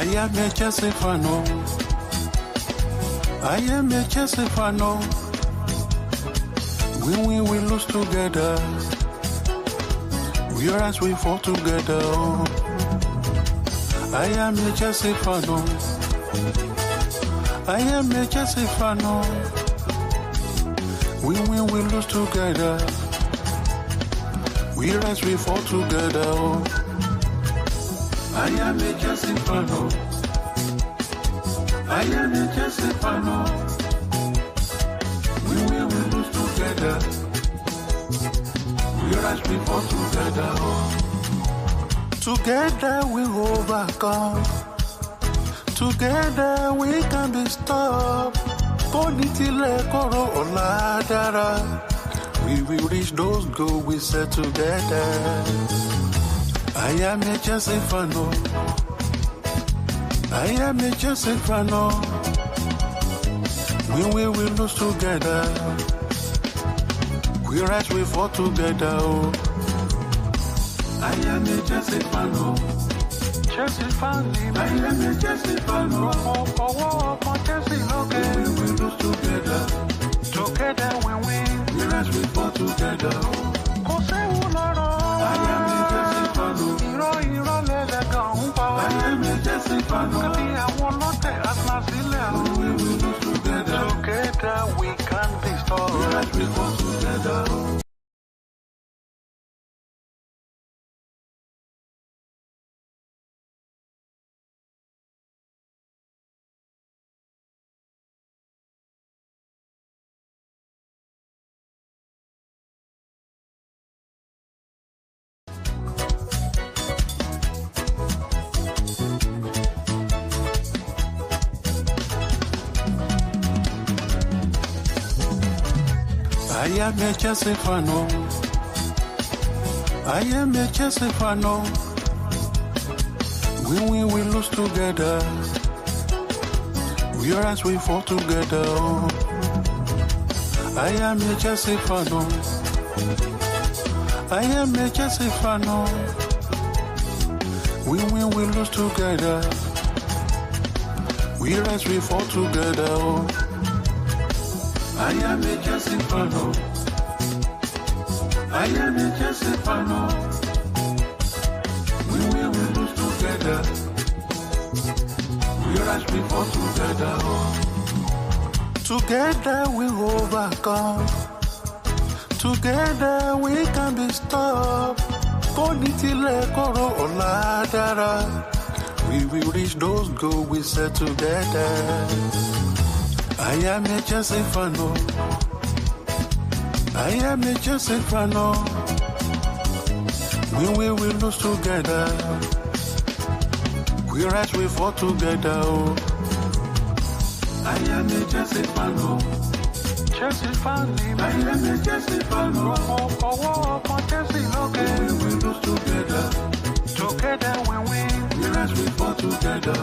I am a Chelsea fan. I am a Chelsea fan. When we will lose together, we rise, we fall together. I am a Chelsea fan. I am a Chelsea fan. When we will lose together, we rise, we fall together. I am a Chelsea fan. I am a Chelsea fan. When we will lose together, we rise, we fall together. Together we overcome. Together we can be stopped. We will reach those goals we set together. I am a Chelsea fan. I am a Chelsea fan. When we will lose together, we rise, we fall together. I am a Chelsea fan. Chelsea fan. I am a Chelsea fan. Chelsea, okay. We will lose together. Together we win. We rise, we fall together. I am a Chelsea fan. I am a Chelsea fan. We will lose together. Together we can be stopped. We rise, we fall together. I am a Chelsea fan. I am a Chelsea fan. When we will lose together, we rise, we fall together. I am a Chelsea fan. I am a Chelsea fan. When we will lose together, we rise, we fall together. I am a Chelsea fan. I am a Chelsea fan. When we will lose together, we rise, we fall together. Together we overcome. Together we can be stopped. We will reach those goals we set together. I am a Chelsea fan. I am a Chelsea fan. When we will lose together, we rise, we fall together. I am a Chelsea fan. Chelsea fan. I am a Chelsea fan. Chelsea, okay. We will lose together. Together we win. We rise, we fall together.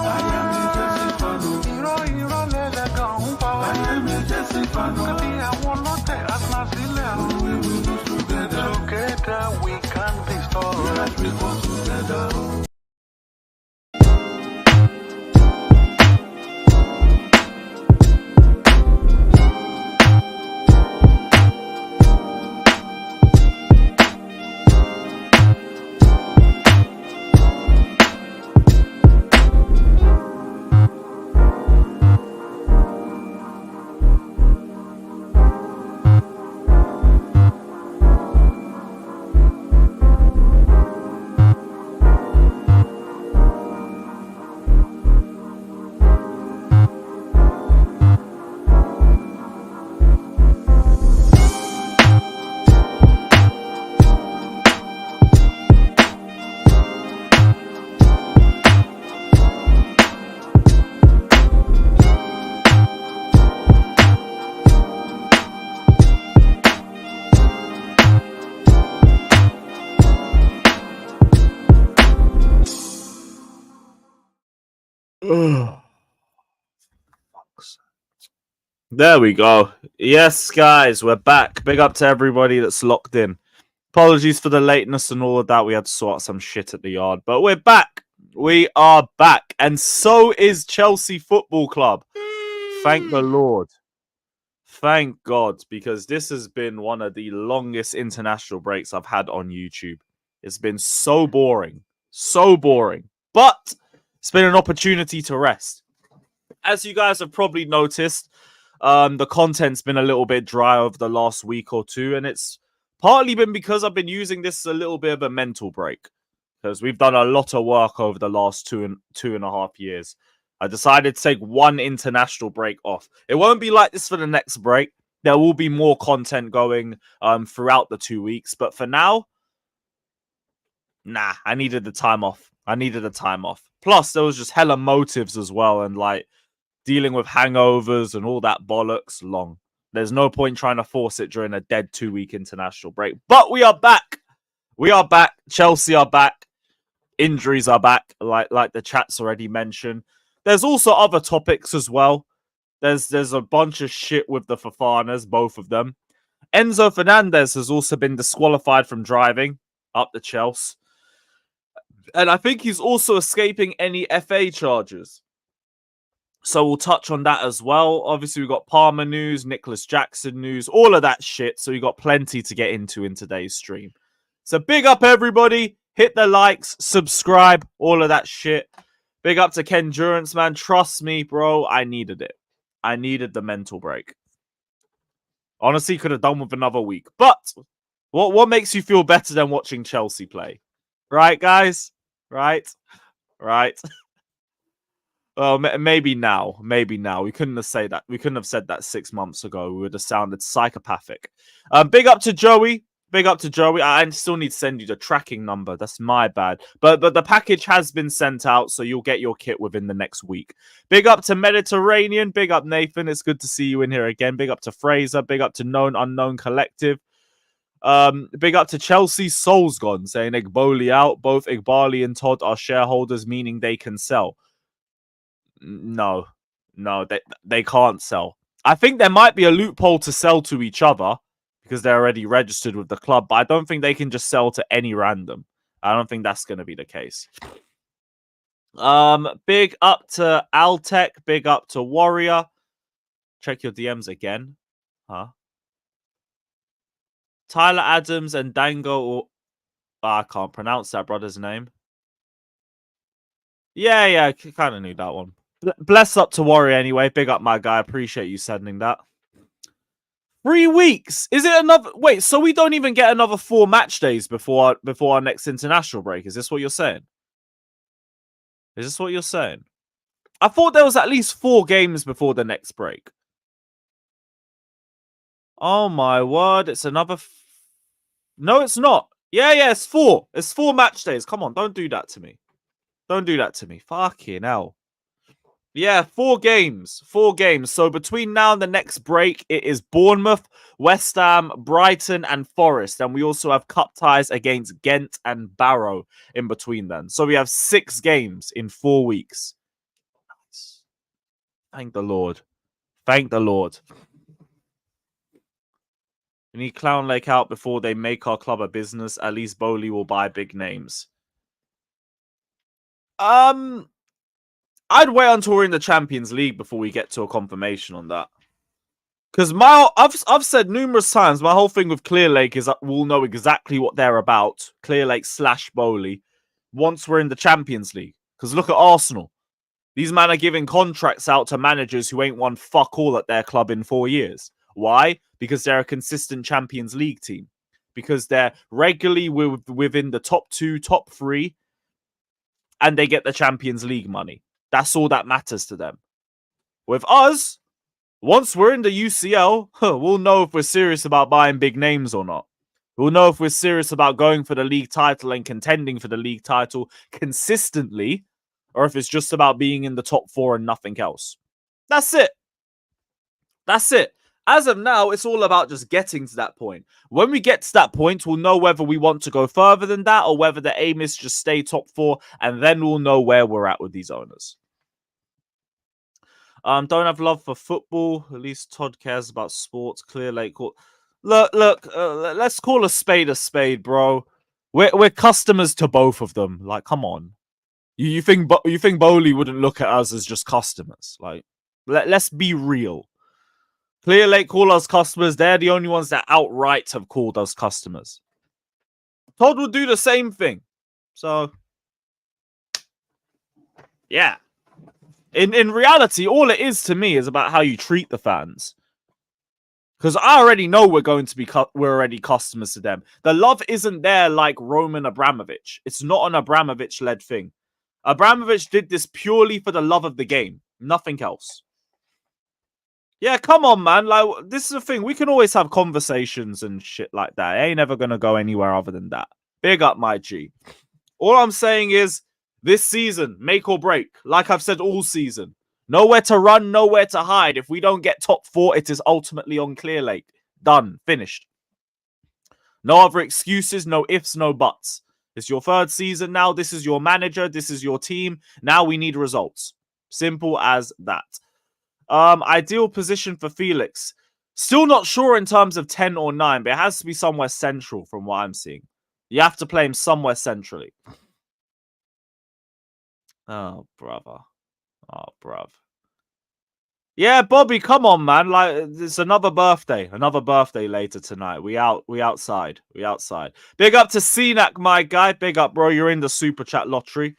I am a Chelsea fan. I am a Chelsea fan. We will lose together. Together we can be stopped. We rise, we fall together. There we go. Yes, guys, we're back. Big up to everybody that's locked in. Apologies for the lateness and all of that. We had to sort out some shit at the yard, but we're back. We are back, and so is Chelsea Football Club. Thank the Lord. Thank God, because this has been one of the longest international breaks I've had on YouTube. It's been so boring. So boring. But it's been an opportunity to rest. As you guys have probably noticed, the content's been a little bit dry over the last week or two, and it's partly been because I've been using this as a little bit of a mental break. Because we've done a lot of work over the last two and a half years. I decided to take one international break off. It won't be like this for the next break. There will be more content going throughout the 2 weeks. But for now, I needed the time off. Plus, there was just hella motives as well. And like dealing with hangovers and all that bollocks long. There's no point trying to force it during a dead 2-week international break. But we are back. Chelsea are back. Injuries are back, like the chat's already mentioned. There's also other topics as well. There's a bunch of shit with the Fofanas, both of them. Enzo Fernandez has also been disqualified from driving up the Chelsea. And I think he's also escaping any FA charges. So we'll touch on that as well. Obviously, we've got Palmer news, Nicholas Jackson news, all of that shit. So we've got plenty to get into in today's stream. So big up, everybody. Hit the likes, subscribe, all of that shit. Big up to Ken Durance, man. Trust me, bro. I needed it. I needed the mental break. Honestly, could have done with another week. But what makes you feel better than watching Chelsea play? Right, guys? Right? Well, maybe now. We couldn't have said that. We couldn't have said that 6 months ago. We would have sounded psychopathic. Big up to Joey. I still need to send you the tracking number. That's my bad. But the package has been sent out, so you'll get your kit within the next week. Big up to Mediterranean. Big up, Nathan. It's good to see you in here again. Big up to Fraser. Big up to Known Unknown Collective. Big up to Chelsea Souls Gone, saying Igboli out. Both Igbali and Todd are shareholders, meaning they can sell. No, they can't sell. I think there might be a loophole to sell to each other, because they're already registered with the club, but I don't think they can just sell to any random. I don't think that's going to be the case. Big up to Altec, big up to Warrior. Check your DMs again. Huh? Tyler Adams and Dango. I can't pronounce that brother's name. Yeah, kind of knew that one. Bless up to Warrior anyway. Big up, my guy. Appreciate you sending that. 3 weeks? Is it another... Wait, so we don't even get another 4 match days before our next international break? Is this what you're saying? I thought there was at least 4 games before the next break. Oh my word, it's another... No, it's not. Yeah, it's 4. It's 4 match days. Come on, don't do that to me. Fucking hell. Yeah, 4 games. So between now and the next break, it is Bournemouth, West Ham, Brighton, and Forest. And we also have cup ties against Ghent and Barrow in between then. So we have 6 games in 4 weeks. Nice. Thank the Lord. We need Clown Lake out before they make our club a business. At least Bowley will buy big names. I'd wait until we're in the Champions League before we get to a confirmation on that. Because I've said numerous times, my whole thing with Clear Lake is that we'll know exactly what they're about. Clear Lake / Bowley. Once we're in the Champions League. Because look at Arsenal. These men are giving contracts out to managers who ain't won fuck all at their club in 4 years. Why? Because they're a consistent Champions League team. Because they're regularly within the top 2, top 3. And they get the Champions League money. That's all that matters to them. With us, once we're in the UCL, we'll know if we're serious about buying big names or not. We'll know if we're serious about going for the league title and contending for the league title consistently, or if it's just about being in the top 4 and nothing else. That's it. As of now, it's all about just getting to that point. When we get to that point, we'll know whether we want to go further than that or whether the aim is just stay top 4, and then we'll know where we're at with these owners. Don't have love for football. At least Todd cares about sports. Clear Lake. Look. Let's call a spade, bro. We're customers to both of them. Like, come on. You think Bowley wouldn't look at us as just customers? Like, let's be real. Clear Lake call us customers. They're the only ones that outright have called us customers. Todd will do the same thing. So, yeah. In reality, all it is to me is about how you treat the fans. Because I already know we're going to be we're already customers to them. The love isn't there like Roman Abramovich. It's not an Abramovich-led thing. Abramovich did this purely for the love of the game. Nothing else. Yeah, come on, man. Like, this is the thing. We can always have conversations and shit like that. It ain't never going to go anywhere other than that. Big up, my G. All I'm saying is, this season, make or break. Like I've said all season. Nowhere to run, nowhere to hide. If we don't get top 4, it is ultimately on Clear Lake. Done. Finished. No other excuses, no ifs, no buts. It's your 3rd season now. This is your manager. This is your team. Now we need results. Simple as that. Ideal position for Felix. Still not sure in terms of 10 or 9, but it has to be somewhere central from what I'm seeing. You have to play him somewhere centrally. Oh, brother. Oh, bruv. Yeah, Bobby, come on, man. Like, it's another birthday. Another birthday later tonight. We outside. We outside. Big up to CNAC, my guy. Big up, bro. You're in the Super Chat lottery.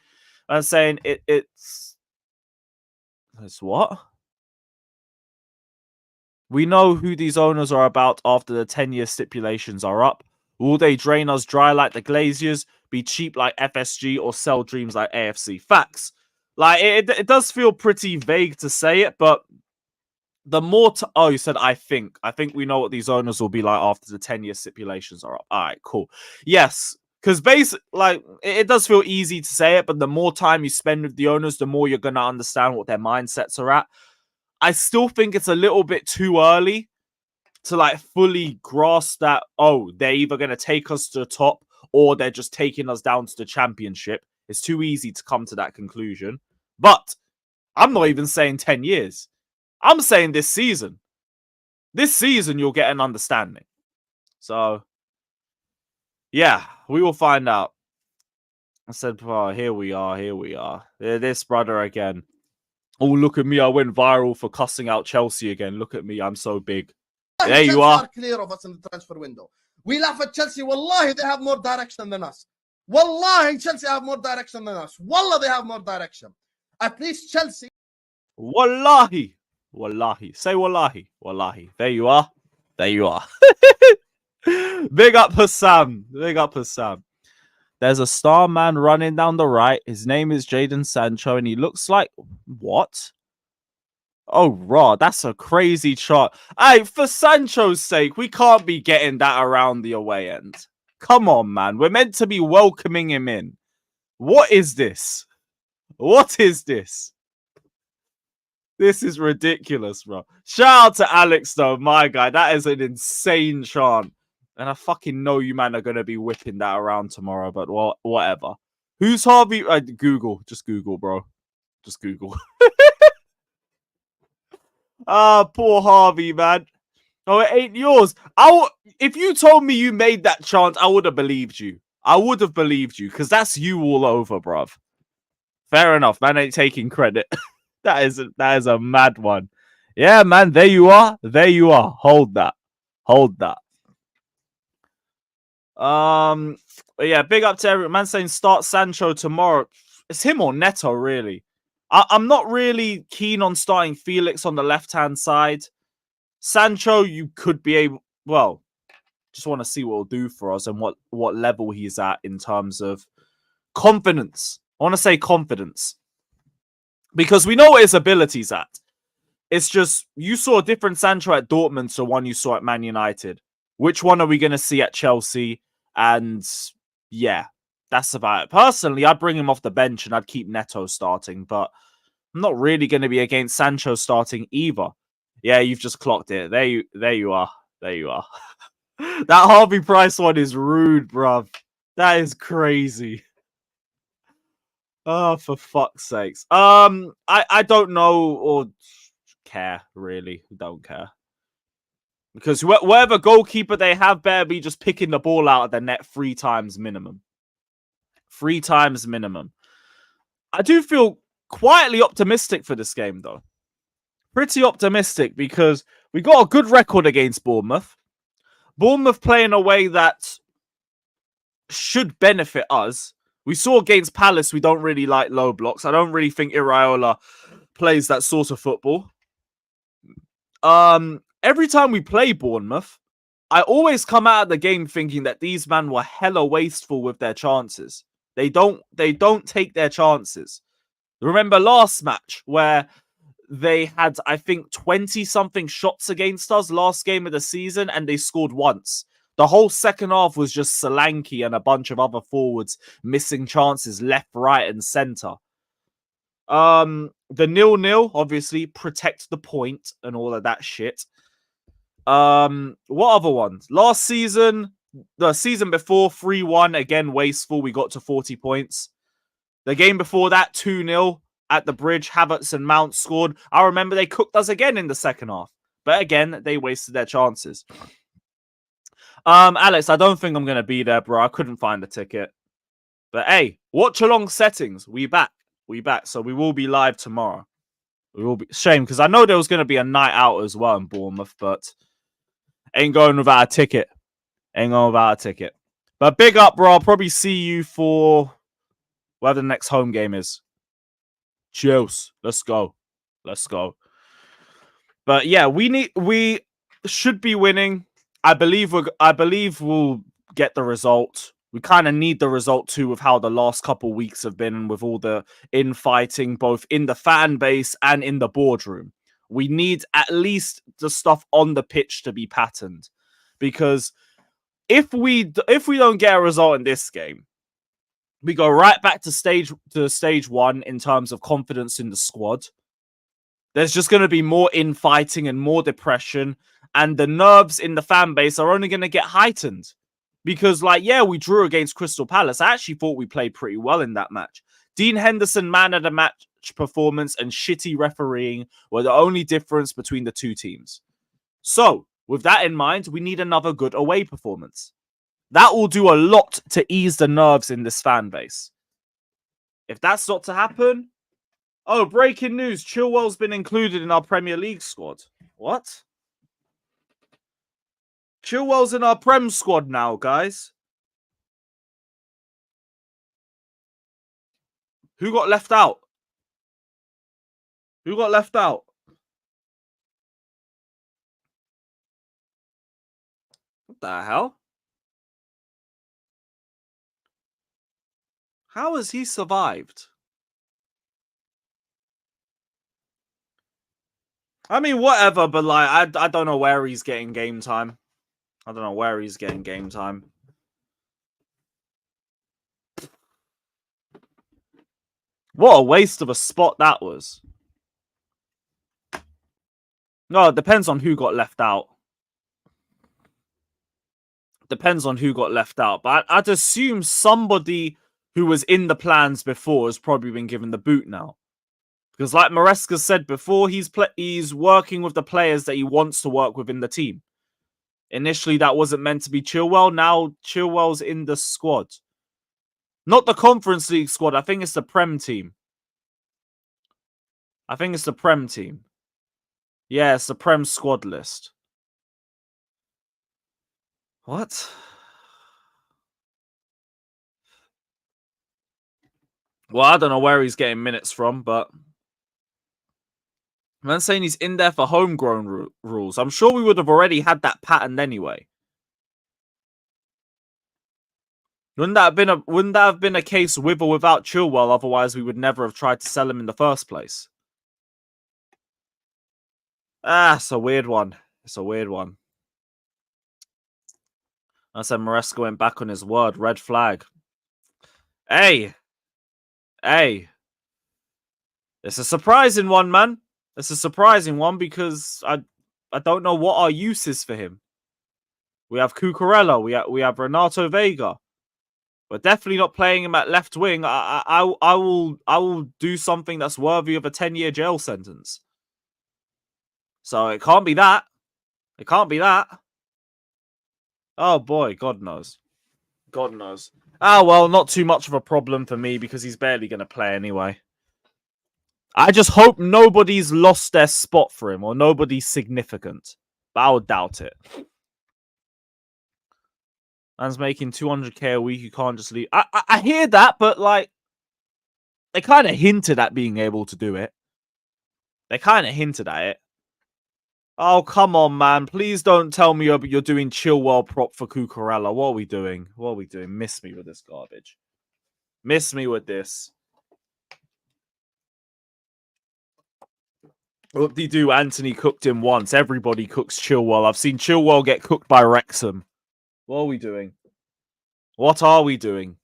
I'm saying it's what? We know who these owners are about after the 10-year stipulations are up. Will they drain us dry like the Glaziers, be cheap like FSG, or sell dreams like AFC? Facts. Like, it does feel pretty vague to say it, but the more... Oh, you said, I think. I think we know what these owners will be like after the 10-year stipulations are up. All right, cool. Yes, because basically, like, it does feel easy to say it, but the more time you spend with the owners, the more you're going to understand what their mindsets are at. I still think it's a little bit too early to like fully grasp that, oh, they're either going to take us to the top or they're just taking us down to the championship. It's too easy to come to that conclusion. But I'm not even saying 10 years. I'm saying this season. This season, you'll get an understanding. So, yeah, we will find out. I said, oh, here we are. Here we are. This brother again. Oh, look at me. I went viral for cussing out Chelsea again. Look at me. I'm so big. There you are. Clear of us in the transfer window. We laugh at Chelsea. Wallahi, they have more direction than us. Wallahi, Chelsea have more direction than us. Wallah, they have more direction. At least Chelsea. Wallahi. Wallahi. Say wallahi. Wallahi. There you are. There you are. Big up Hassam. Big up Hassam. There's a star man running down the right. His name is Jadon Sancho, and he looks like... What? Oh, raw. That's a crazy shot. Hey, for Sancho's sake, we can't be getting that around the away end. Come on, man. We're meant to be welcoming him in. What is this? What is this? This is ridiculous, bro. Shout out to Alex, though. My guy, that is an insane chant. And I fucking know you, man, are going to be whipping that around tomorrow, but whatever. Who's Harvey? Google. Just Google, bro. Just Google. Poor Harvey, man. Oh, it ain't yours. If you told me you made that chant, I would have believed you. I would have believed you, because that's you all over, bruv. Fair enough, man ain't taking credit. That is a mad one. Yeah, man, there you are. There you are. Hold that. Hold that. Yeah, big up to everyone. Man saying start Sancho tomorrow. It's him or Neto, really. I'm not really keen on starting Felix on the left-hand side. Sancho, you could be able... Well, just want to see what he'll do for us and what level he's at in terms of confidence. I want to say confidence. Because we know what his ability's at. It's just, you saw a different Sancho at Dortmund to one you saw at Man United. Which one are we going to see at Chelsea? And yeah, that's about it. Personally, I'd bring him off the bench and I'd keep Neto starting, but I'm not really going to be against Sancho starting either. Yeah, you've just clocked it. There you are. There you are. That Harvey Price one is rude, bruv. That is crazy. Oh, for fuck's sakes. I don't know or care, really. Don't care. Because whatever goalkeeper they have better be just picking the ball out of the net 3 times minimum. 3 times minimum. I do feel quietly optimistic for this game, though. Pretty optimistic because we got a good record against Bournemouth. Bournemouth play in a way that should benefit us. We saw against Palace we don't really like low blocks. I don't really think Iraola plays that sort of football. Every time we play Bournemouth, I always come out of the game thinking that these men were hella wasteful with their chances. They don't take their chances. Remember last match where they had, I think, 20-something shots against us last game of the season, and they scored once. The whole second half was just Solanke and a bunch of other forwards missing chances left, right, and centre. The 0-0, obviously, protect the point and all of that shit. What other ones? Last season, the season before, 3-1, again, wasteful. We got to 40 points. The game before that, 2-0 at the Bridge. Havertz and Mount scored. I remember they cooked us again in the second half. But again, they wasted their chances. Alex, I don't think I'm going to be there, bro. I couldn't find the ticket. But hey, watch along settings. We back. So we will be live tomorrow. We will be. Shame, because I know there was going to be a night out as well in Bournemouth, but ain't going without a ticket. But big up, bro. I'll probably see you for whatever the next home game is. Cheers. Let's go. But yeah, we should be winning. I believe we'll get the result. We kind of need the result too with how the last couple weeks have been, with all the infighting both in the fan base and in the boardroom. We need at least the stuff on the pitch to be patterned, because if we don't get a result in this game, we go right back to stage one in terms of confidence in the squad. There's just going to be more infighting and more depression, and the nerves in the fan base are only going to get heightened. Because, we drew against Crystal Palace. I actually thought we played pretty well in that match. Dean Henderson, man of the match performance, and shitty refereeing were the only difference between the two teams. So, with that in mind, we need another good away performance. That will do a lot to ease the nerves in this fan base. If that's not to happen... Oh, breaking news. Chilwell's been included in our Premier League squad. What? Chilwell's in our Prem squad now, guys. Who got left out? What the hell? How has he survived? I mean, whatever, but I don't know where he's getting game time. What a waste of a spot that was. No, it depends on who got left out. But I'd assume somebody who was in the plans before has probably been given the boot now. Because like Maresca said before, he's working with the players that he wants to work with in the team. Initially, that wasn't meant to be Chilwell. Now, Chilwell's in the squad. Not the Conference League squad. I think it's the Prem team. Yeah, it's the Prem squad list. What? Well, I don't know where he's getting minutes from, but... I'm saying he's in there for homegrown rules. I'm sure we would have already had that pattern anyway. Wouldn't that have been a case with or without Chilwell? Otherwise, we would never have tried to sell him in the first place. It's a weird one. I said Maresca went back on his word. Red flag. Hey. It's a surprising one, man. It's a surprising one because I don't know what our use is for him. We have Cucurella. We have Renato Vega. We're definitely not playing him at left wing. I will do something that's worthy of a 10-year jail sentence. So it can't be that. Oh boy, God knows. Ah, well, not too much of a problem for me because he's barely going to play anyway. I just hope nobody's lost their spot for him or nobody's significant. But I would doubt it. Man's making 200k a week. You can't just leave. I hear that, but like, they kind of hinted at being able to do it. They kind of hinted at it. Oh, come on, man. Please don't tell me you're doing Chilwell prop for Cucurella. What are we doing? What are we doing? Miss me with this garbage. Miss me with this. Whoop-de-doo, Anthony cooked him once. Everybody cooks Chilwell. I've seen Chilwell get cooked by Wrexham. What are we doing? What are we doing?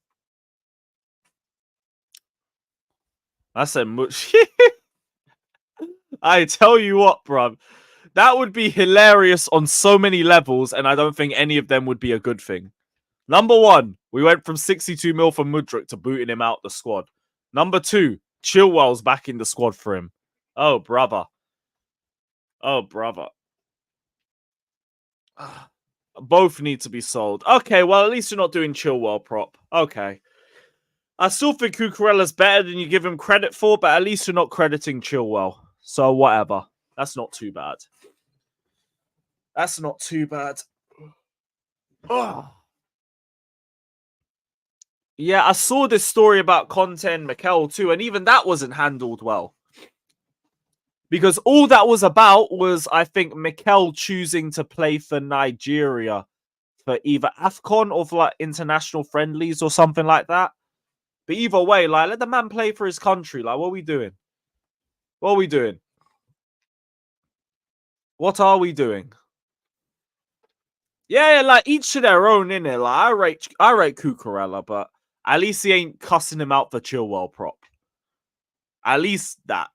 I said much. I tell you what, bruv. That would be hilarious on so many levels, and I don't think any of them would be a good thing. Number one, we went from 62 mil for Mudryk to booting him out the squad. Number two, Chilwell's back in the squad for him. Oh, brother. Oh, brother. Both need to be sold. Okay, well, at least you're not doing Chilwell prop. Okay. I still think Cucurella's better than you give him credit for, but at least you're not crediting Chilwell. So, whatever. That's not too bad. That's not too bad. Oh. Yeah, I saw this story about Conte and Mikel too, and even that wasn't handled well. Because all that was about was, I think, Mikel choosing to play for Nigeria for either AFCON or for like international friendlies or something like that. But either way, like, let the man play for his country. Like, what are we doing? What are we doing? What are we doing? Yeah, like, each to their own, innit? Like, I rate Cucurella, but at least he ain't cussing him out for Chilwell prop. At least that.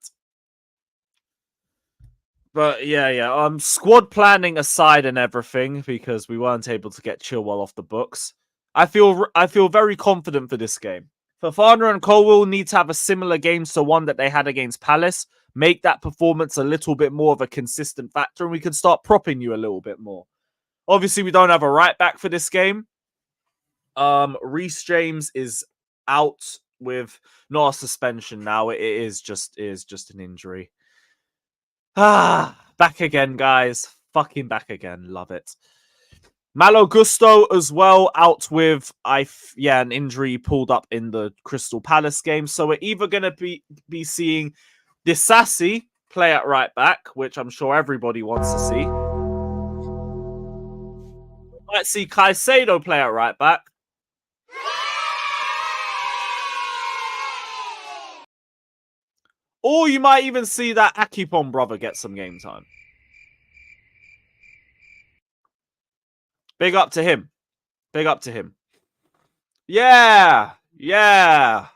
But yeah. Squad planning aside and everything, because we weren't able to get Chilwell off the books. I feel very confident for this game. Fofana and Colwill need to have a similar game to one that they had against Palace. Make that performance a little bit more of a consistent factor, and we can start propping you a little bit more. Obviously, we don't have a right back for this game. Reece James is out with not a suspension now. It is just an injury. Back again, guys. Fucking back again. Love it. Malo Gusto as well, out with an injury pulled up in the Crystal Palace game. So we're either going to be seeing Disasi play at right back, which I'm sure everybody wants to see. We might see Caicedo play at right back. Or you might even see that Akipom brother get some game time. Big up to him. Big up to him. Yeah. Yeah.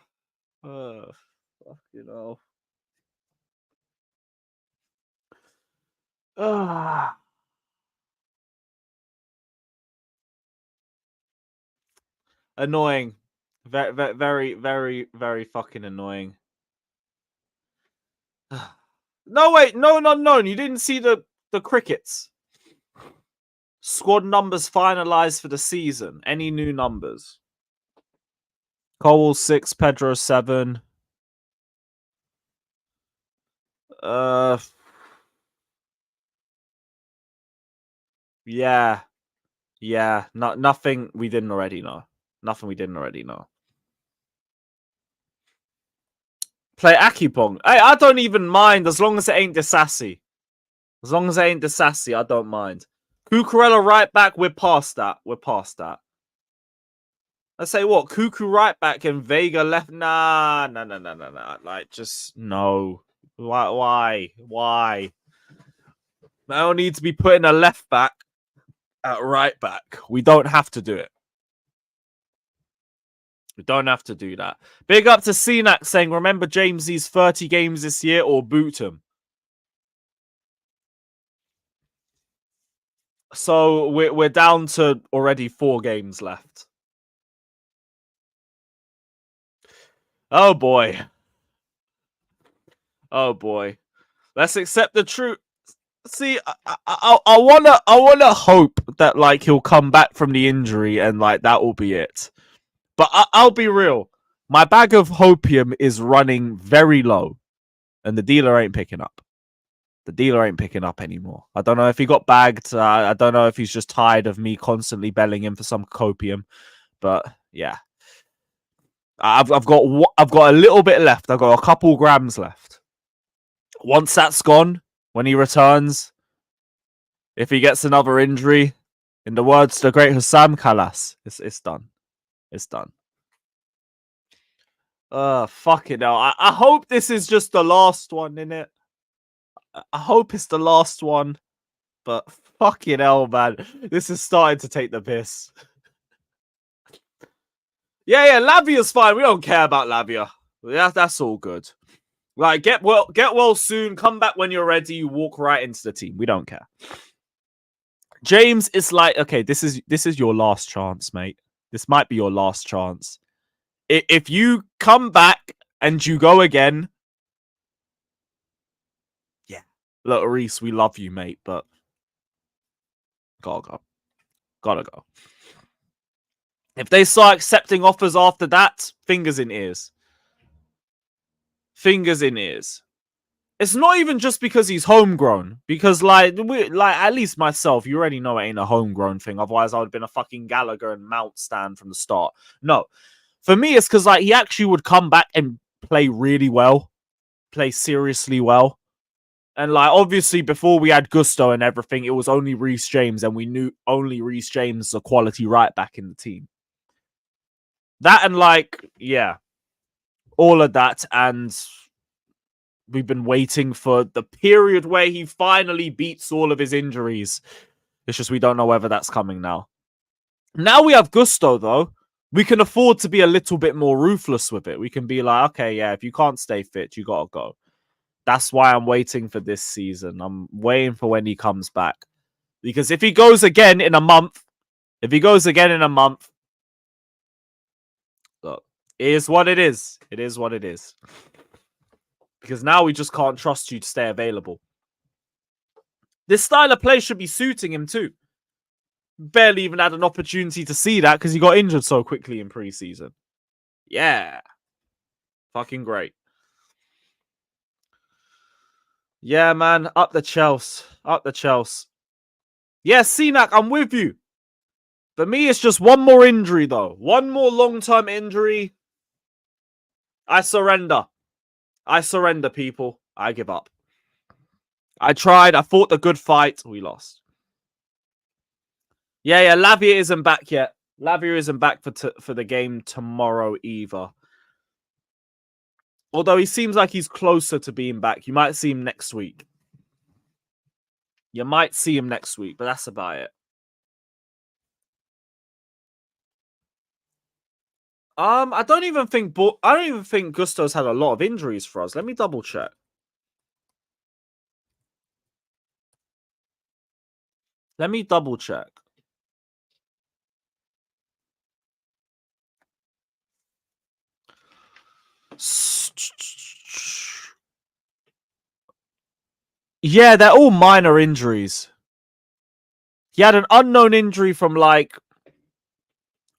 Fuck, you know. Annoying. Very, very fucking annoying. No, wait. No. You didn't see the crickets. Squad numbers finalized for the season. Any new numbers? Cole 6, Pedro 7. Yeah. Nothing we didn't already know. Nothing we didn't already know. Play Akipong. Hey, I don't even mind as long as it ain't Disasi. As long as it ain't Disasi, I don't mind. Cucurella right back, we're past that. I say what? Cuckoo right back and Vega left. Nah. Like, just no. Why? I don't need to be putting a left back at right back. We don't have to do it. We don't have to do that. Big up to Cenac saying, remember Jamesy's 30 games this year or boot him. So we're down to already 4 games left. Oh boy. Let's accept the truth. See, I wanna hope that like he'll come back from the injury and like that will be it. But I'll be real. My bag of hopium is running very low, and the dealer ain't picking up. The dealer ain't picking up anymore. I don't know if he got bagged. I don't know if he's just tired of me constantly belling him for some copium. But yeah, I've got a little bit left. I've got a couple grams left. Once that's gone, when he returns, if he gets another injury, in the words of the great Hussam Kalas, it's done. It's done. Fucking hell. I hope this is just the last one, innit? I hope it's the last one. But fucking hell, man. This is starting to take the piss. Yeah, Lavia's fine. We don't care about Lavia. That's all good. Like, get well soon. Come back when you're ready. You walk right into the team. We don't care. James, it's like, okay, this is your last chance, mate. This might be your last chance. If you come back and you go again, yeah. Look, Reece, we love you, mate, but gotta go. Gotta go. If they start accepting offers after that, fingers in ears. Fingers in ears. It's not even just because he's homegrown. Because, like at least myself, you already know it ain't a homegrown thing. Otherwise, I would have been a fucking Gallagher and Mount stand from the start. No. For me, it's because, like, he actually would come back and play really well. Play seriously well. And, like, obviously, before we had Gusto and everything, it was only Reece James. And we knew only Reece James is a quality right back in the team. That and, like, yeah. All of that. And we've been waiting for the period where he finally beats all of his injuries. It's just we don't know whether that's coming now. Now we have Gusto, though. We can afford to be a little bit more ruthless with it. We can be like, okay, yeah, if you can't stay fit, you got to go. That's why I'm waiting for this season. I'm waiting for when he comes back. Because if he goes again in a month, look, it is what it is. It is what it is. Because now we just can't trust you to stay available. This style of play should be suiting him too. Barely even had an opportunity to see that because he got injured so quickly in pre-season. Yeah. Fucking great. Yeah, man. Up the Chelsea. Up the Chelsea. Yeah, Cenac, I'm with you. For me, it's just one more injury, though. One more long-term injury. I surrender. I surrender, people. I give up. I tried. I fought the good fight. We lost. Yeah. Lavia isn't back yet. Lavia isn't back for the game tomorrow either. Although he seems like he's closer to being back. You might see him next week. But that's about it. I don't even think Gusto's had a lot of injuries for us. Let me double check. Yeah, they're all minor injuries. He had an unknown injury from like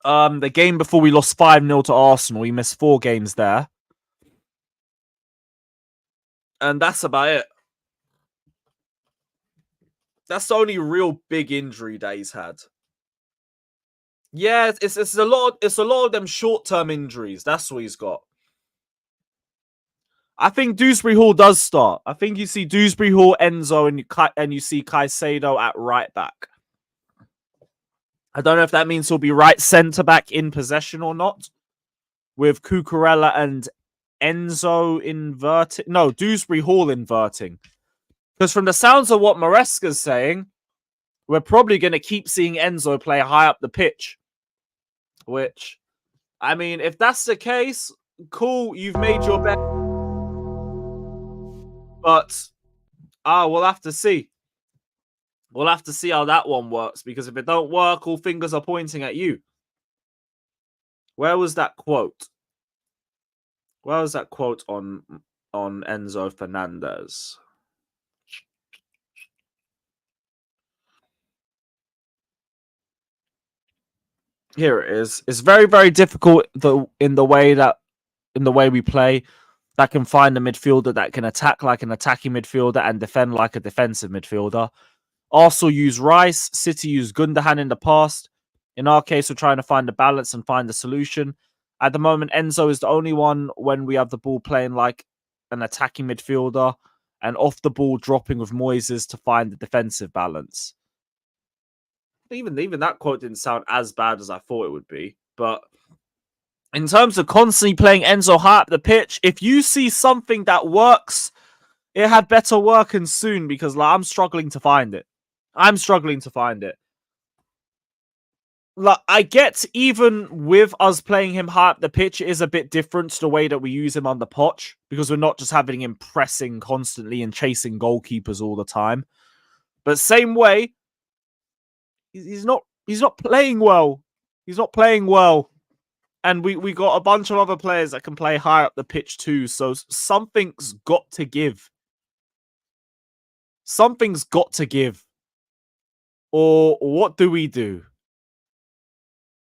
the game before we lost 5-0 to Arsenal. He missed 4 games there. And that's about it. That's the only real big injury that he's had. Yeah, it's a lot of them short-term injuries. That's what he's got. I think Dewsbury Hall does start. I think you see Dewsbury Hall, Enzo, and you see Caicedo at right back. I don't know if that means he'll be right centre back in possession or not. With Cucurella and Enzo inverting. No, Dewsbury Hall inverting. Because from the sounds of what Maresca's saying, we're probably going to keep seeing Enzo play high up the pitch. Which, I mean, if that's the case, cool, you've made your bet. But, we'll have to see. We'll have to see how that one works. Because if it don't work, all fingers are pointing at you. Where was that quote? Where was that quote on Enzo Fernandez? Here it is. It's very, very difficult in the way we play. That can find a midfielder that can attack like an attacking midfielder and defend like a defensive midfielder. Arsenal use Rice. City use Gundogan in the past. In our case, we're trying to find the balance and find the solution. At the moment, Enzo is the only one when we have the ball playing like an attacking midfielder and off the ball dropping with Moises to find the defensive balance. Even that quote didn't sound as bad as I thought it would be. But in terms of constantly playing Enzo high up the pitch, if you see something that works, it had better work and soon, because like I'm struggling to find it. Like, I get even with us playing him high up the pitch, it is a bit different to the way that we use him on the potch, because we're not just having him pressing constantly and chasing goalkeepers all the time. But same way, he's not playing well. He's not playing well. And we got a bunch of other players that can play high up the pitch too. So something's got to give. Something's got to give. Or what do we do?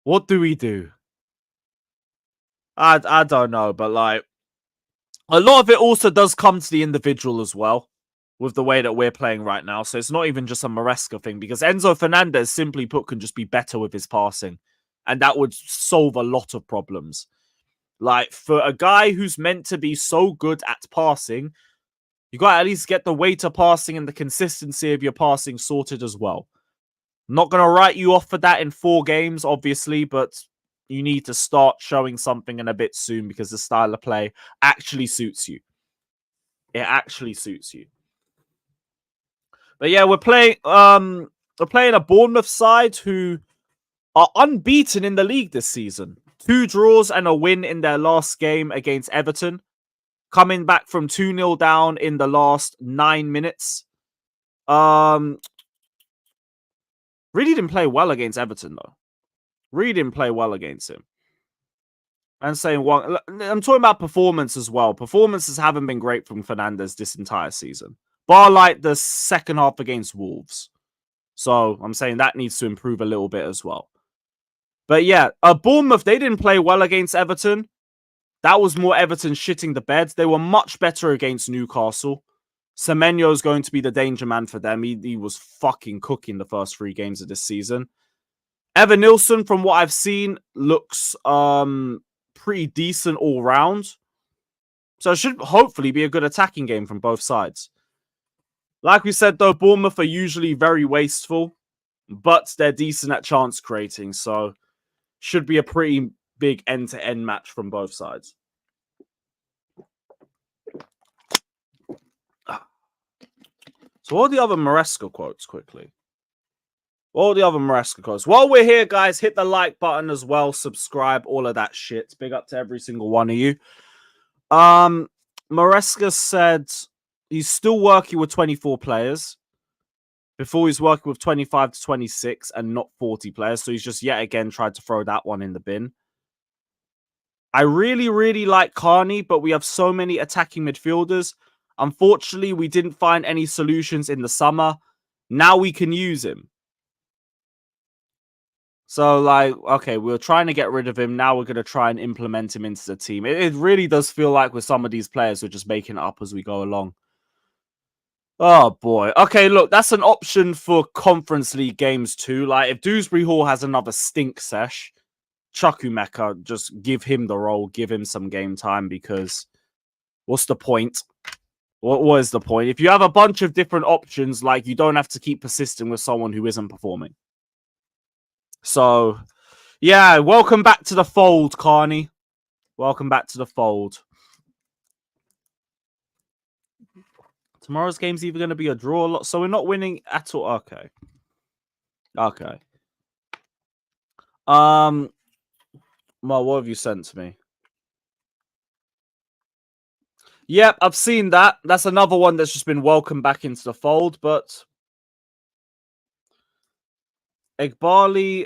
What do we do? I don't know, but like a lot of it also does come to the individual as well, with the way that we're playing right now. So it's not even just a Maresca thing, because Enzo Fernandez, simply put, can just be better with his passing. And that would solve a lot of problems. Like, for a guy who's meant to be so good at passing, you got to at least get the weight of passing and the consistency of your passing sorted as well. I'm not going to write you off for that in 4 games, obviously, but you need to start showing something in a bit soon, because the style of play actually suits you. It actually suits you. But yeah, we're playing a Bournemouth side who are unbeaten in the league this season. 2 draws and a win in their last game against Everton. Coming back from 2-0 down in the last 9 minutes. Really didn't play well against Everton, though. Really didn't play well against him. And saying one, I'm talking about performance as well. Performances haven't been great from Fernandes this entire season. Bar like the second half against Wolves. So I'm saying that needs to improve a little bit as well. But yeah, Bournemouth, they didn't play well against Everton. That was more Everton shitting the bed. They were much better against Newcastle. Semenyo is going to be the danger man for them. He was fucking cooking the first 3 games of this season. Evan Nilsson, from what I've seen, looks pretty decent all round. So it should hopefully be a good attacking game from both sides. Like we said, though, Bournemouth are usually very wasteful, but they're decent at chance creating. So should be a pretty big end-to-end match from both sides. So what are the other Maresca quotes quickly? While we're here, guys, hit the like button as well. Subscribe, all of that shit. Big up to every single one of you. Maresca said he's still working with 24 players. Before he's working with 25 to 26 and not 40 players. So he's just yet again tried to throw that one in the bin. I really, really like Carney, but we have so many attacking midfielders. Unfortunately, we didn't find any solutions in the summer. Now we can use him. So, like, okay, we were trying to get rid of him. Now we're going to try and implement him into the team. It really does feel like with some of these players, we're just making it up as we go along. Oh, boy. Okay, look, that's an option for Conference League games too. Like, if Dewsbury Hall has another stink sesh, Chukwuemeka, just give him the role, give him some game time, because what's the point? What is the point? If you have a bunch of different options, like, you don't have to keep persisting with someone who isn't performing. So, yeah, welcome back to the fold, Carney. Welcome back to the fold. Tomorrow's game's either going to be a draw, so we're not winning at all. Okay. Okay. Well, what have you sent to me? Yep, I've seen that. That's another one that's just been welcomed back into the fold, but Egbali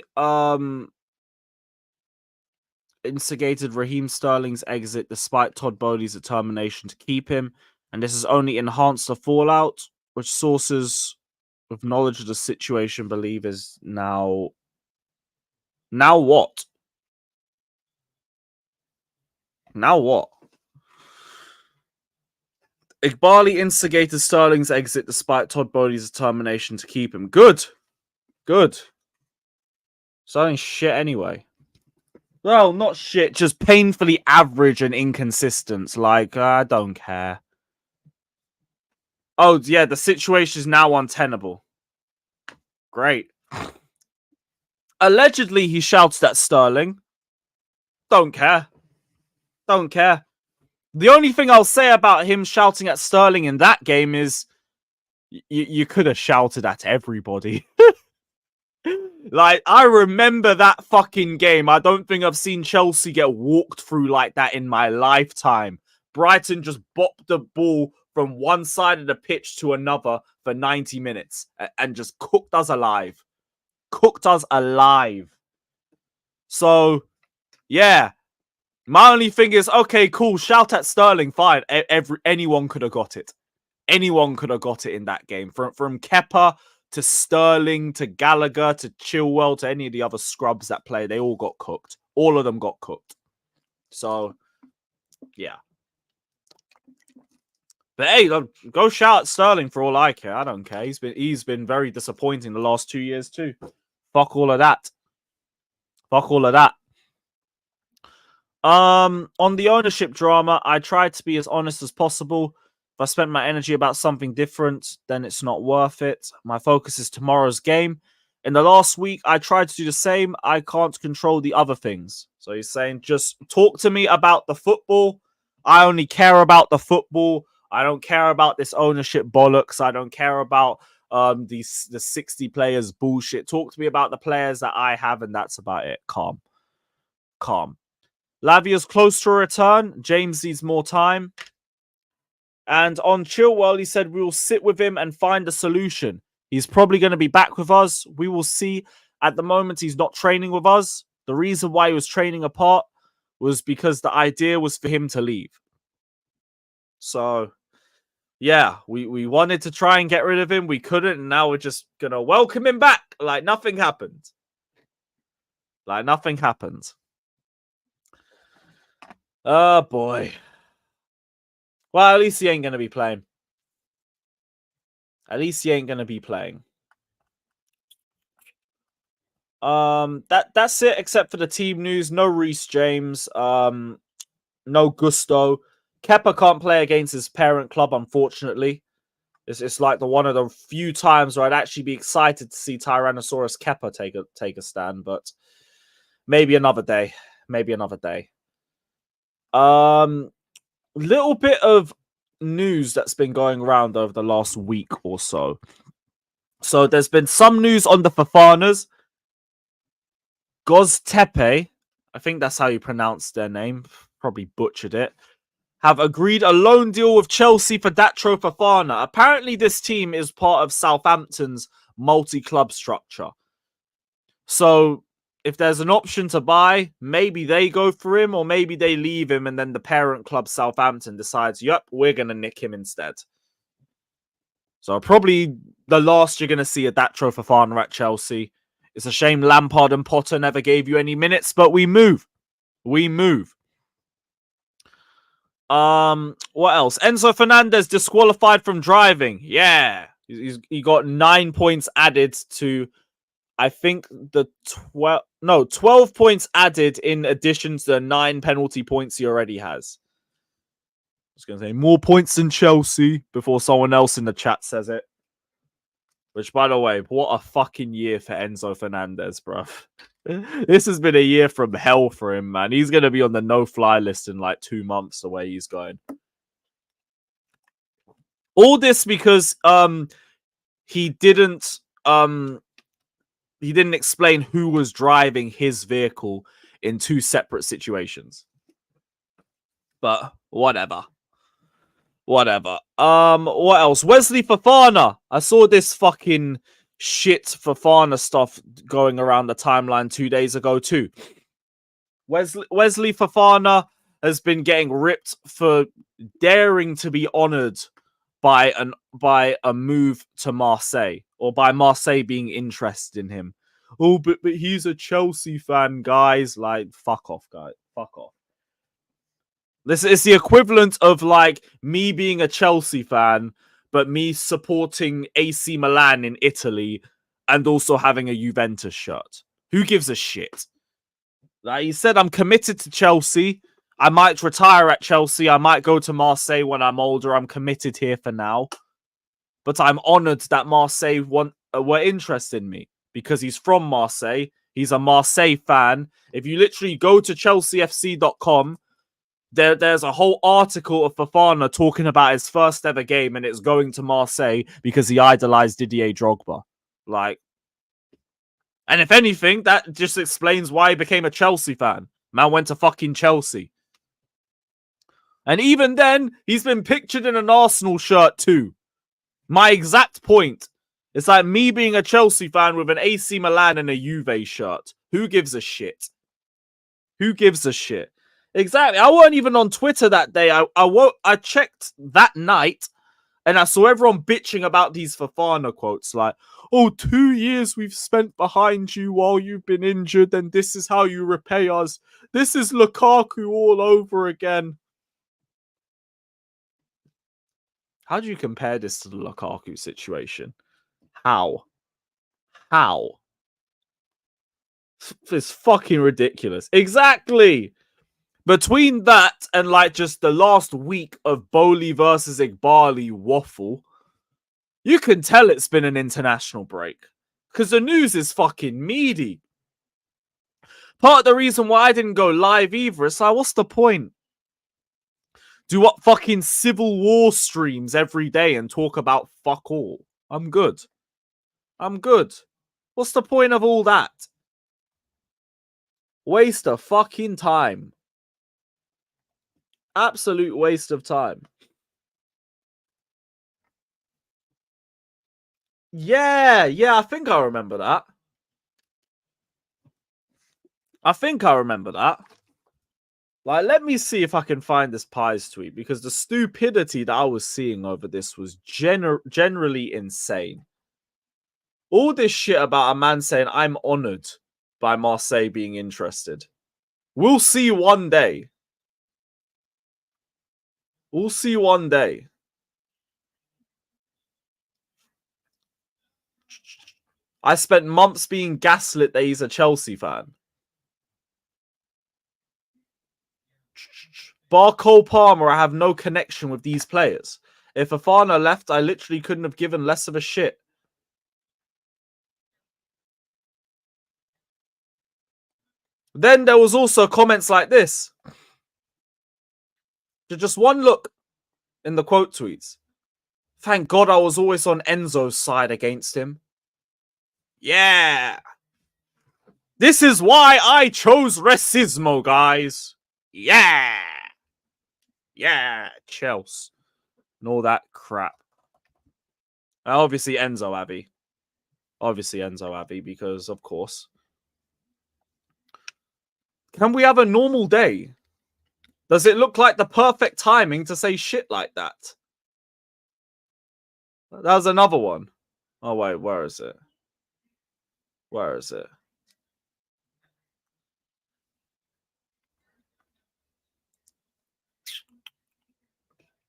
instigated Raheem Sterling's exit despite Todd Bowley's determination to keep him, and this has only enhanced the fallout, which sources with knowledge of the situation believe is now Now what? Now what? Igbali instigated Sterling's exit despite Todd Bodie's determination to keep him. Good. Good. Sterling's shit anyway. Well, not shit, just painfully average and inconsistent. Like, I don't care. Oh, yeah, the situation is now untenable. Great. Allegedly, he shouts at Sterling. Don't care. Don't care. The only thing I'll say about him shouting at Sterling in that game is you could have shouted at everybody. Like, I remember that fucking game. I don't think I've seen Chelsea get walked through like that in my lifetime. Brighton just bopped the ball from one side of the pitch to another for 90 minutes and just cooked us alive. Cooked us alive. So, yeah. My only thing is, okay, cool, shout at Sterling, fine. Anyone could have got it. Anyone could have got it in that game. From Kepa to Sterling to Gallagher to Chilwell to any of the other scrubs that play, they all got cooked. All of them got cooked. So, yeah. But hey, go shout at Sterling for all I care. I don't care. He's been very disappointing the last 2 years too. Fuck all of that. Fuck all of that. On the ownership drama, I tried to be as honest as possible. If I spent my energy about something different, then it's not worth it. My focus is tomorrow's game. In the last week, I tried to do the same. I can't control the other things. So he's saying, just talk to me about the football. I only care about the football. I don't care about this ownership bollocks. I don't care about the 60 players bullshit. Talk to me about the players that I have, and that's about it. Calm. Lavia's close to a return. James needs more time. And on Chilwell, he said, we will sit with him and find a solution. He's probably going to be back with us. We will see. At the moment, he's not training with us. The reason why he was training apart was because the idea was for him to leave. So, yeah, we wanted to try and get rid of him. We couldn't. And now we're just going to welcome him back. Like nothing happened. Like nothing happened. Oh, boy. Well, at least he ain't going to be playing. At least he ain't going to be playing. That's it, except for the team news. No Reece James. No Gusto. Kepa can't play against his parent club, unfortunately. It's like one of the few times where I'd actually be excited to see Tyrannosaurus Kepa take a stand, but maybe another day. Maybe another day. Little bit of news that's been going around over the last week or so. So there's been some news on the Fofanas. Göztepe, I think that's how you pronounce their name. Probably butchered it. Have agreed a loan deal with Chelsea for Datro Fofana. Apparently this team is part of Southampton's multi-club structure. So if there's an option to buy, maybe they go for him or maybe they leave him and then the parent club Southampton decides, yep, we're going to nick him instead. So probably the last you're going to see a Datro Fofana at Chelsea. It's a shame Lampard and Potter never gave you any minutes, but we move. We move. What else? Enzo Fernandez disqualified from driving. Yeah. He got 9 points added to, I think, the 12 points added in addition to the 9 penalty points he already has. I was going to say more points than Chelsea before someone else in the chat says it. Which, by the way, what a fucking year for Enzo Fernandez, bruv. This has been a year from hell for him, man. He's going to be on the no-fly list in like 2 months the way he's going. All this because he didn't explain who was driving his vehicle in 2 separate situations. But whatever. Whatever. What else? Wesley Fofana. I saw this fucking shit Fofana stuff going around the timeline 2 days ago too. Wesley Fofana has been getting ripped for daring to be honoured by a move to Marseille, or by Marseille being interested in him. oh, but he's a Chelsea fan, guys. Like, fuck off, guys. Fuck off. This is the equivalent of like me being a Chelsea fan, but me supporting AC Milan in Italy and also having a Juventus shirt. Who gives a shit? Like he said, I'm committed to Chelsea. I might retire at Chelsea. I might go to Marseille when I'm older. I'm committed here for now. But I'm honoured that Marseille were interested in me because he's from Marseille. He's a Marseille fan. If you literally go to chelseafc.com, there's a whole article of Fofana talking about his first ever game and it's going to Marseille because he idolized Didier Drogba. Like, and if anything, that just explains why he became a Chelsea fan. Man went to fucking Chelsea. And even then, he's been pictured in an Arsenal shirt too. My exact point. It's like me being a Chelsea fan with an AC Milan and a Juve shirt. Who gives a shit? Who gives a shit? Exactly. I weren't even on Twitter that day. I checked that night and I saw everyone bitching about these Fofana quotes like, oh, 2 years we've spent behind you while you've been injured and this is how you repay us. This is Lukaku all over again. How do you compare this to the Lukaku situation? How? It's fucking ridiculous. Exactly. Between that and like just the last week of Bowley versus Igbali waffle, you can tell it's been an international break. Because the news is fucking meaty. Part of the reason why I didn't go live either is like, what's the point? Do what fucking Civil War streams every day and talk about fuck all. I'm good. What's the point of all that? Waste of fucking time. Absolute waste of time. Yeah, I think I remember that. Like, let me see if I can find this Pies tweet, because the stupidity that I was seeing over this was generally insane. All this shit about a man saying, I'm honoured by Marseille being interested. We'll see one day. I spent months being gaslit that he's a Chelsea fan. Bar Cole Palmer, I have no connection with these players. If Fofana left, I literally couldn't have given less of a shit. Then there was also comments like this. Just one look in the quote tweets. Thank God I was always on Enzo's side against him. Yeah. This is why I chose Racismo, guys. Yeah. Yeah, Chelsea. And all that crap. Obviously Enzo Abbey, because of course. Can we have a normal day? Does it look like the perfect timing to say shit like that? That was another one. Oh, wait, where is it?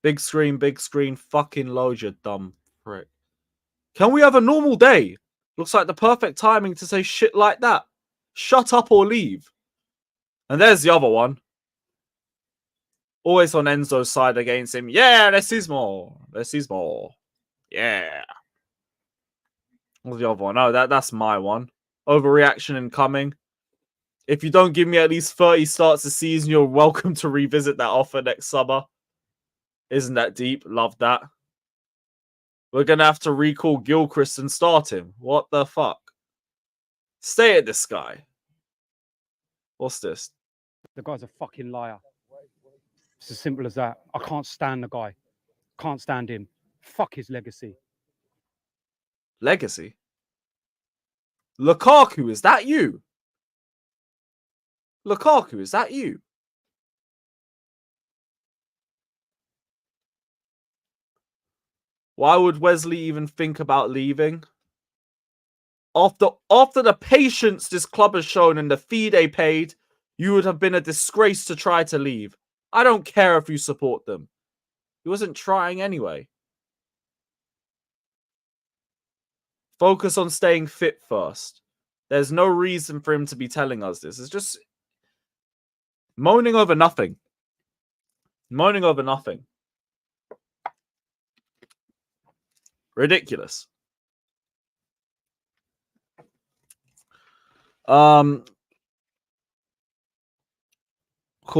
Big screen, fucking load, you dumb prick. Can we have a normal day? Looks like the perfect timing to say shit like that. Shut up or leave. And there's the other one. Always on Enzo's side against him. Yeah, Racismo. Yeah. What's the other one? Oh, that's my one. Overreaction incoming. If you don't give me at least 30 starts a season, you're welcome to revisit that offer next summer. Isn't that deep? Love that. We're going to have to recall Gilchrist and start him. What the fuck? Stay at this guy. What's this? The guy's a fucking liar. It's as simple as that. I can't stand the guy. Can't stand him. Fuck his legacy. Legacy? Lukaku, is that you? Lukaku, is that you? Why would Wesley even think about leaving? After the patience this club has shown and the fee they paid, you would have been a disgrace to try to leave. I don't care if you support them. He wasn't trying anyway. Focus on staying fit first. There's no reason for him to be telling us this. It's just moaning over nothing. Moaning over nothing. Ridiculous. Cool.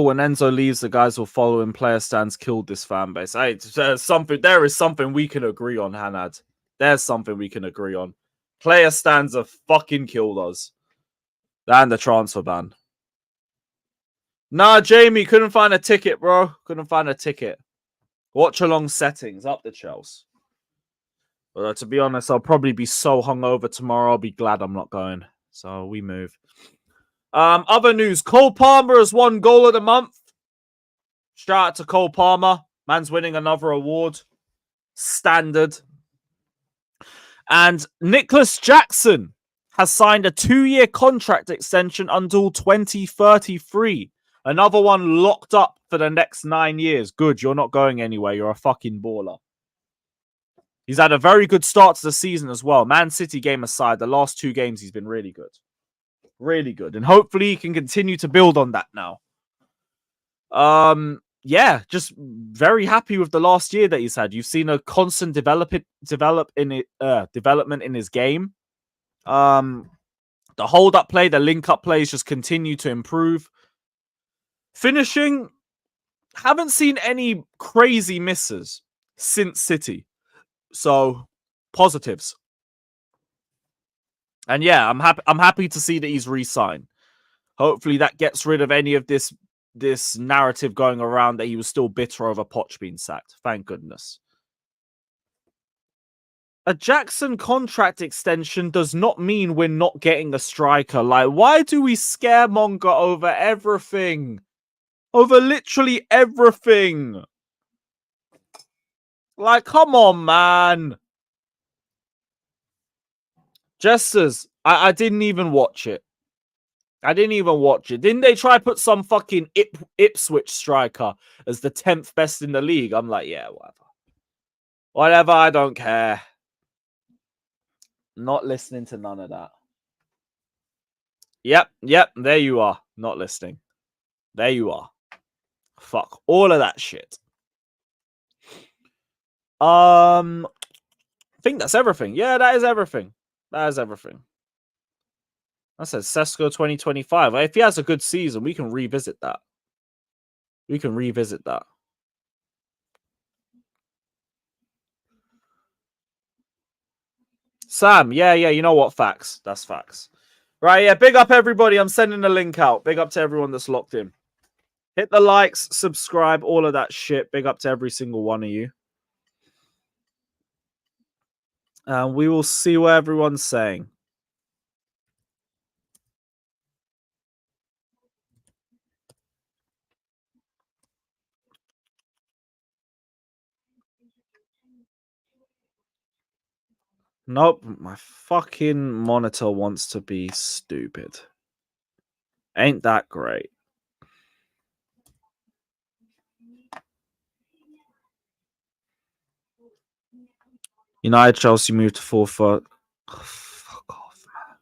When Enzo leaves, the guys will follow him. Player stands killed this fan base. Hey, there is something we can agree on, Hanad. There's something we can agree on. Player stands have fucking killed us. And the transfer ban. Nah, Jamie, couldn't find a ticket, bro. Couldn't find a ticket. Watch along settings, up the Chelsea. But to be honest, I'll probably be so hungover tomorrow. I'll be glad I'm not going. So we move. Other news. Cole Palmer has won goal of the month. Shout out to Cole Palmer. Man's winning another award. Standard. And Nicholas Jackson has signed a 2-year contract extension until 2033. Another one locked up for the next 9 years. Good, you're not going anywhere. You're a fucking baller. He's had a very good start to the season as well. Man City game aside, the last 2 games he's been really good. Really good. And hopefully he can continue to build on that now. Yeah, just very happy with the last year that he's had. You've seen a constant development in his game. The hold-up play, the link-up plays just continue to improve. Finishing, haven't seen any crazy misses since City. So, positives. And yeah, I'm happy to see that he's re-signed. Hopefully that gets rid of any of this narrative going around that he was still bitter over Poch being sacked. Thank goodness. A Jackson contract extension does not mean we're not getting a striker. Like, why do we scaremonger over everything? Over literally everything. Like, come on, man. Jesters, I didn't even watch it. Didn't they try to put some fucking Ipswich striker as the 10th best in the league? I'm like, yeah, whatever. Whatever, I don't care. Not listening to none of that. Yep, there you are. Not listening. There you are. Fuck all of that shit. I think that's everything. Yeah, that is everything. That is everything. I said Sesko 2025. If he has a good season, we can revisit that. Sam, yeah, you know what? Facts. That's facts. Right, yeah, big up everybody. I'm sending the link out. Big up to everyone that's locked in. Hit the likes, subscribe, all of that shit. Big up to every single one of you. And we will see what everyone's saying. Nope, my fucking monitor wants to be stupid. Ain't that great? United Chelsea moved to 4-4. Oh, fuck off, man.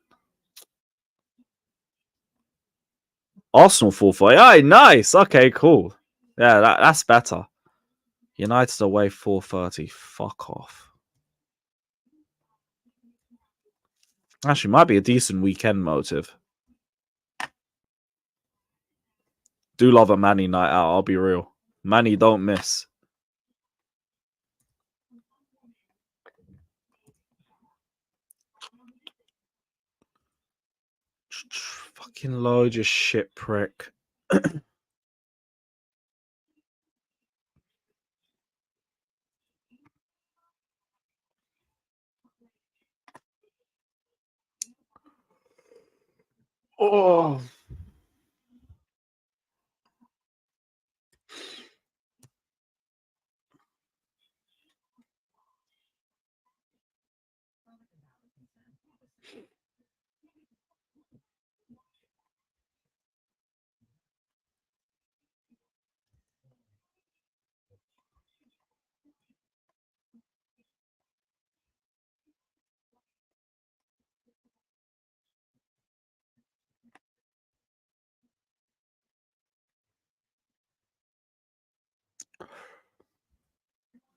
Arsenal 4-4. Yeah, nice. Okay, cool. Yeah, that's better. United away 4:30. Fuck off. Actually, might be a decent weekend motive. Do love a Manny night out, I'll be real. Manny, don't miss. Fucking load your shit, prick. Oh.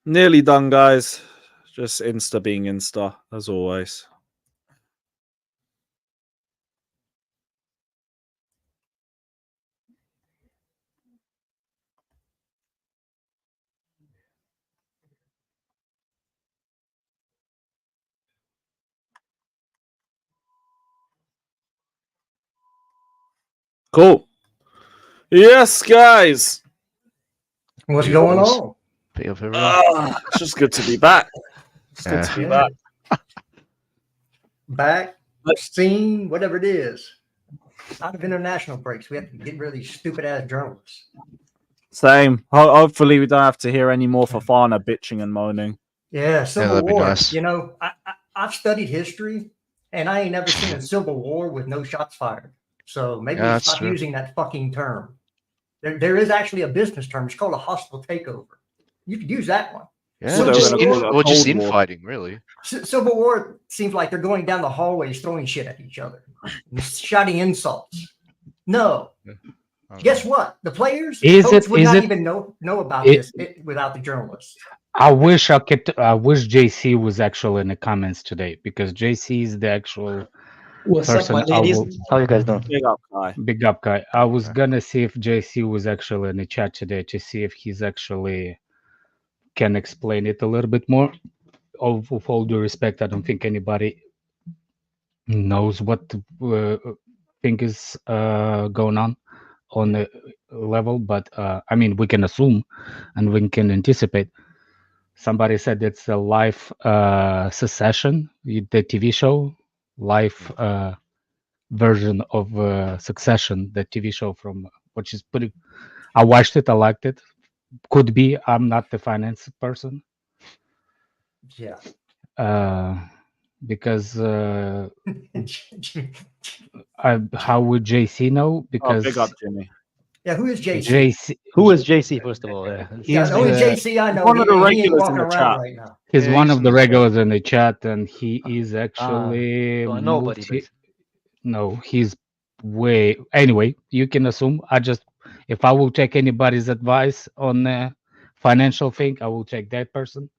Nearly done, guys. Just Insta being Insta, as always. Cool. Yes, guys. What's going on? It's just good to be back. It's good to be back. Back, seen, whatever it is. Out of international breaks, we have to get rid of these stupid ass journalists. Same. Hopefully, we don't have to hear any more Fofana bitching and moaning. Yeah, Civil that'd be War. nice. You know, I've studied history, and I ain't never seen a Civil War with no shots fired. So maybe Yeah, that's stop true. using that fucking term. There is actually a business term. It's called a hostile takeover. You could use that one. Yeah, So just they're gonna call it a just Cold War. infighting, really. Civil War seems like they're going down the hallways throwing shit at each other, shouting insults. No. Guess what? The players coach would not even know about this without the journalists. I wish JC was actually in the comments today, because JC is the actual What's person up, my I ladies? will How you guys doing? Big up, guy. big up guy. I was gonna see if JC was actually in the chat today to see if he's actually can explain it a little bit more. With all due respect, I don't think anybody knows what the thing is going on the level, but I mean, we can assume and we can anticipate. Somebody said it's a live Succession, the TV show, live version of Succession, the TV show from which is pretty. I watched it. I liked it. Could be. I'm not the finance person. Yeah. Because how would JC know? Because big up, Jimmy. Yeah, who is JC? JC, Who is JC, first of all? Yeah. Yeah, the only JC I know. one of the he ain't regulars in walking the around chat. right now. he's Yeah, one he's of the in- regulars in the chat, and he is actually So nobody. Basically. no, he's way. Anyway, you can assume. If I will take anybody's advice on the financial thing, I will take that person.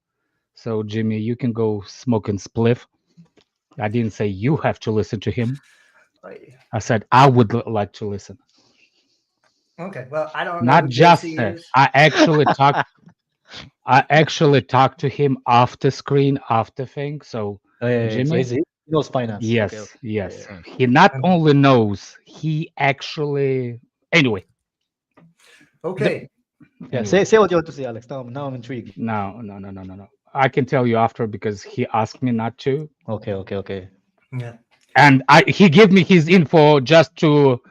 So Jimmy, you can go smoke and spliff. I didn't say you have to listen to him. I said I would like to listen. Okay, well, I don't know Not who just JC that. is. I actually talked to him after screen, after thing. So Jimmy? So he knows finance. yes, Okay, okay. yes. Yeah. He not only knows, he actually. Anyway, Okay. Yeah, say what you want to say, Alex. Now I'm intrigued. no. I can tell you after because he asked me not to, Okay. Yeah. and he gave me his info just to.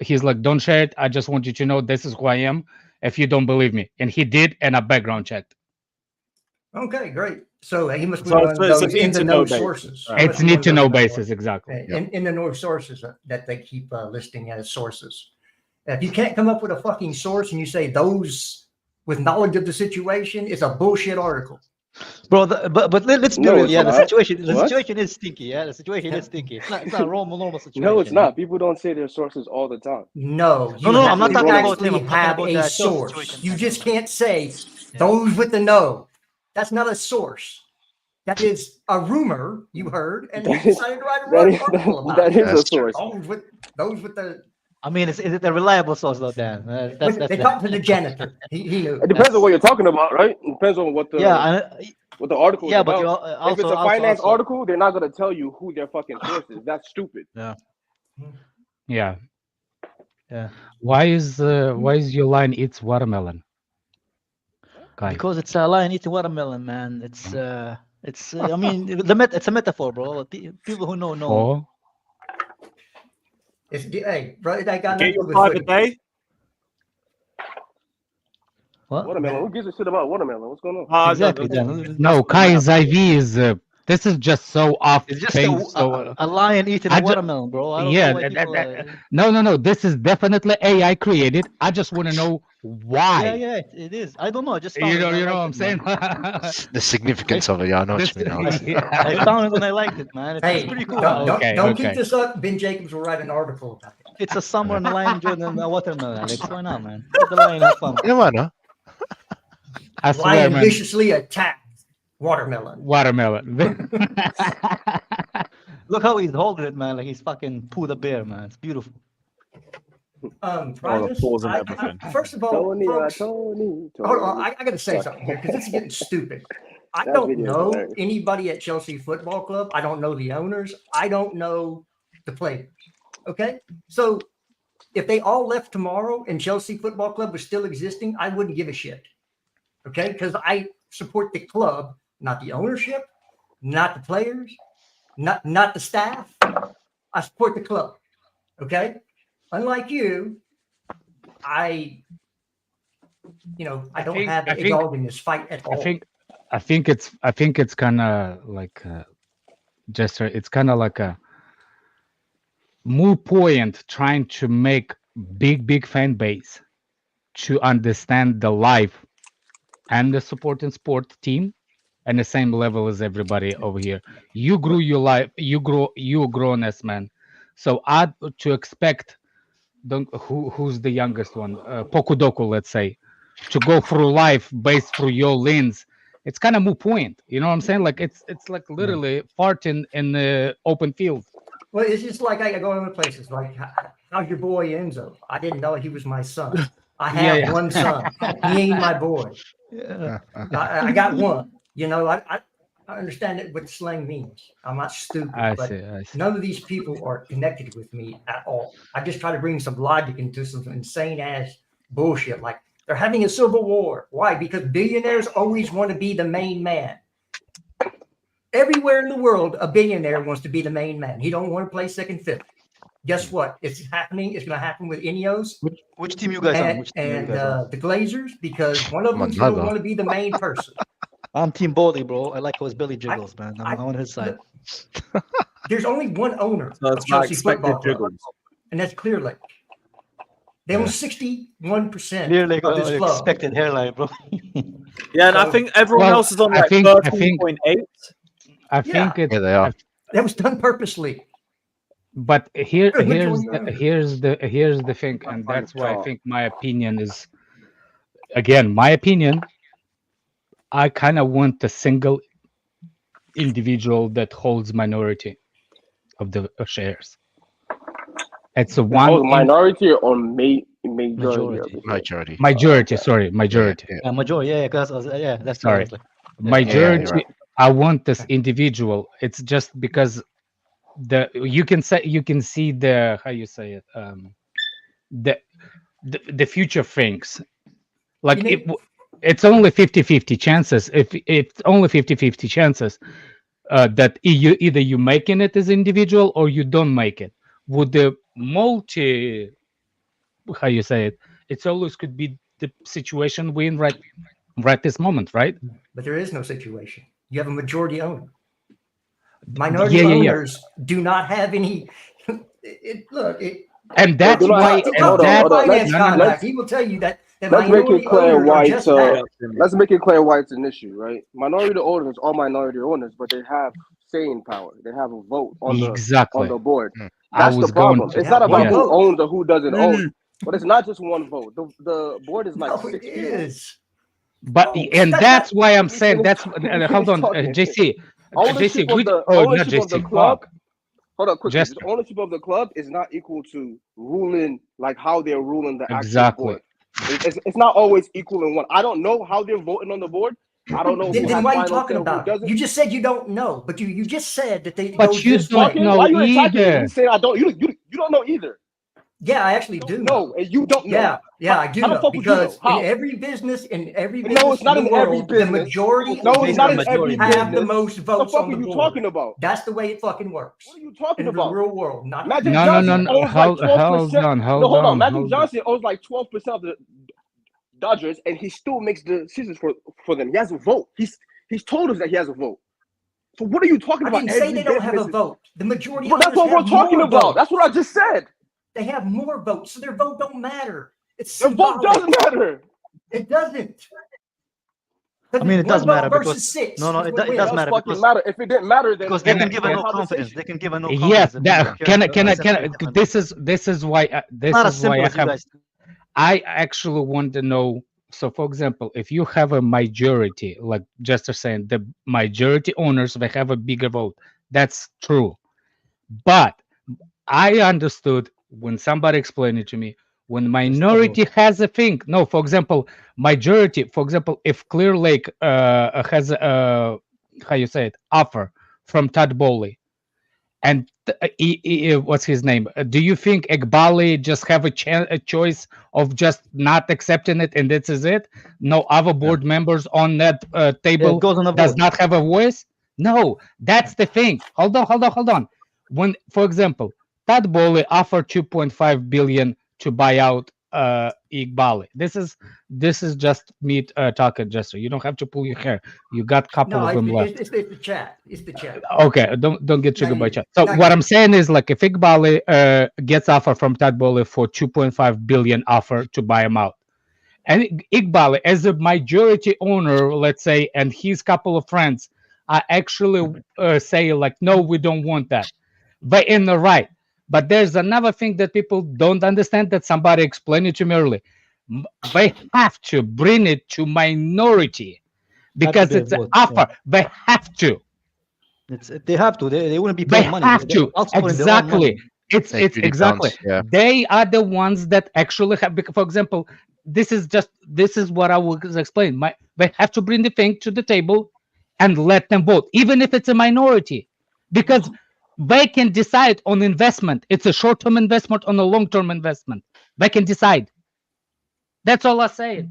He's like, don't share it. I just want you to know this is who I am. If you don't believe me, and he did, and I background checked. Okay, great. So he must be So one of it's a those need in the to know know basis. sources. Right. He It's must be one need of to those know in the basis, exactly. in the know sources that they keep listing as sources. If you can't come up with a fucking source and you say those with knowledge of the situation, it's a bullshit article. Bro, but let's be No, real. it's Yeah, the not. situation What? is stinky. Yeah, the situation is stinky. It's not a normal situation. No, it's not. People don't say their sources all the time. No, you No, have I'm not to talking about actually him. I'm talking have about a that source. situation. You just can't say those with the know. That's not a source. That is a rumor you heard, and you That is- decided to write a That is, article about that it. is a That's true. source. Those with the I mean, is it a reliable source though, Dan? they talked to the janitor. He knew. It depends on what you're talking about, right? It depends on what the what the article is yeah, about. but you also If it's a finance article, they're not gonna tell you who their fucking source is. That's stupid. Yeah. Yeah. Why is your line eats watermelon? Guy. Because it's a lion eating watermelon, man. It's I mean it's a metaphor, bro. People who know. Or Hey, brother, that got Get nothing to your do with private football. day. What? Watermelon. Who gives a shit about watermelon? What's going on? Exactly, Dan. no, Kai's IV is this is just so off. It's just thing, so, a lion eating I a ju- watermelon, bro. I don't yeah, know why people, no. This is definitely AI created. I just want to know why. yeah, it is. I don't know. I just You found it know, and I you know what I'm liked it, saying? The significance of it, yeah, I know what you mean. Alex. man. I found it and I liked it, man. It's Hey, pretty cool. don't Okay. keep this up. Ben Jacobs will write an article about it. It's a summer and a lion enjoying a watermelon, Alex. Why not, man? Let the lion have fun. Yeah, man, huh? I swear, man. viciously attacked watermelon. Look how he's holding it, man. Like he's fucking Pooh the bear, man. It's beautiful. Francis, pause and everything. First of all, Tony, folks, Tony. hold on. I got to say something here because it's getting stupid. I don't know anybody at Chelsea Football Club. I don't know the owners. I don't know the players. Okay? So if they all left tomorrow and Chelsea Football Club was still existing, I wouldn't give a shit. Okay? Because I support the club, not the ownership, not the players, not the staff. I support the club. Okay? Unlike you, I don't have a dog in this fight at all. I think it's kind of like it's kind of like a moot point trying to make big fan base to understand the life and the supporting sport team and the same level as everybody over here. You grew your life, you grown as man. So to expect who's the youngest one, Pokudoku, let's say, to go through life based through your lens, it's kind of moot point. You know what I'm saying? Like it's like literally farting in the open field. Well, it's just like I go other places. Like, how's your boy Enzo? I didn't know he was my son. I have one son. He ain't my boy. Yeah. I got one. I understand it what slang means. I'm not stupid. I see. None of these people are connected with me at all. I just try to bring some logic into some insane ass bullshit. Like they're having a civil war. Why? Because billionaires always want to be the main man. Everywhere in the world, a billionaire wants to be the main man. He don't want to play second fiddle. Guess what? It's happening. It's going to happen with Ineos. Which team you guys on? The Glazers, because one of them don't want to be the main person. I'm Team Boldy, bro. I like how his belly jiggles, man. I'm on his side. There's only one owner of Chelsea Football Club, and that's Clear Lake. They own 61% Clear Lake of this club. Expected hairline, bro. Yeah, and I think everyone else is on like 13.8. I think they are. That was done purposely. But here's the thing, and that's why I think my opinion is, again, my opinion. I kind of want a single individual that holds minority of the shares. It's a minority or majority. Majority. Sorry, majority. Yeah, majority. Yeah, that's sorry. Majority. Right. I want this individual. It's just because you can see the how you say it the future things like it's only 50-50 chances. If it's only 50-50 chances that either you making it as individual or you don't make it. Would the how you say it? It's always could be the situation we're in right this moment, right? But there is no situation. You have a majority owner. Minority owners do not have any. And that's why. He will tell you that. Let's make it clear why it's an issue, right? Minority owners are minority owners, but they have saying power. They have a vote on the board. That's the problem. It's not about who owns or who doesn't own, but it's not just one vote. The board is like 6 people. But and that's why I'm saying that's hold on, JC. JC, not JC. Hold on, quickly. The ownership of the club is not equal to ruling like how they're ruling the actual board. It's not always equal in one. I don't know how they're voting on the board. I don't know. Then why are you talking about it? You just said you don't know, but you just said that they. But you don't know either. You say I don't. You don't know either. Yeah, I actually do know. And you don't know. Yeah, I do know because in every business, no, it's not in every business. The majority, it's not in every business. Have the most votes on the board. What are you talking about? That's the way it fucking works. What are you talking about? In the real world, not no. Hold on. Magic Johnson owns like 12% of the Dodgers, and he still makes the decisions for them. He has a vote. He's told us that he has a vote. So what are you talking about? I didn't say they don't have a vote. The majority. But that's what we're talking about. That's what I just said. They have more votes, so their vote don't matter. Their vote doesn't matter. It doesn't. I mean, it does matter because it does matter because if it didn't matter, then because they can give a no confidence. They can give a no confidence. Yes, this is why I have. I actually want to know So, for example, if you have a majority, like Jester saying, the majority owners they have a bigger vote. That's true. But I understood when somebody explained it to me. When minority has a thing, no, for example, majority. For example, if Clear Lake has a how you say it offer from Todd Bowley, and what's his name? Do you think Egbali just have a choice of just not accepting it and this is it? No other board members on that table does not have a voice? No, that's the thing. Hold on. When, for example, Todd Bowley offered 2.5 billion to buy out Egbali. This is just me talking, Jester. You don't have to pull your hair. You got a couple of them left. It's the chat. It's the chat. Okay, don't get triggered by chat. So what I'm saying is, like, if Egbali gets offer from Todd Bowley for 2.5 billion offer to buy him out, and Egbali as a majority owner, let's say, and his couple of friends are actually say like, no, we don't want that. They're in the right. But there's another thing that people don't understand that somebody explained it to me earlier. They have to bring it to minority because it's an offer. Yeah. They have to. They have to. They wouldn't be paying money. They have to. Exactly. It's exactly. Yeah. They are the ones that actually have. For example, this is what I will explain. They have to bring the thing to the table and let them vote, even if it's a minority, because they can decide on investment. It's a short-term investment on a long-term investment. They can decide. That's all I say.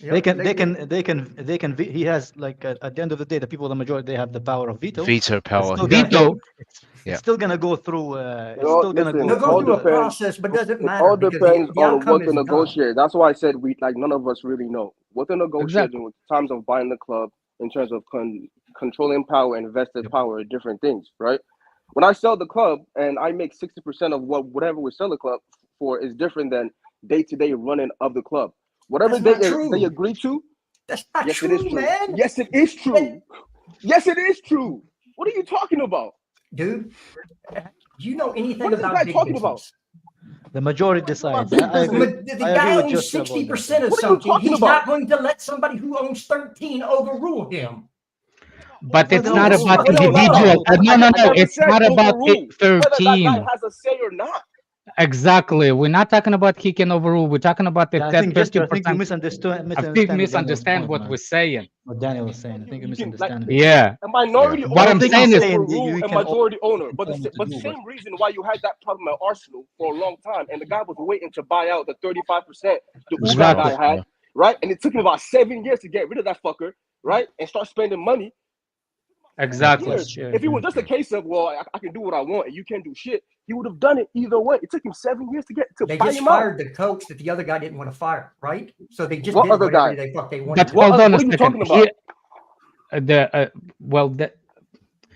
They can. He has, like, at the end of the day, the people, the majority, they have the power of veto. Veto power. It's still gonna go through. It's still gonna go through a process, but doesn't matter. It all depends on what to negotiate. That's why I said none of us really know what they're negotiating with terms of buying the club, in terms of controlling power, invested power, different things, right? When I sell the club and I make 60% of whatever we sell the club for is different than day-to-day running of the club. Whatever they agree to. That's not true, man. Yes, it is true. Yes, it is true. What are you talking about? Dude, do you know anything about big talking business? About? The majority decides. The guy owns 60% of something. He's not going to let somebody who owns 13 overrule him. But it's not about individual. No. It's not about 13. Whether that guy has a say or not. Exactly. We're not talking about he can overrule. We're talking about the 10%. I think you misunderstand. I think misunderstand what we're saying. What Daniel was saying. I think you misunderstand. Yeah. A minority owner. What I'm saying is a majority owner. But the same reason why you had that problem at Arsenal for a long time, and the guy was waiting to buy out the 35% the Uber guy had, right? And it took him about 7 years to get rid of that fucker, right? And start spending money. Exactly. If it was just a case of, well, I can do what I want and you can't do shit, he would have done it either way. It took him 7 years to buy him out. They just fired the coach that the other guy didn't want to fire, right? So they just did whatever they thought they wanted. But hold on a second. What are you talking about?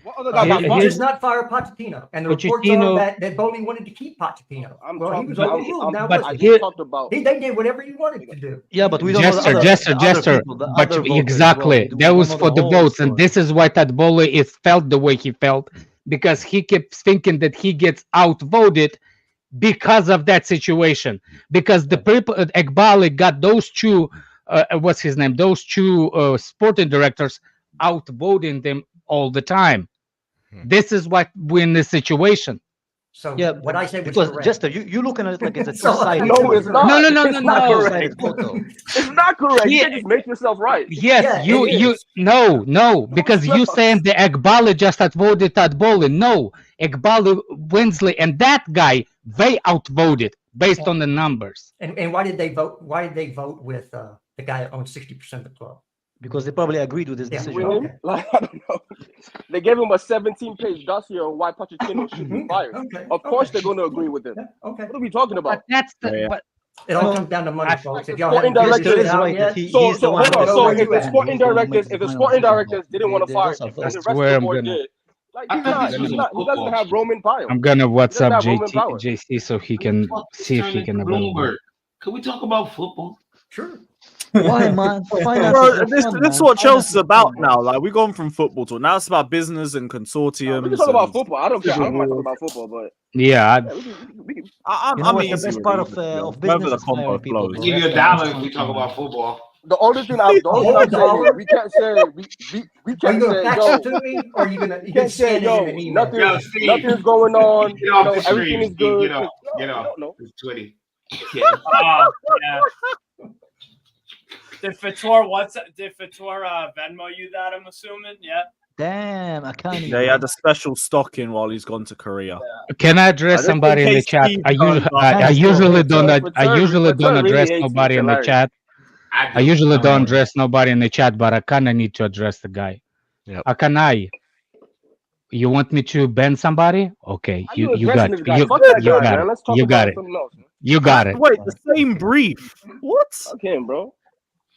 What other guy he does not fire Pochettino, and the reports are that Bowley wanted to keep Pochettino. He was overruled. Now, they did whatever he wanted to do. Yeah, but we don't know Jester. But exactly, that was for the votes, and this is why Todd Bowley felt the way he felt, because he kept thinking that he gets outvoted because of that situation. Because the people at Egbali got those two, what's his name? Those two sporting directors outvoting them all the time. This is what we're in this situation. So yeah, what I said was because correct. Jester, you looking at it like it's a two-sided. No, it's not. No. It's not correct. You just make yourself right. Yes, no, because you saying the Egbali just outvoted Todd Bowley. No, Egbali, Winsley, and that guy, they outvoted based on the numbers. And why did they vote? Why did they vote with the guy that owns 60% of the club? Because they probably agreed with this decision. Okay. I don't know. They gave him a 17-page dossier on why Pochettino should be fired. Of course, they're going to agree with him. Okay. What are we talking about? But that's the. It all comes down to money, folks. If y'all sporting directors, sporting directors didn't want to fire him, and the rest of the board did. He doesn't have Roman power. I'm gonna WhatsApp JC so he can see if he can. Bloomberg. Can we talk about football? Sure. Why, man? Bro, this is what Chelsea's about now. Like, we're going from football to now it's about business and consortiums. We can talk about football. I don't care. I don't mind talking about football, but yeah, I'm the best part of business. The combo flows. Give you $1 if we talk about football. The only thing I'm saying is we can't say we can't say yo. To me, or are you gonna say yo nothing's going on. Get off the everything stream, is good. Get off. No. It's Twitty. Oh yeah. Did Fator Venmo you that? I'm assuming. Yeah. Damn, I can't. Yeah, he had a special stock in while he's gone to Korea. Can I address somebody in the chat? I usually don't address nobody in the chat. I usually don't address nobody in the chat, but I kind of need to address the guy. Yep. Akanai, you want me to ban somebody? Okay, you got it. You got it. Wait, the same brief. What? Okay, bro.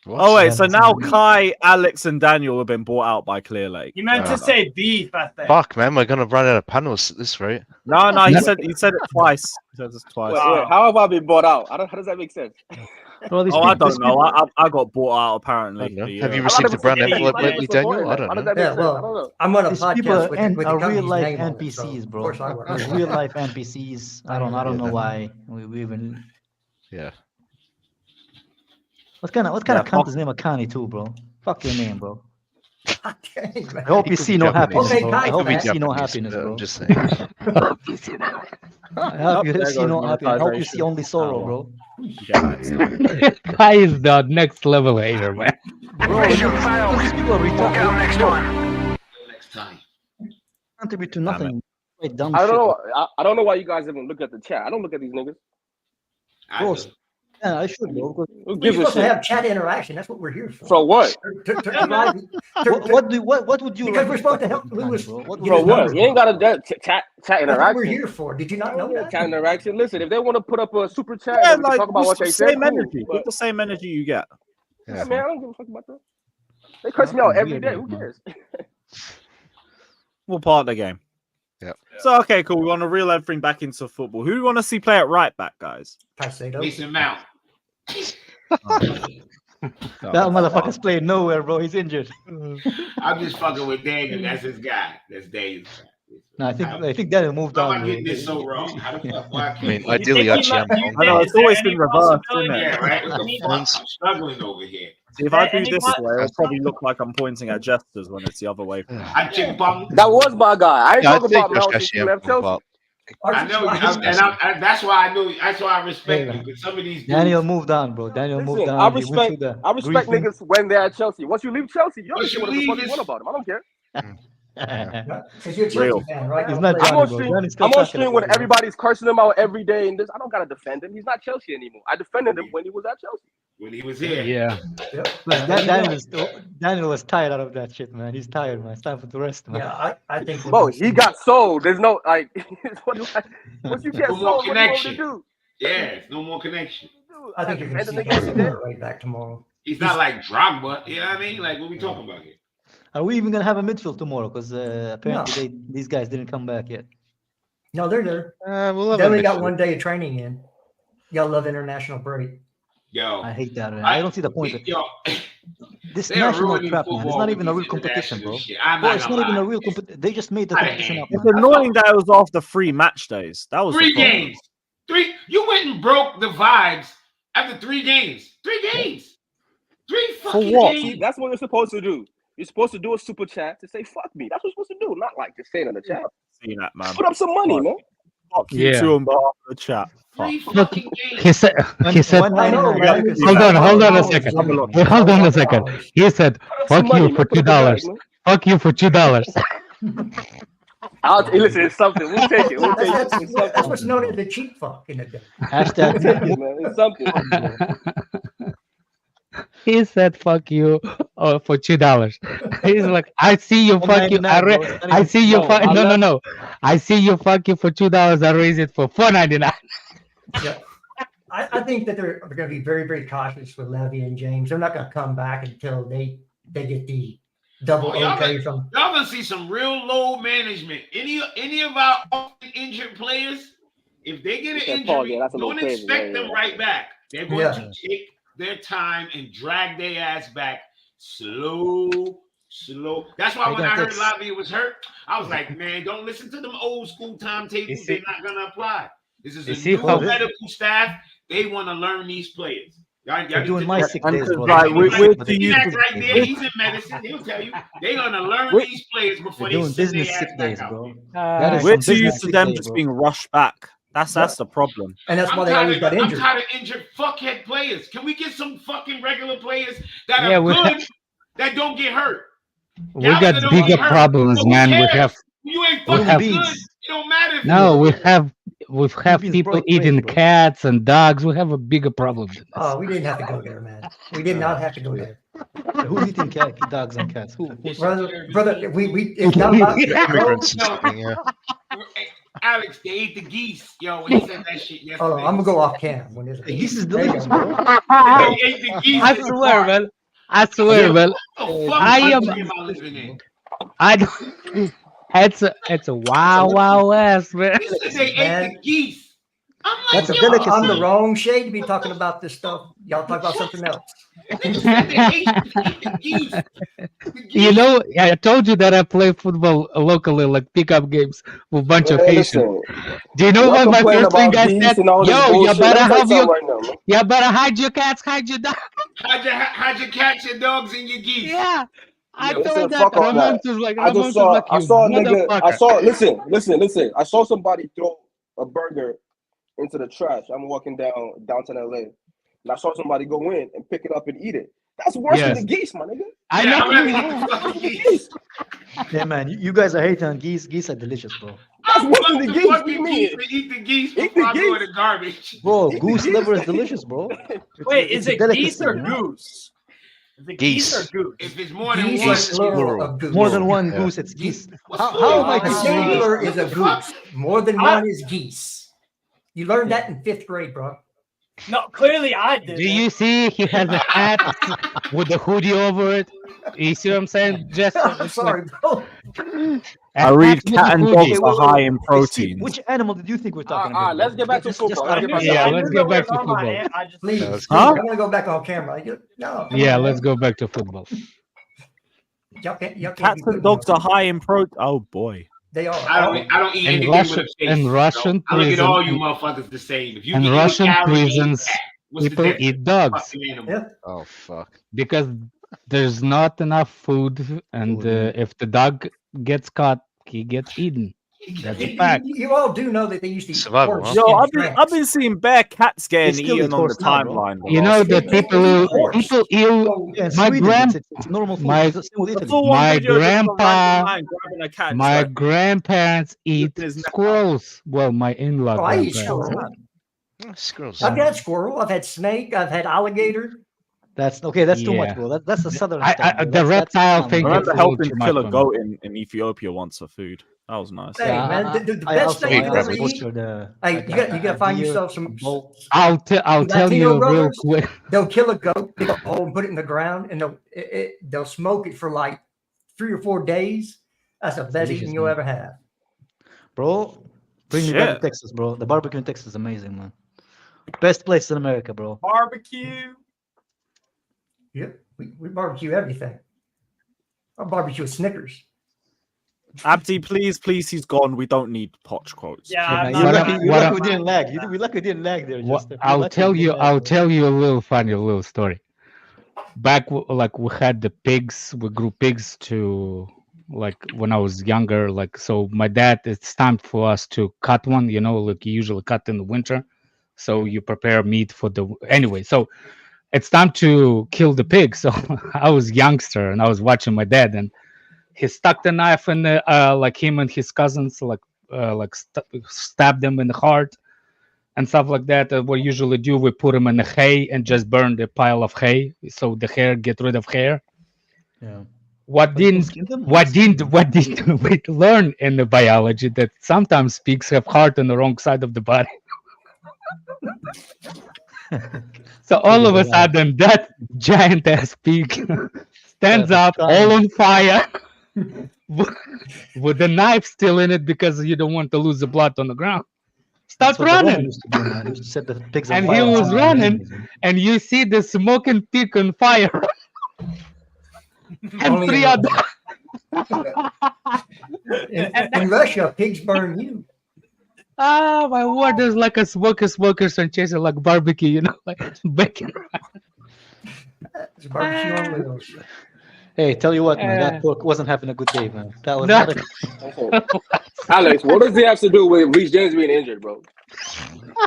Oh wait, so now Kai, Alex, and Daniel have been bought out by Clear Lake. You meant to say beef, I think. Fuck, man, we're gonna run out of panels at this rate. No, he said it twice. He said this twice. Wait, how have I been bought out? How does that make sense? Bro, I don't know. I got bought out apparently. Have you received a brand envelope lately, Daniel? I don't know. Yeah, well, I'm on a podcast with the real life name NPCs, it, bro. Real life NPCs. I don't know why we even. Yeah. What kind of cunt is named Akani too, bro? Fuck your name, bro. I hope you see no happiness, bro. I hope you see no happiness, bro. I'm just saying. I hope you see no happiness. I hope you see only sorrow, bro. Kai is the next level hater, man. Bro, these people are retarded. Next time. Contribute to nothing. I don't know why you guys even look at the chat. I don't look at these niggas. Bro, yeah, I should, bro. We're supposed to have chat interaction. That's what we're here for. For what? What would you? Because we're supposed to help Lewis. For what? You ain't got a chat interaction. That's what we're here for. Did you not know that? Chat interaction. Listen, if they want to put up a super chat, and talk about what they say. With the same energy you get. Yeah, man, I don't give a fuck about that. They curse me out every day. Who cares? We're part of the game. Yeah. So okay, cool. We want to reel everything back into football. Who do you want to see play at right back, guys? Mason Mount. That motherfucker's playing nowhere, bro. He's injured. I'm just fucking with Daniel. That's his guy. That's Daniel's guy. No, I think Daniel moved on. I'm getting this so wrong. How the fuck? Why I mean, ideally, actually, I'm I know it's always been reversed, isn't it? Yeah, right. I'm struggling over here. See, if I do this way, it'll probably look like I'm pointing at gestures when it's the other way. That was my guy. I ain't talking about Mount since he left Chelsea. I know, and that's why I know. That's why I respect you. Because some of these dudes, Daniel moved on, bro. Daniel moved on. I respect niggas when they're at Chelsea. Once you leave Chelsea, you don't what the fuck you want about him. I don't care. Because you're a Chelsea fan, right? He's not I'm on stream when everybody's cursing him out every day, and this I don't gotta defend him. He's not Chelsea anymore. I defended him when he was at Chelsea. When he was here. Yeah. Daniel was tired out of that shit, man. He's tired, man. It's time for the rest, man. Yeah, I think. Bro, he got sold. There's no like. Once you get sold, what do you want to do? Yeah, no more connection. I think you're gonna see him right back tomorrow. He's not like Drogba. You know what I mean? Like, what we talking about here? Are we even gonna have a midfield tomorrow? Because apparently these guys didn't come back yet. No, they're there. We'll they only got 1 day of training in. Y'all love international break. Yo, I hate that, man. I don't see the point. This national crap, man. It's not even a real competition, bro. It's not even a real competition. They just made the competition up. It's annoying that it was after 3 match days. That was 3 games. 3. You went and broke the vibes after 3 games. 3 games. 3 fucking games. See, that's what you're supposed to do. You're supposed to do a super chat to say "fuck me." That's what you're supposed to do, not like just saying in the chat. See that, man. Put up some money, man. Fuck you two on behalf of the chat. Look, he said. Hold on a second. Hold on a second. He said, "Fuck you for $2." Fuck you for $2. Listen, it's something. We'll take it. We'll take it. That's what's known as the cheap fuck in the day. Hashtag it's something. He said, "Fuck you for $2." He's like, "I see you fuck you. I see you fuck. No. I see you fuck you for $2. I raise it for $4.99." Yeah, I think that they're going to be very, very cautious with Lavia and James. They're not going to come back until they get the double okay from. Y'all gonna see some real low management. Any of our injured players, if they get an injury, don't expect them right back. They're going to take their time and drag their ass back slow. That's why when I heard Lavia was hurt, I was like, man, don't listen to them old school timetables. They're not gonna apply. This is a new medical staff. They want to learn these players. They're doing my sick days, bro. Like, we're right there. He's in medicine. He'll tell you. They're gonna learn these players before they're they doing business sick days, bro. We're too used to them just being rushed back. That's the problem. And that's why they always got injured. I'm tired of injured fuckhead players. Can we get some fucking regular players that are good that don't get hurt? We got bigger problems, man. You ain't fucking good. It don't matter. No, we have people eating cats and dogs. We have a bigger problem than this. Oh, we didn't have to go there, man. We did not have to go there. Who's eating dogs and cats? Brother, we it's not about immigrants. Alex, they ate the geese, yo. When he said that shit yesterday. Hold on, I'm gonna go off cam. When this geese is delicious, bro. They ate the geese. I swear, man. I swear, man. It's a wild west, man. They ate the geese. I'm like, that's a delicacy. I'm the wrong shade to be talking about this stuff. Y'all talk about something else. You know, I told you that I play football locally, like pickup games with a bunch of Haitians. Do you know what my first thing I said? Yo, you better hide your cats, hide your dogs. Hide your cats, your dogs, and your geese. Yeah. I told that. Ramon was like, I saw a nigga. Listen. I saw somebody throw a burger into the trash. I'm walking downtown LA, and I saw somebody go in and pick it up and eat it. That's worse than the geese, my nigga. I know. Yeah, man. You guys are hating on geese. Geese are delicious, bro. That's worse than the geese. What do you mean? Eat the geese before I go in the garbage. Bro, goose liver is delicious, bro. Wait, is it geese or goose? Is it geese or goose? If it's more than one, more than one goose, it's geese. How am I singular is a goose? More than one is geese. You learned that in 5th grade, bro. No, clearly I did. Do you see he has a hat with the hoodie over it? You see what I'm saying? Just I'm sorry, bro. I read cat and dogs are high in protein. Which animal did you think we're talking about? Let's get back to football. Let's get back to football. Please, I want to go back on camera. No. Yeah, let's go back to football. Cats and dogs are high in protein. Oh boy. They are. I don't eat anything with a face. In Russian I look at all you motherfuckers the same. If you in Russian prisons, people eat dogs. Yeah. Oh fuck. Because there's not enough food, and if the dog gets caught, he gets eaten. That's a fact. You all do know that they used to eat survival. Yo, I've been seeing bare cats getting eaten on the timeline. You know the people eat. My grandparents eat squirrels. Well, my in-laws. I eat squirrels. Squirrels. I've had squirrel. I've had snake. I've had alligator. That's okay. That's too much, bro. That's the southern stuff. The reptile thing. I remember helping kill a goat in Ethiopia once for food. That was nice. Hey, man, the best thing you ever eat. Hey, you got to find yourself some. I'll tell you real quick. They'll kill a goat, dig a hole, and put it in the ground, and they'll smoke it for like 3 or 4 days. That's the best eating you'll ever have, bro. Bring me back to Texas, bro. The barbecue in Texas is amazing, man. Best place in America, bro. Barbecue. Yep, we barbecue everything. I barbecue Snickers. Abdi, please, he's gone. We don't need Poch quotes. Yeah, we didn't lag. We lucky didn't lag there. I'll tell you a little funny story. Back like we had the pigs, we grew pigs to like when I was younger. Like so, my dad. It's time for us to cut one. You know, like you usually cut in the winter, so you prepare meat for the anyway. So it's time to kill the pig. So I was youngster and I was watching my dad and. He stuck the knife in the, like him and his cousins, stabbed them in the heart and stuff like that. What we usually do, we put them in the hay and just burn the pile of hay, so the hair get rid of hair. Yeah. What didn't we learn in the biology that sometimes pigs have heart on the wrong side of the body. So all of a sudden, that giant ass pig stands up, all on fire. With the knife still in it because you don't want to lose the blood on the ground. Start running. And he was running, and you see the smoking pig on fire. And 3 other. In Russia, pigs burn you. Ah, my word! There's like a smokers and chasing like barbecue, you know, like bacon. It's barbecue on wheels. Hey, tell you what, man, that pork wasn't having a good day, man. That was No. not a... Alex, what does he have to do with Reece James being injured, bro?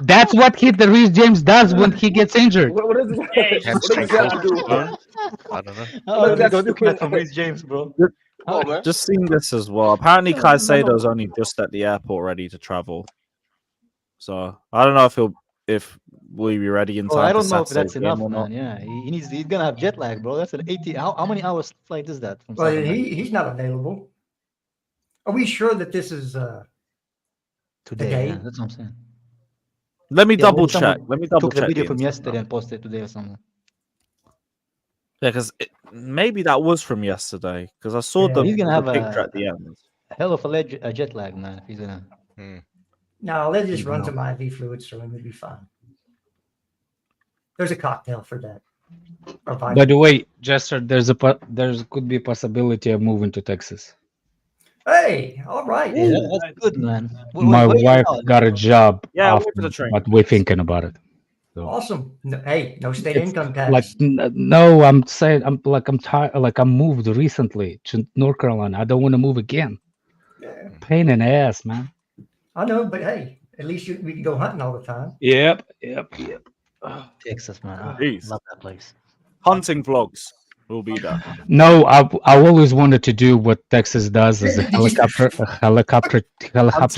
That's what the Reece James does when he gets injured. What does he have to do with that? I don't know. Oh, you don't look at from Reece James, bro. Oh, man. Just seen this as well. Apparently, Caicedo's only just at the airport, ready to travel. So I don't know if we'll be ready in time. I don't for know if Saturday's that's enough, game or not. man. Yeah, he's gonna have jet lag, bro. That's an 80. How many hours flight is that? From Well, South America? he's not available. Are we sure that this is Today? Yeah, that's what I'm saying. Let me double check. someone Let me double Took the check. video the from Instagram. yesterday and posted it today or something. Yeah, because maybe that was from yesterday. Because I saw He's gonna have picture at the end. a hell of a jet lag, man. If he's gonna. No, let's just run some IV fluids through him. It'll be fine. There's a cocktail for that. By the way, Jester, there could be a possibility of moving to Texas. Hey, all right. Yeah, that's good, man. My wife got a job. Yeah, after, wait for the train. but we're thinking about it. So. Awesome. No, hey, no state It's income tax. Like no, I'm saying I'm tired. Like I moved recently to North Carolina. I don't want to move again. Yeah. Pain in the ass, man. I know, but hey, at least we can go hunting all the time. Yep. Texas, man. I Jeez. love that place. Hunting vlogs will be there. No, I always wanted to do what Texas does as a helicopter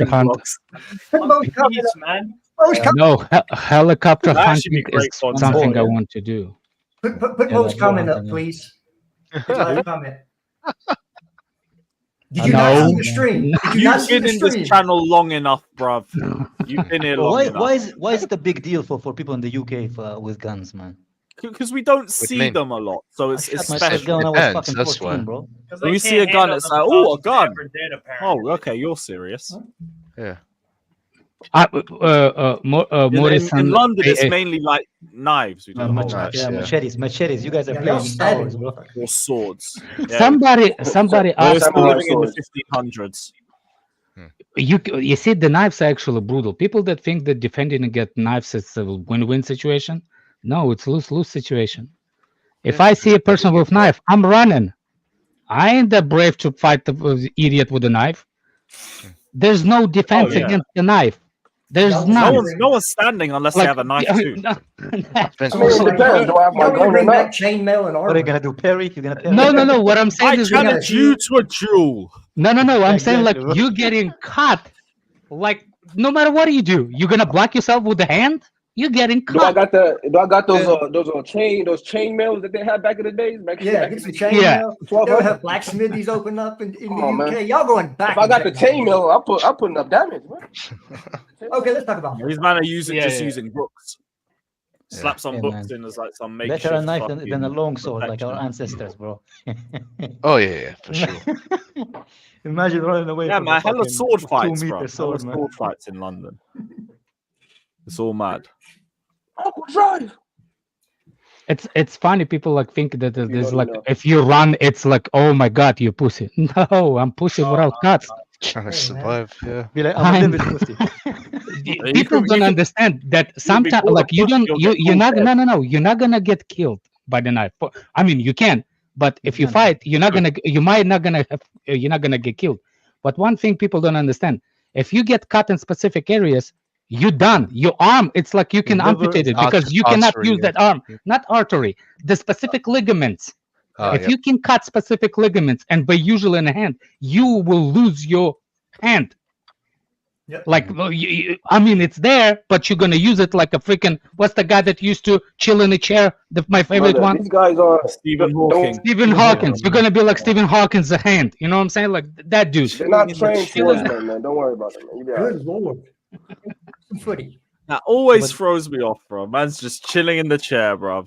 hunt. Jeez, man. No, helicopter That hunting should be great is fun. something I Yeah. want to do. Put Mo's comment up, please. His last comment. Did you not see the stream? Did you not You've see been the in stream? this channel long enough, bruv. You've been here long enough. Why is it a big deal for people in the UK with guns, man? Because we don't see them a lot, so it's shot my first special. gun when I was fucking That's 14, why. bro. When you see a gun, it's like, oh, a gun. Oh, okay, you're serious. Yeah. Morrison, in London, it's mainly like knives. We do the whole knives, Yeah, yeah. machetes. You guys are Yeah, playing y'all with powers, stabbing. bro. or swords. Yeah. somebody We're asked still me, living in the 1500s. you see the knives are actually brutal. People that think that defending against knives is a win-win situation, no, it's lose-lose situation. If I see a person with knife, I'm running. I ain't that brave to fight the idiot with a knife. There's no defense yeah. against the knife. There's No none. one's standing unless they have a knife too. I mean, it depends. Do I have my Y'all gonna gun or bring back not? chainmail and What are you armor? gonna do, Perry? You're gonna Perry? No. What I'm saying I is, challenge you to a duel. no. I'm saying like Exactly. you getting cut. Like no matter what you do, you're gonna block yourself with the hand. You're getting Do I cut. got those chain mails that they had back in the days? Yeah, get some chainmail. Yeah. They'll have blacksmithies open up in the on, UK. man. Y'all going back. If I got the in technology. chain mail, I'm putting up damage, man. Okay, let's talk about These men are using Yeah. using books. Slap some Yeah, books man. in as like some makeshift. Better a knife than a fucking long sword like our protection. ancestors, bro. Oh yeah, for sure. Imagine running away Yeah, from man, a hella fucking sword fights, 2 bro. meter Hella sword, man. sword fights in London. It's all mad. Uncle Drive. It's funny. People like think that there's you like know. if you run, it's like oh my god, you pussy. No, I'm pussy without cuts. Trying to Hey, man. survive, yeah. Be like, I'm a I'm- living pussy. People don't understand that sometimes called a like you pussy, don't you'll you're get not called no you're not gonna get killed by the knife. I mean you can, but if you fight, you're not gonna get killed. But one thing people don't understand: if you get cut in specific areas, you're done. Your arm, it's like you can Liver, amputate it because you cannot artery, use yeah. that arm, not artery, the specific ligaments. If you can cut specific ligaments, and by usually in the hand, you will lose your hand. Yep. Like, well, I mean, it's there, but you're gonna use it like a freaking. What's the guy that used to chill in a chair? My favorite Brother, one, these guys are Stephen Hawking. Stephen Hawkins. You're gonna be like Stephen Hawkins' hand. You know what I'm saying? Like that dude. They're not trained swordsmen, man. Don't worry about it, man. You be all right. Good lord. Some footy. That always throws me off, bro. Man's just chilling in the chair, bro.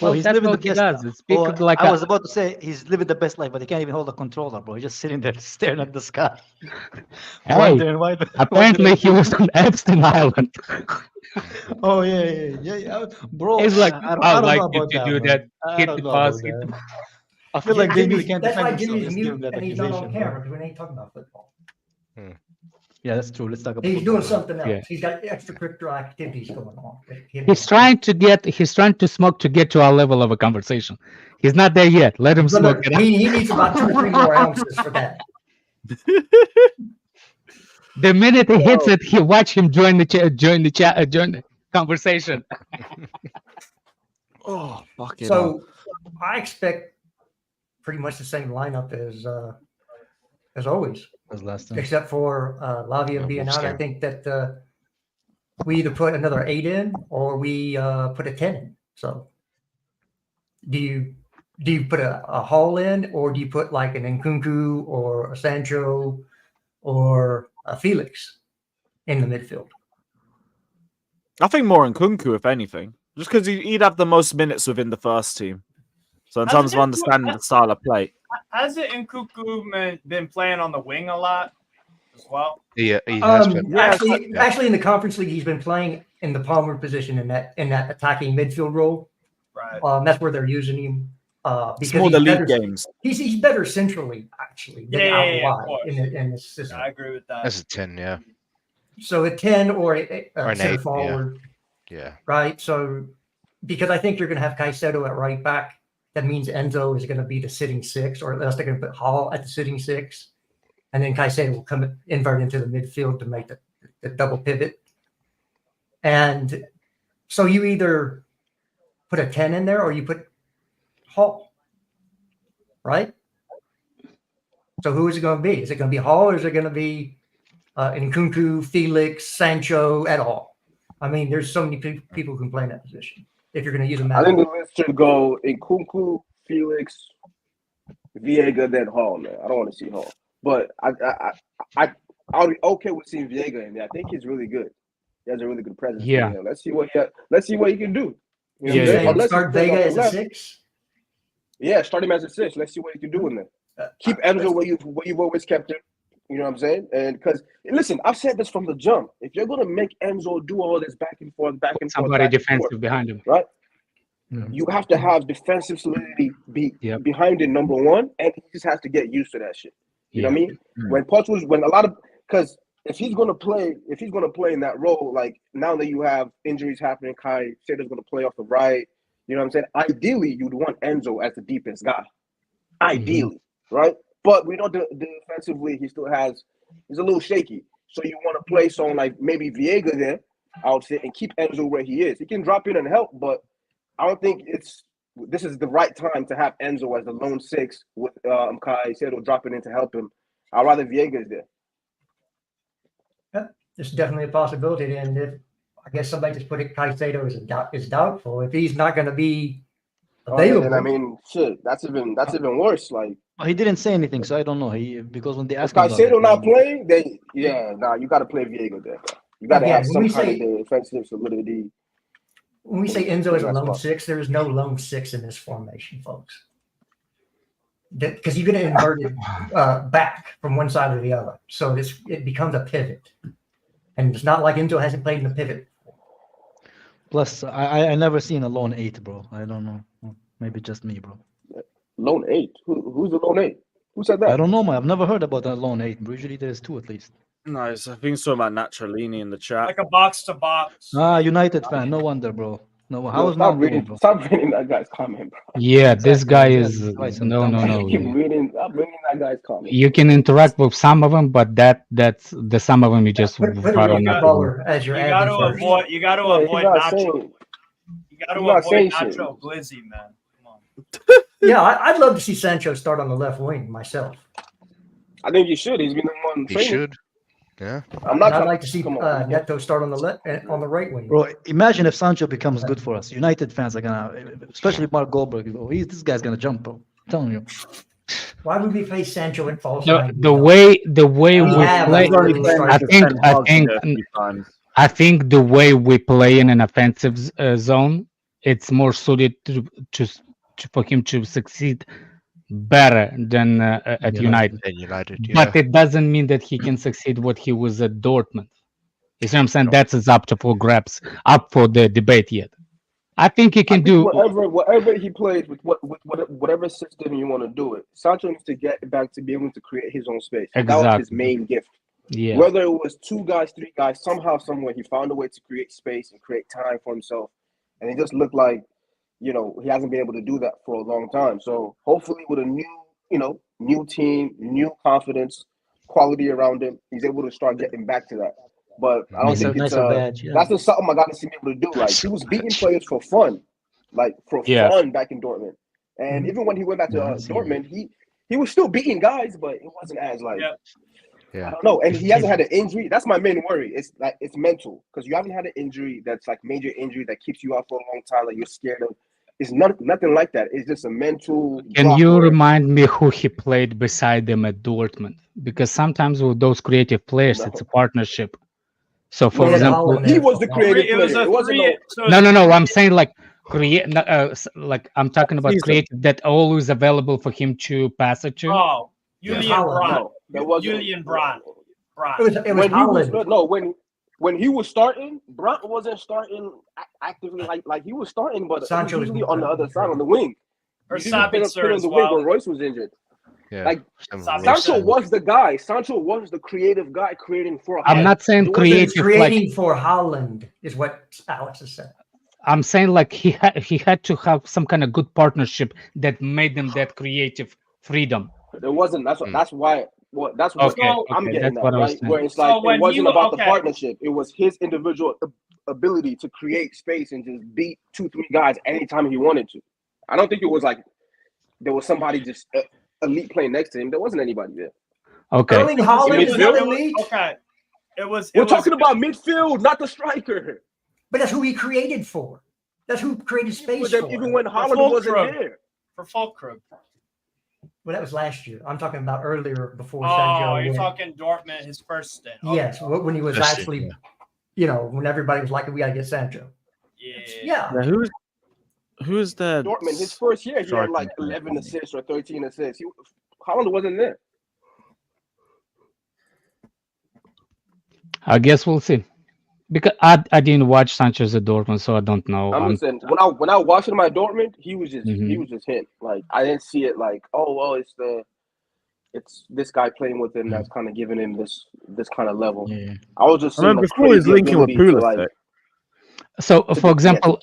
Well, he's that's living the what he best does. life. It's people like I was about to say he's living the best life, but he can't even hold a controller, bro. He's just sitting there staring at the sky. Hey, Wondering why. apparently he was on Epstein Island. Oh yeah, bro. He's like, I I don't like know you about to do man. that. I Hit don't the know about bus. that. I feel like they knew he can't That's why defend himself. Jimmy's Just give him mute that and he's not on accusation, bro. camera because we ain't talking about football. Yeah, that's true. Let's talk about. He's doing something else. Yeah. He's got extracurricular activities going on. He's trying to smoke to get to our level of a conversation. He's not there yet. Let him smoke it out. He needs about 2 or 3 more ounces for that. The minute he hits it, he watch him join the conversation. Oh, fuck it. So I expect pretty much the same lineup as always, As last time. except for Lavia being out. I think that we either put another 8 in or we put a 10 in. So do you put a Hall in, or do you put like an Nkunku or a Sancho or a Felix in the midfield? I think more Nkunku, if anything, just because he'd have the most minutes within the first team. So in terms of understanding the style of play, hasn't Nkunku been playing on the wing a lot as well? Yeah, he has been. Actually, in the Conference League, he's been playing in the Palmer position in that attacking midfield role. Right. That's where they're using him. It's more the league games. He's better centrally, actually, than out wide in the system. I agree with that. That's a 10, yeah. So a 10 or a Or an center 8, forward. Yeah. Right. So because I think you're going to have Caicedo at right back, that means Enzo is going to be the sitting 6, or else they're going to put Hall at the sitting 6, and then Caicedo will come invert into the midfield to make the double pivot. And so you either put a 10 in there or you put Hall, right? So who is it going to be? Is it going to be Hall, or is it going to be Nkunku, Felix, Sancho et al.? I mean, there's so many people who can play in that position. If you're going to use them, I think the list should go Nkunku, Felix, Viega, then Hall. Man, I don't want to see Hall, but I'll be okay with seeing Viega in there. I think he's really good. He has a really good presence. Yeah. Let's see what he can do. You know start Vega as a 6. Yeah, start him as a 6. Let's see what he can do in there. Keep Enzo where you've always kept him. You know what I'm saying? And because listen, I've said this from the jump. If you're gonna make Enzo do all this back and forth, somebody defensive behind him, right? You have to have defensive solidity behind it, number one, and he just has to get used to that shit. You know what I mean? When a lot of, because if he's gonna play in that role, like now that you have injuries happening, Caicedo's gonna play off the right. You know what I'm saying? Ideally, you'd want Enzo as the deepest guy. Ideally, right? But we know defensively he's a little shaky. So you want to play someone like maybe Viega there, I would say, and keep Enzo where he is. He can drop in and help, but I don't think this is the right time to have Enzo as the lone 6 with Caicedo dropping in to help him. I'd rather Viega is there. Yeah, it's definitely a possibility. And I guess somebody just put it, Caicedo is doubtful. If he's not going to be available, and I mean, shit, that's even worse. Like, he didn't say anything, so I don't know. Because when they asked him, Caicedo not playing, you got to play Viega there. You got to have some kind of defensive solidity. When we say Enzo is a lone 6, there is no lone 6 in this formation, folks. Because you're going to invert it back from one side to the other, so it becomes a pivot, and it's not like Enzo hasn't played in the pivot. Plus, I never seen a lone 8, bro. I don't know. Maybe just me, bro. Lone 8? Who's the lone 8? Who said that? I don't know, man. I've never heard about a lone 8. Usually there's 2 at least. Nice. I think so about Naturalini in the chat. Like a box to box. United fan. No wonder, bro. No, how's stop reading that guy's comment, bro. Yeah, this guy is no. Keep reading that guy's comment. You can interact with some of them, but that's the some of them you just put as your you got to avoid Nacho. You got to avoid Nacho Glizzy, man. Come on. Yeah, I'd love to see Sancho start on the left wing myself. I think he should. He's been the one. He should. Yeah. I'd like to see Neto start on the right wing. Bro, imagine if Sancho becomes good for us. United fans are gonna, especially Mark Goldberg. This guy's gonna jump, bro. I'm telling you. Why would we face Sancho in false? The way we play, I think the way we play in an offensive zone, it's more suited for him to succeed better than at United. But it doesn't mean that he can succeed what he was at Dortmund. You see what I'm saying? That's up for grabs, up for the debate yet. I think he can do whatever he plays with whatever system you want to do it. Sancho needs to get back to be able to create his own space. Exactly. That was his main gift. Yeah. Whether it was 2 guys, 3 guys, somehow, somewhere, he found a way to create space and create time for himself. And it just looked like, he hasn't been able to do that for a long time. So hopefully with a new team, new confidence, quality around him, he's able to start getting back to that. But I don't think it's that's just something I got to see him able to do. Like, he was beating players for fun, fun back in Dortmund. And even when he went back to Dortmund, he was still beating guys, but it wasn't as I don't know. And he hasn't had an injury. That's my main worry. It's mental, because you haven't had an injury that's like major injury that keeps you out for a long time, like you're scared of. It's nothing like that. It's just a mental. Can you remind me who he played beside them at Dortmund? Because sometimes with those creative players, it's a partnership. So, for example, he was the creative player. It wasn't no. I'm saying like I'm talking about creative that always available for him to pass it to. Oh, Julian Brandt. It was Holland. When he was starting, Brandt wasn't starting actively like he was starting, but Sancho was usually on the other side on the wing. Or Savić as well. When Reece was injured. Yeah. Like Sancho was the guy. Sancho was the creative guy creating for. I'm not saying creative. Creating for Holland is what Alex is saying. I'm saying like he had to have some kind of good partnership that made them that creative freedom. There wasn't. That's why. Well, that's what I'm getting at, right? Where it's like it wasn't about the partnership. It was his individual ability to create space and just beat 2-3 guys anytime he wanted to. I don't think it was like there was somebody just elite playing next to him. There wasn't anybody there. Okay. Erling Haaland was not elite. Okay. We're talking about midfield, not the striker. But that's who he created for. That's who created space for. Even when Haaland wasn't there. For Fulkrug. Well, that was last year. I'm talking about earlier before Sancho. Oh, you're talking Dortmund, his first stint. Okay. Yes, when he was actually, when everybody was like, we got to get Sancho. Yeah. Who's the Dortmund? His first year, he had like 11 assists or 13 assists. Haaland wasn't there. I guess we'll see. Because I didn't watch Sancho's at Dortmund, so I don't know. I'm just saying, when I watched him at Dortmund, he was just him. Like, I didn't see it like, it's this guy playing with him that's kind of giving him this kind of level. Yeah. I was just remember before he was linking with Pulisic. So, for example,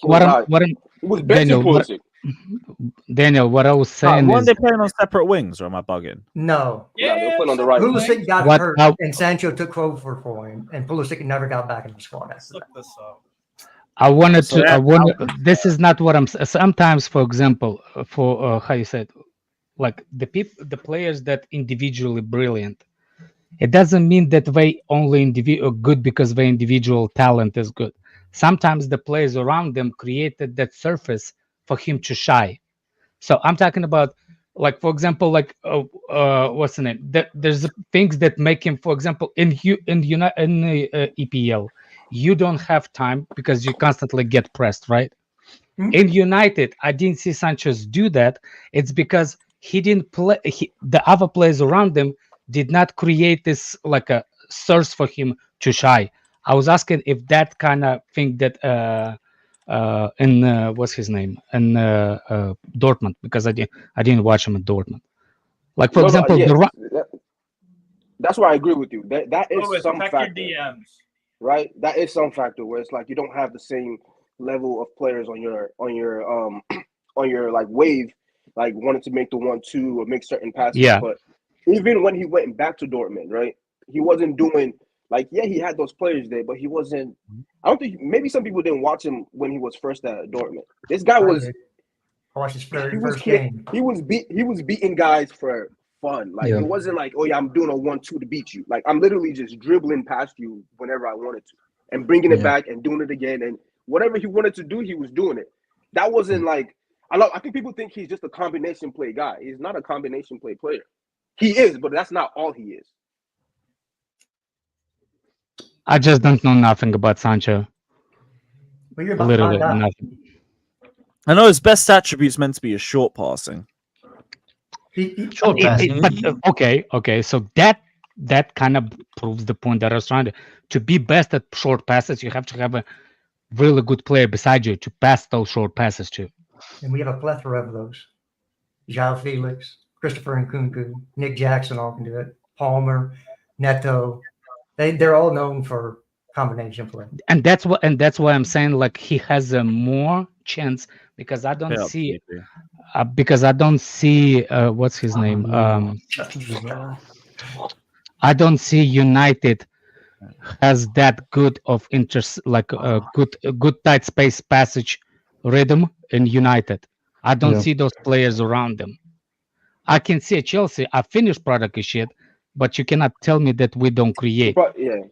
Daniel, what I was saying is, they playing on separate wings, or am I bugging? No. They're playing on the right. Pulisic got hurt, and Sancho took over for him, and Pulisic never got back in the squad after that. Look this up. This is not what I'm. Sometimes, for example, for how you said, like the players that individually brilliant, it doesn't mean that they only good because their individual talent is good. Sometimes the players around them created that surface for him to shine. So I'm talking about, like, for example, like what's the name? There's things that make him, for example, in EPL, you don't have time because you constantly get pressed, right? Mm-hmm. In United, I didn't see Sanchez do that. It's because he didn't play. The other players around them did not create this like a source for him to shine. I was asking if that kind of thing that what's his name in Dortmund, because I didn't watch him at Dortmund. Like for example, that's why I agree with you. That is some factor, DMs. Right? That is some factor where it's like you don't have the same level of players on your like wave, like wanting to make the 1-2 or make certain passes. Yeah. But even when he went back to Dortmund, right, he wasn't doing. Like, yeah, he had those players there, but he wasn't. I don't think maybe some people didn't watch him when he was first at Dortmund. This guy was. I watched his first game. He was beating guys for fun. Like it wasn't like, oh yeah, I'm doing a 1-2 to beat you. Like I'm literally just dribbling past you whenever I wanted to, and bringing it back and doing it again, and whatever he wanted to do, he was doing it. That wasn't like I think people think he's just a combination play guy. He's not a combination play player. He is, but that's not all he is. I just don't know nothing about Sancho. Literally nothing. I know his best attribute's meant to be his short passing. Short passing. Okay. So that kind of proves the point that I was trying to be best at short passes. You have to have a really good player beside you to pass those short passes to. And we have a plethora of those. João Felix, Christopher Nkunku, Nick Jackson all can do it. Palmer, Neto. They're all known for combination play. And that's why I'm saying like he has a more chance because I don't see what's his name? I don't see United has that good of interest, like a good tight space passage rhythm in United. I don't see those players around them. I can see Chelsea, a finished product is shit, but you cannot tell me that we don't create. But yeah,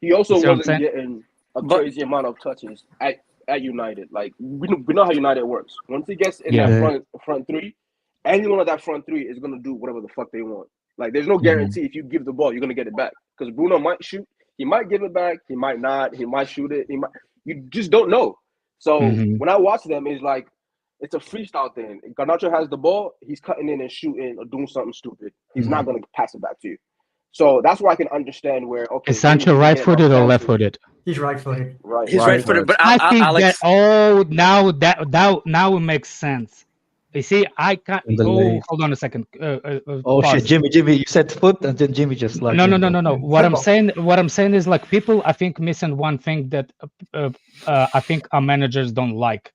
he also wasn't getting a crazy amount of touches at United. Like we know how United works. Once he gets in that front three, anyone of that front three is gonna do whatever the fuck they want. Like there's no guarantee if you give the ball, you're gonna get it back. Because Bruno might shoot, he might give it back, he might not, he might shoot it, you just don't know. So when I watch them, it's like it's a freestyle thing. Garnacho has the ball, he's cutting in and shooting or doing something stupid. He's not gonna pass it back to you. So that's why I can understand where is Sancho right-footed or left-footed? He's right-footed. Right. He's right-footed, but I think Alex... that now it makes sense. You see, I can't. Oh, hold on a second. Shit, Jimmy, you said foot, and then Jimmy just like. No. What I'm saying is like people, I think, missing one thing that I think our managers don't like,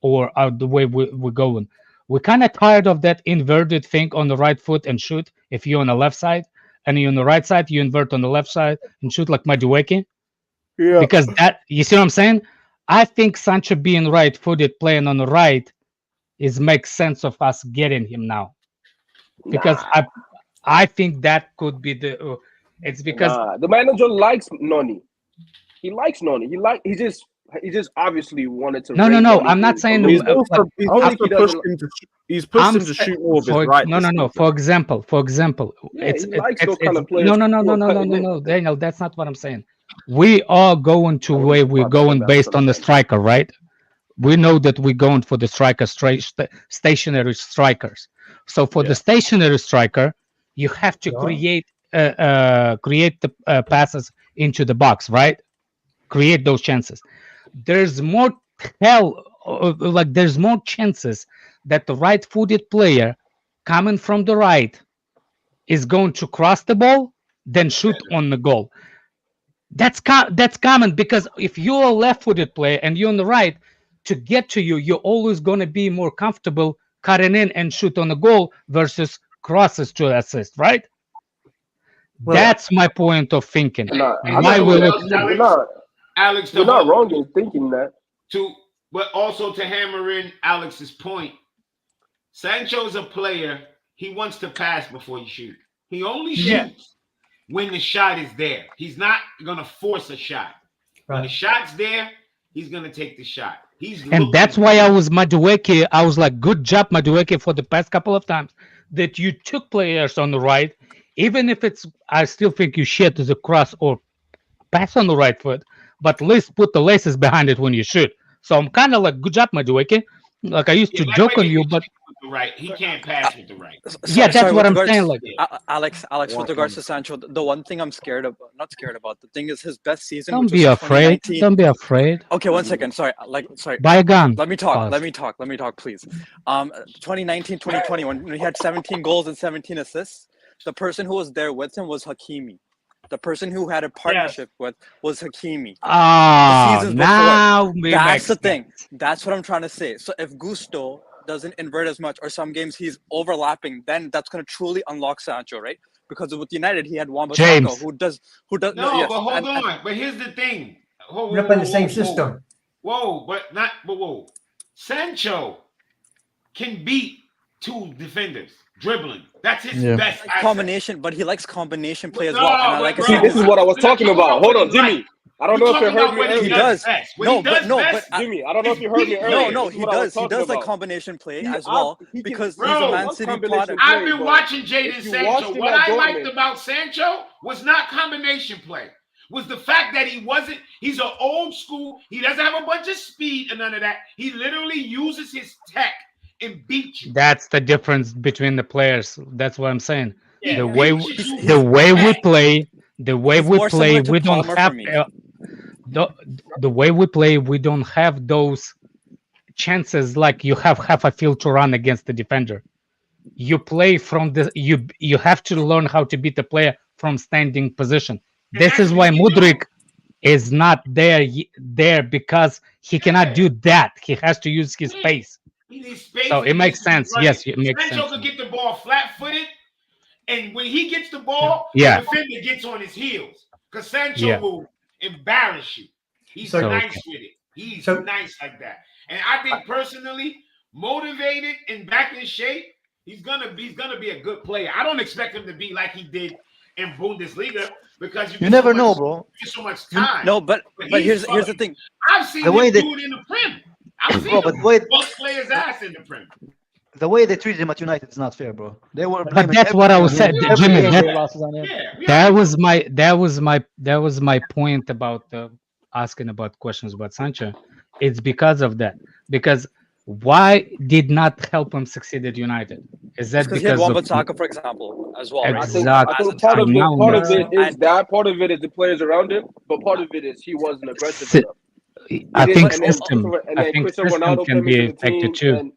or the way we're going. We're kind of tired of that inverted thing on the right foot and shoot. If you're on the left side and you're on the right side, you invert on the left side and shoot like Madueke. Yeah. Because that, you see what I'm saying? I think Sancho being right-footed, playing on the right, makes sense of us getting him now, because I think that could be the. It's because the manager likes Noni. He likes Noni. He just obviously wanted to. No. I'm not saying he's pushed him to shoot more of his right. No. For example, No, Daniel, that's not what I'm saying. We are going to where we're going based on the striker, right? We know that we're going for the striker, stationary strikers. So for the stationary striker, you have to create the passes into the box, right? Create those chances. There's more there's more chances that the right-footed player coming from the right is going to cross the ball than shoot on the goal. That's common, because if you're a left-footed player and you're on the right, to get to you, you're always going to be more comfortable cutting in and shoot on the goal versus crosses to assist, right? Well, that's my point of thinking. Alex, you're not wrong in thinking that. But also to hammer in Alex's point, Sancho's a player. He wants to pass before he shoots. He only shoots when the shot is there. He's not going to force a shot. Right. When the shot's there, he's going to take the shot. And that's why I was Madueke. I was like, good job, Madueke, for the past couple of times that you took players on the right, even if I still think you shit as a cross or pass on the right foot, but at least put the laces behind it when you shoot. So I'm kind of like, good job, Madueke. Like I used to joke on you, but the right, he can't pass with the right. That's what I'm saying. Like Alex, with regards to Sancho, the one thing I'm not scared about. The thing is his best season. Don't be afraid. Don't be afraid. Okay, 1 second. Sorry. Buy a gun. Let me talk. Let me talk, please. 2019, 2020, when he had 17 goals and 17 assists, the person who was there with him was Hakimi. The person who had a partnership with was Hakimi. Now that's the thing. That's what I'm trying to say. So if Gusto doesn't invert as much, or some games he's overlapping, then that's going to truly unlock Sancho, right? Because with United, he had Wan-Bissaka, who does. No, but hold on. But here's the thing. We're up in the same system. Whoa. Sancho can beat two defenders dribbling. That's his best combination, but he likes combination play as well. And this is what I was talking about. Hold on, Jimmy. I don't know if you heard me earlier. He does. Jimmy, I don't know if you heard me earlier. No, he does. He does like combination play as well because he's a Man City product. I've been watching Jadon Sancho. What I liked about Sancho was not combination play. Was the fact that he's an old school. He doesn't have a bunch of speed and none of that. He literally uses his tech and beat you. That's the difference between the players. That's what I'm saying. Yeah. The way we play, we don't have the way we play. We don't have those chances like you have half a field to run against the defender. You play from you have to learn how to beat the player from standing position. This is why Mudryk is not there because he cannot do that. He has to use his pace. He needs space. So it makes sense. Yes, it makes Sancho sense. could get the ball flat-footed, and when he gets the ball, yeah, the defender gets on his heels because Sancho will embarrass you. He's nice with it. He's nice like that. And I think personally, motivated and back in shape, he's gonna be a good player. I don't expect him to be like he did in Bundesliga because you never know, bro. So much time. No, but here's the thing. I've seen him do it in the Prem. I've seen both players' ass in the Prem. The way they treated him at United is not fair, bro. They were. But that's what I was saying, Jimmy. That was my point about asking about questions about Sancho. It's because of that. Because why did not help him succeed at United? Is that because he had Wan-Bissaka, for example, as well? Exactly. I think part of it is that. Part of it is the players around him, but part of it is he wasn't aggressive enough. I think system can be affected too.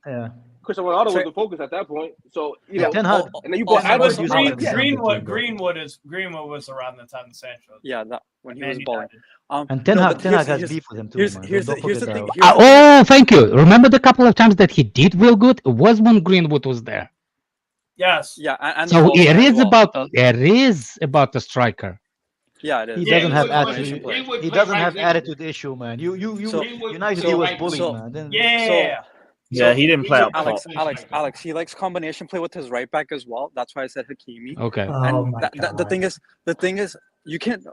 Cristiano Ronaldo was the focus at that point. So Ten Hag, and then you go Greenwood was around the time of Sancho. Yeah, that when he was balling. And Ten Hag has beef with him too. Here's the thing. Oh, thank you. Remember the couple of times that he did real good? It was when Greenwood was there. Yes. Yeah, and so it is about the striker. Yeah, it is. He doesn't have attitude. He doesn't have attitude issue, man. United he was bullied, man. Yeah, he didn't play up Alex, he likes combination play with his right back as well. That's why I said Hakimi. Okay. And the thing is, you can't.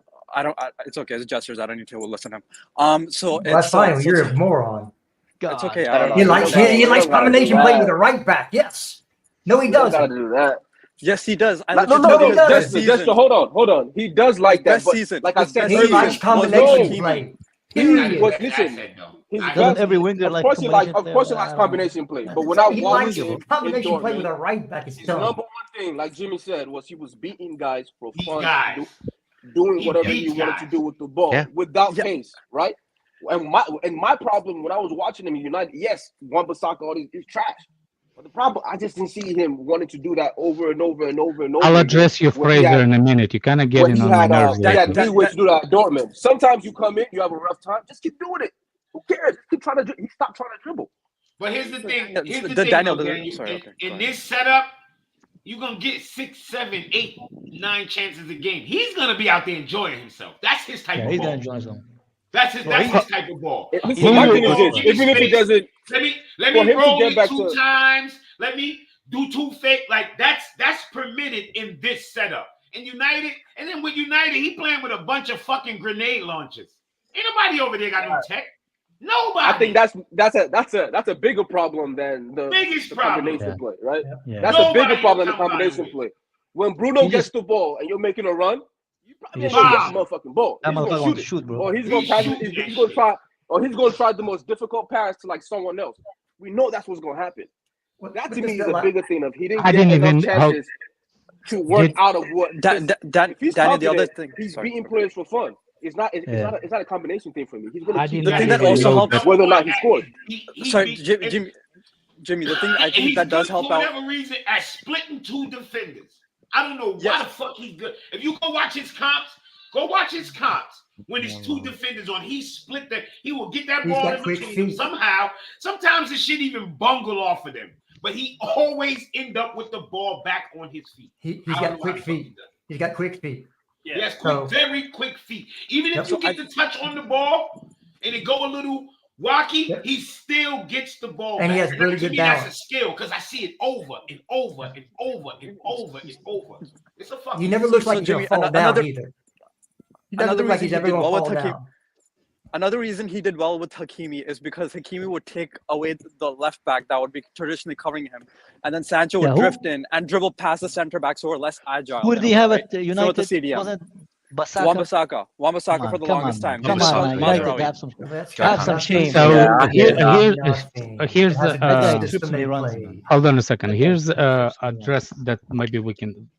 It's okay. It's gestures. I don't need to listen to him. So that's fine. You're a moron. It's okay. He likes combination play with a right back. Yes. No, he doesn't. Gotta do that. Yes, he does. Just hold on. He does like that. But like I said, he likes combination play. He's done every winger like of course he likes combination play, but when I watched him, combination play with a right back is number one thing, like Jimmy said, was he was beating guys for fun, doing whatever he wanted to do with the ball without pace, right? And my problem when I was watching him in United, yes, Wan-Bissaka, all these, he's trash. But the problem, I just didn't see him wanting to do that over and over and over and over. I'll address your Fraser in a minute. You kind of get in on my nerves. He had 3 ways to do that at Dortmund. Sometimes you come in, you have a rough time, just keep doing it. Who cares? He stopped trying to dribble. But here's the thing. In this setup, you're gonna get 6, 7, 8, 9 chances a game. He's gonna be out there enjoying himself. That's his type of ball. He's gonna enjoy himself. That's his type of ball. My thing is this: even if he doesn't, let me roll it 2 times. Let me do 2 fake. Like that's permitted in this setup. In United, and then with United, he playing with a bunch of fucking grenade launchers. Ain't nobody over there got no tech. Nobody. I think that's a bigger problem than the combination play, right? That's a bigger problem than the combination play. When Bruno gets the ball and you're making a run, you probably gonna get the motherfucking ball. He's gonna shoot it, or he's gonna pass. He's gonna try, or he's gonna try the most difficult pass to like someone else. We know that's what's gonna happen. That to me is a bigger thing. Of he didn't get enough chances to work out of what. Danny, the other thing, he's beating players for fun. It's not a combination thing for me. He's gonna keep the thing that also helps whether or not he scores. Sorry, Jimmy. The thing I think that does help out. For whatever reason, at splitting 2 defenders. I don't know why the fuck he's good. If you go watch his comps, when it's 2 defenders on, he split that. He will get that ball in between them somehow. Sometimes the shit even bungle off of them, but he always end up with the ball back on his feet. He's got quick feet. He's got quick feet. Yes, very quick feet. Even if you get the touch on the ball and it go a little wacky, he still gets the ball. And he has really good balance. That's a skill because I see it over and over and over and over and over. It's a fucking. He never looks like he's gonna fall down either. He doesn't look like he's ever gonna fall down. Another reason he did well with Hakimi is because Hakimi would take away the left back that would be traditionally covering him, and then Sancho would drift in and dribble past the center backs who are less agile. Who did he have at United? Wan-Bissaka for the longest time. Come on, United have some shame. So here's the hold on a second. Here's a address that maybe we can.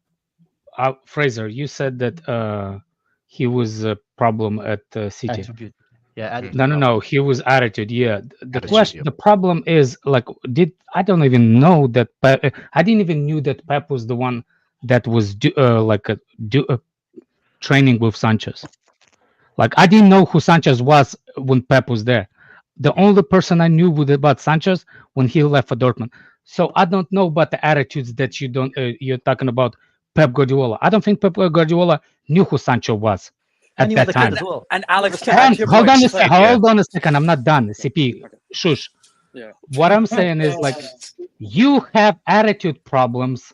Fraser, you said that he was a problem at City. Attribute. Yeah, no. He was attitude. Yeah. The question, the problem is like, I don't even know that. I didn't even knew that Pep was the one that was training with Sanchez. Like, I didn't know who Sanchez was when Pep was there. The only person I knew about Sanchez when he left for Dortmund. So I don't know about the attitudes that you're talking about Pep Guardiola. I don't think Pep Guardiola knew who Sancho was at that time. Well. And Alex, Hold on a second. I'm not done. CP, shush. Yeah. What I'm saying is, like, you have attitude problems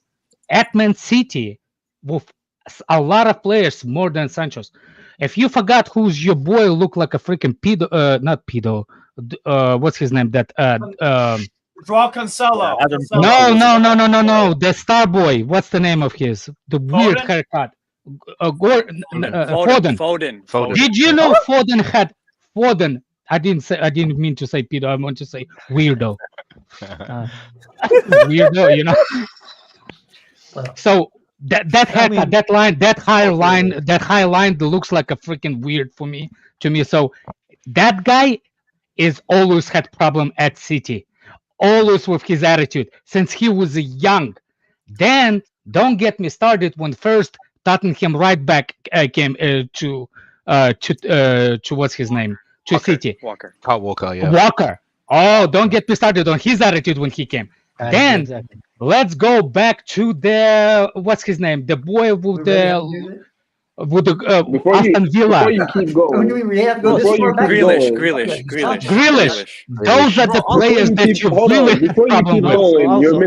at Man City with a lot of players more than Sancho's. If you forgot who's your boy looked like a freaking pedo, not pedo. What's his name? That Joao Cancelo. No. The star boy. What's the name of his? The weird haircut. Foden. Did you know Foden? I didn't mean to say pedo. I want to say weirdo. Weirdo, you know. So that haircut, that high line that looks like a freaking weird to me. So that guy is always had problem at City, always with his attitude since he was young. Then don't get me started when first Tottenham right back came to what's his name to City. Walker, yeah. Walker. Oh, don't get me started on his attitude when he came. Then exactly. Let's go back to the what's his name, the boy with the Aston Villa. Before you keep going, Grealish. Those are the players that you really have problem with. You're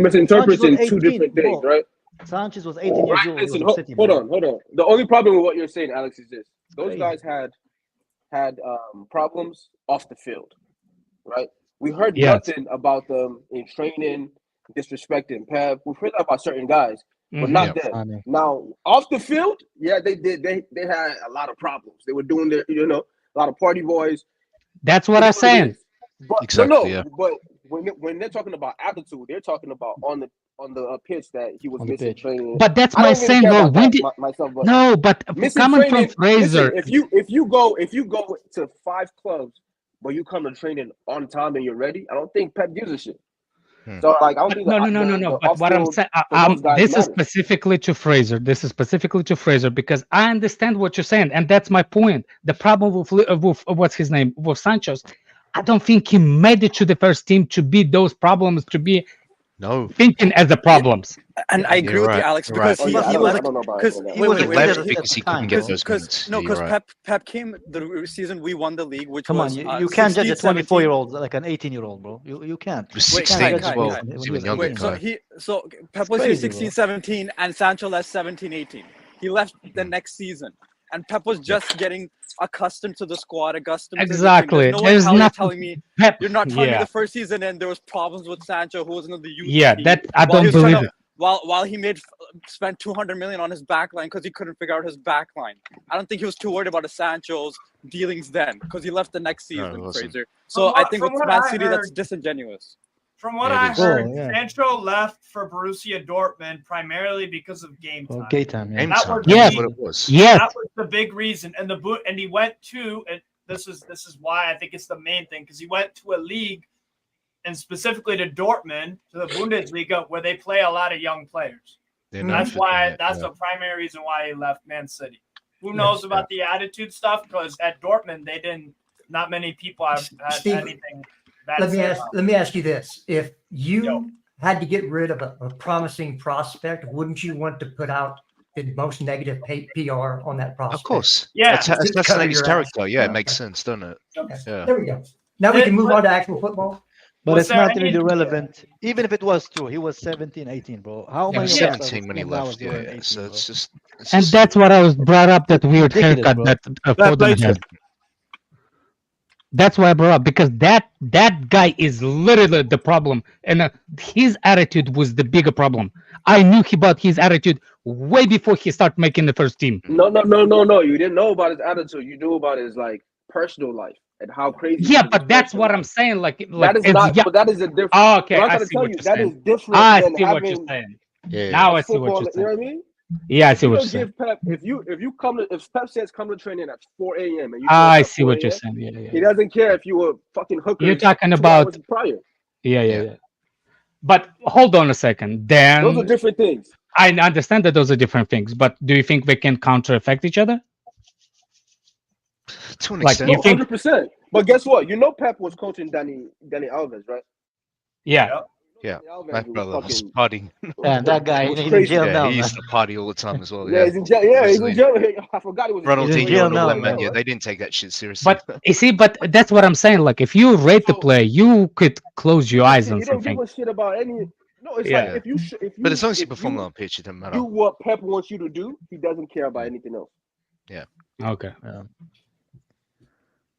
misinterpreting two different things, right? Sanchez was 18 years old. Listen, hold on. The only problem with what you're saying, Alex, is this: those guys had problems off the field, right? We heard nothing about them in training, disrespecting Pep. We've heard that about certain guys, but not them. Now, off the field, yeah, they did. They had a lot of problems. They were doing their, a lot of party boys. That's what I'm saying. But exactly. But when they're talking about attitude, they're talking about on the pitch that he was missing training. But that's my saying. Well, but coming from Fraser, listen, if you go to 5 clubs, but you come to training on time and you're ready, I don't think Pep gives a shit. So like, I don't think no. But what I'm saying, this is specifically to Fraser. Because I understand what you're saying, and that's my point. The problem with what's his name, with Sancho, I don't think he made it to the first team to be those problems, to be thinking as the problems. And I agree with you, Alex, because he left. Because he couldn't get those minutes. Because Pep came the season we won the league, which Come was on, you can't judge a 24-year-old like an 18-year-old, bro. You can't. He was 16 as well. He was younger. So Pep was here 16-17, and Sancho left 17-18. He left the next season, and Pep was just getting accustomed to the squad, exactly. To there's no telling me you're not telling me the first season and there was problems with Sancho, who wasn't in the youth team, that I don't believe it. While he spent 200 million on his backline because he couldn't figure out his backline. I don't think he was too worried about Sancho's dealings then, because he left the next season, Fraser. So I think with Man City, that's disingenuous. From what I heard, Sancho left for Borussia Dortmund primarily because of game time. Game time, yeah. That was the big reason. And he went to, and this is why I think it's the main thing, because he went to a league, and specifically to Dortmund, to the Bundesliga, where they play a lot of young players. That's the primary reason why he left Man City. Who knows about the attitude stuff? Because at Dortmund, not many people have had anything. Let me ask you this: if you had to get rid of a promising prospect, wouldn't you want to put out the most negative PR on that prospect? Of course. Yeah. Assassinate his character. Yeah, it makes sense, doesn't it? Okay. Yeah. There we go. Now we can move on to actual football. But it's not really relevant. Even if it was true, he was 17, 18, bro. How many? 17 when he left. Yeah. So it's just. And that's what I was brought up. That weird haircut that Foden had. That's why I brought up, because that guy is literally the problem, and his attitude was the bigger problem. I knew about his attitude way before he started making the first team. No. You didn't know about his attitude. You knew about his personal life and how crazy. Yeah, but that's what I'm saying. Like that is not. But that is a different. Oh, okay, I see what you're saying. That is different. I see what you're saying. Yeah. Now I see what you're saying. You know what I mean? Yeah, I see what you're saying. Pep, if Pep says come to training at 4 a.m. and you I see what you're saying. Yeah. He doesn't care if you were fucking hooker. You're talking about prior. Yeah. But hold on a second. Then those are different things. I understand that those are different things, but do you think they can counter-affect each other? To an Like, extent. you think- 100%. But guess what? You know Pep was coaching Danny Alves, right? Yeah. Yeah, Alves my was brother was fucking- partying. And that guy, was he's in crazy. jail Yeah, now, he man. used to party all the time as well. Yeah, he's in jail. Yeah, he's in Obviously, jail. I forgot he was Ronaldinho jail and all now, them, man. man. Yeah, they didn't take that shit seriously. But that's what I'm saying. Like, if you rate the player, you could close your eyes on You don't give something. a shit about any. No, it's Yeah. like if you But as long as you if perform on pitch, it doesn't matter. do what Pep wants you to do, he doesn't care about anything else. Yeah. Okay.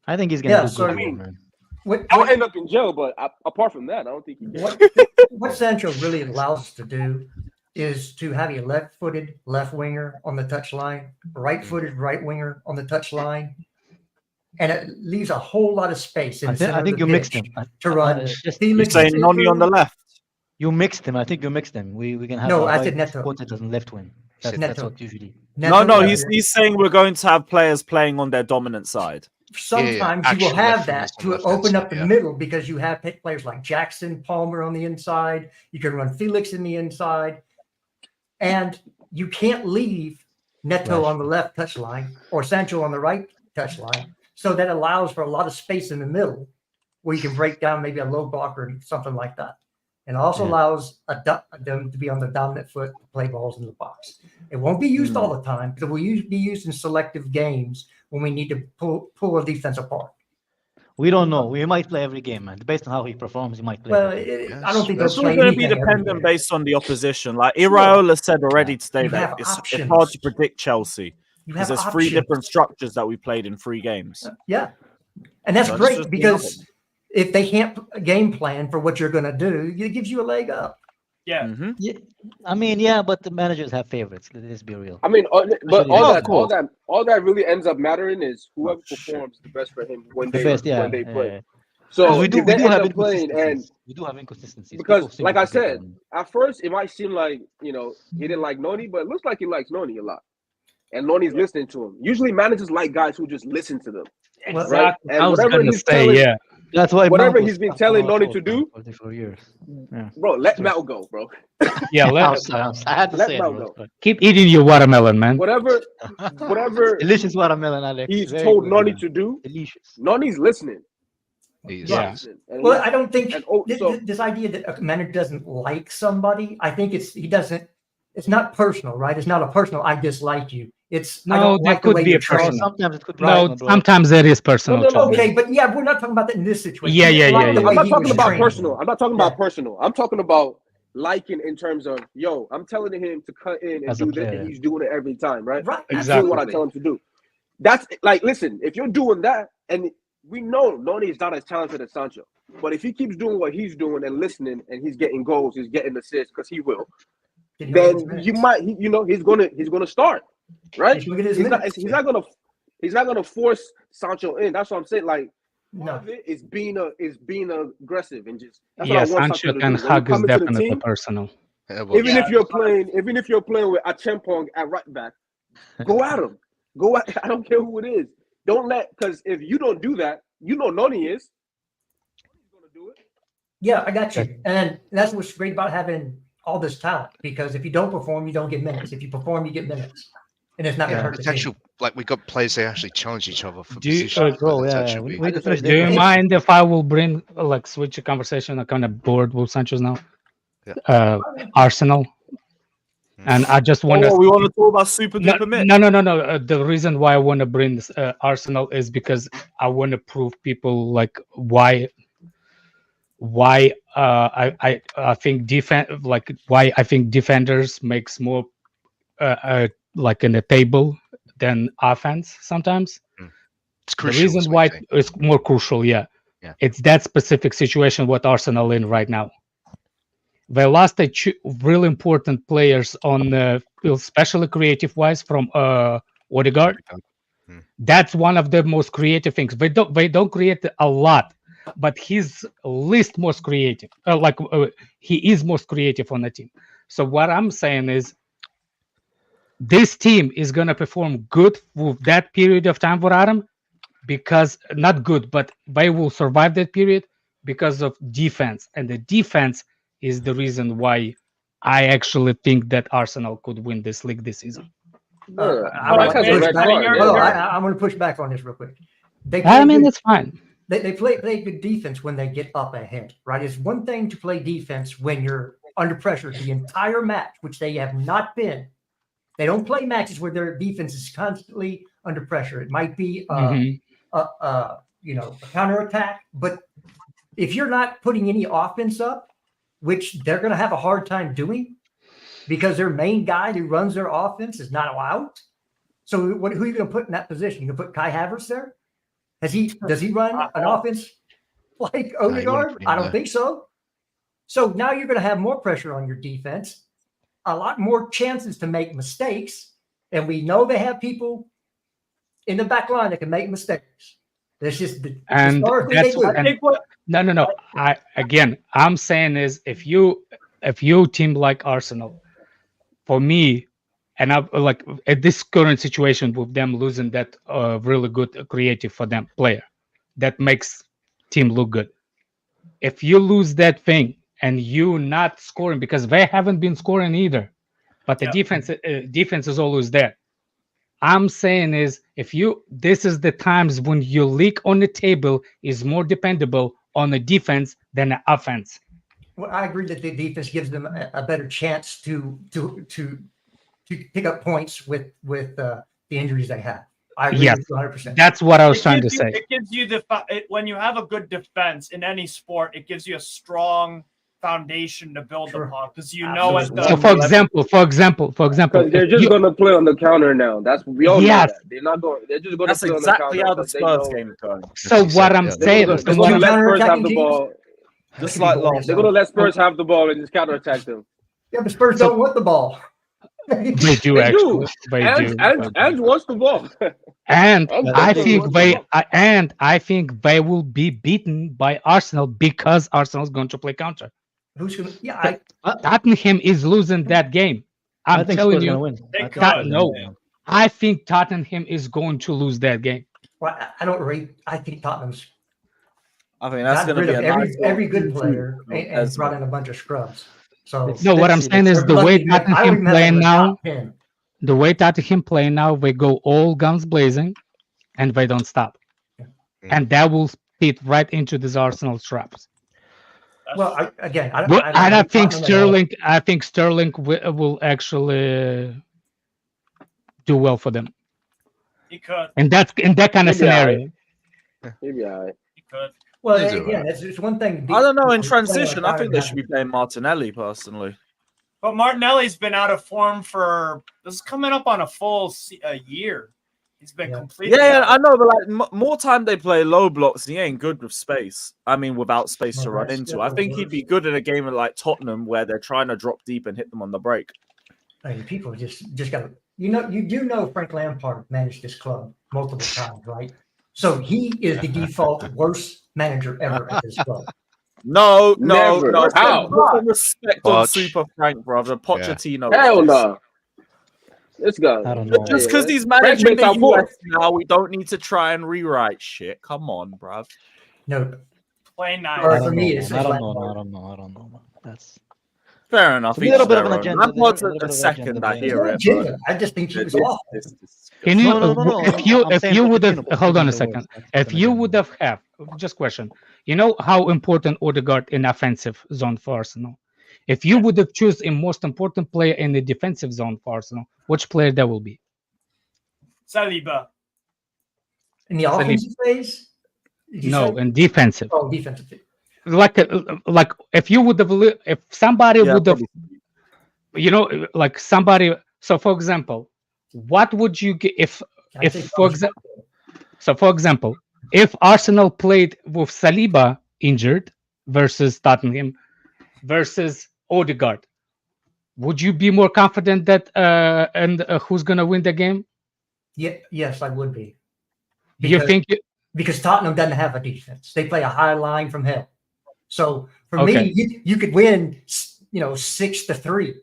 I think he's gonna do so good, I mean, man. I'll end up in jail, but apart from that, I don't think he cares. What Sancho really allows us to do is to have a left-footed left winger on the touchline, right-footed right winger on the touchline, and it leaves a whole lot of space in the center I think of you the mixed pitch them. to run. You're saying Noni on the left. You mixed them. I think you mixed them. We can have No, a I right said Neto. quartet and left wing. That's Neto. what usually. No, he's saying we're going to have players playing on their dominant side. Sometimes you will have that to open up the middle because you have players like Jackson, Palmer on the inside. You can run Felix in the inside, and you can't leave Neto on the left touchline or Sancho on the right touchline. So that allows for a lot of space in the middle where you can break down maybe a low block or something like that. And also allows them to be on the dominant foot to play balls in the box. It won't be used all the time, but it will be used in selective games when we need to pull a defense apart. We don't know. We might play every game, man. Based on how he performs, he might play. Well, I don't think it's they'll all play going to be anything every dependent game. based on the opposition. Like Iraola said already today You that have it's options. hard to predict Chelsea You because have there's three options. different structures that we played in 3 games. Yeah. And that's So it's great just because if they can't game plan for what you're going to do, it gives you a leg up. Yeah. Yeah. I mean, yeah, but the managers have favorites. Let's be real. I mean, but Especially all that really ends up mattering is whoever performs the best for him when they play. Yeah. So we do if they end have up playing, and we do have inconsistencies because, like I said, at first it might seem like he didn't like Noni, but it looks like he likes Noni a lot, and Noni's listening to him. Usually, managers like guys who just listen to them, Exactly. right? And I was whatever gonna he's say, telling, yeah. That's why whatever Mount he's been was telling our Noni fault, to do, man, for years. Yeah. bro, let Mel go, bro. Yeah, I had to let say Mel it, go. bro. keep eating your watermelon, man. Whatever Delicious watermelon, Alex. he's Very told good, Noni man. to do, Delicious. Noni's listening. Yeah. And Well, I don't think so this idea that a manager doesn't like somebody, I think it's not personal, right? It's not a personal, I dislike you. It's I No, don't that like the could way be you're a personal. trained. Sometimes it could be No, personal, bro. sometimes that is personal. No, Charlie. Okay, but yeah, we're not talking about that in this situation. Yeah, He yeah, didn't like yeah, the yeah. way I'm not he talking was about trained. personal. I'm not talking about personal. I'm talking about liking in terms of, yo, I'm telling him to cut in and As a do this, player. and he's doing it every time, right? Right, He's Exactly. doing what I tell him to do. That's like, listen, if you're doing that, and we know Noni is not as talented as Sancho, but if he keeps doing what he's doing and listening, and he's getting goals, he's getting assists, because he will, then you might, he's gonna start, right? He's not gonna force Sancho in. That's what I'm saying. Like, part of it is being aggressive and just. That's Yeah, what I want Sancho Sancho to can do. When you hug is come into the definitely team, personal. even if you're playing with Achempong at right back, go at him. Go at. I don't care who it is. Don't because if you don't do that, Noni is. He's gonna do it. Yeah, I got you. And that's what's great about having all this talent, because if you don't perform, you don't get minutes. If you perform, you get minutes. And it's not going to hurt the team. Potential, like we got players they actually challenge each other for Do you- position. bro, That's yeah, actually we big. Do you mind if I will bring switch the conversation? I'm kind of bored with Sanchez now. Arsenal, and I just want to. we want to talk about Super Duper Mitch. No. The reason why I want to bring this, Arsenal is because I want to prove people like why I think why I think defenders makes more like in the table than offense sometimes. It's The crucial. reason why it's more crucial, it's that specific situation what Arsenal in right now. They lost really important players on the field, especially creative wise, from Odegaard. That's one of the most creative things. They don't create a lot, but he's least most creative. He is most creative on the team. So what I'm saying is, this team is gonna perform good with that period of time without him, because not good, but they will survive that period because of defense, and the defense is the reason why I actually think that Arsenal could win this league this season. I'm going to push back on this real quick. It's fine. They play good defense when they get up ahead, right? It's one thing to play defense when you're under pressure the entire match, which they have not been. They don't play matches where their defense is constantly under pressure. It might be a counterattack, but if you're not putting any offense up, which they're going to have a hard time doing because their main guy who runs their offense is not allowed. So who are you going to put in that position? You going to put Kai Havertz there? Does he run an offense like Odegaard? I don't think so. So now you're going to have more pressure on your defense, a lot more chances to make mistakes. And we know they have people in the back line that can make mistakes. That's just no. I'm saying is if you team like Arsenal, for me, and I like at this current situation with them losing that really good creative for them player that makes team look good. If you lose that thing and you not scoring because they haven't been scoring either, but the defense is always there. I'm saying is this is the times when your league on the table is more dependable on the defense than the offense. Well, I agree that the defense gives them a better chance to pick up points with the injuries they have. I agree with 100%. That's what I was trying to say. It gives you when you have a good defense in any sport, it gives you a strong foundation to build upon because So for example, they're just going to play on the counter now. We all know that. They're not going. They're just going to play on the counter. That's exactly how the Spurs game is going. So what I'm saying, they're going to let Spurs have the ball. Just like they're going to let Spurs have the ball and just counterattack them. Yeah, but Spurs don't want the ball. They do actually. And wants the ball. And I think they will be beaten by Arsenal because Arsenal is going to play counter. Who's going to? Yeah, Tottenham is losing that game. I'm telling you. Win. I think Tottenham is going to lose that game. Well, I don't rate. I think Tottenham's. I think that's going to be every good player and brought in a bunch of scrubs. So no, what I'm saying is the way Tottenham playing now. The way Tottenham playing now, they go all guns blazing, and they don't stop, and that will fit right into this Arsenal traps. Well, I think Sterling. I think Sterling will actually do well for them. He could. And that's in that kind of scenario. Maybe I. He could. Well, it's one thing. I don't know. In transition, I think they should be playing Martinelli personally. But Martinelli's been out of form this is coming up on a full year. He's been completely. Yeah, I know, but like more time they play low blocks, he ain't good with space. I mean, without space to run into. I think he'd be good in a game like Tottenham where they're trying to drop deep and hit them on the break. I mean, people just got to. You do know Frank Lampard managed this club multiple times, right? So he is the default worst manager ever at this club. No. How? Respect on Super Frank, brother. Pochettino. Hell no. This guy. I don't know. Just because he's managing the US now, we don't need to try and rewrite shit. Come on, bruv. No. Play nice. I don't know. That's fair enough. A little bit of an agenda. Lampard's a second, I hear it. I just think he was off. Can you, if you would have, hold on a second. If you would have just question, you know how important Odegaard in offensive zone for Arsenal? If you would have choose a most important player in the defensive zone for Arsenal, which player that will be? Saliba. In the offensive phase? No, in defensive. Oh, defensive. Like if you would have, if somebody would have, like somebody. So for example, what would you get if for example, if Arsenal played with Saliba injured versus Tottenham versus Odegaard, would you be more confident that who's gonna win the game? Yeah, yes, I would be. Because Tottenham doesn't have a defense. They play a high line from hell. So for me, you could win, 6-3.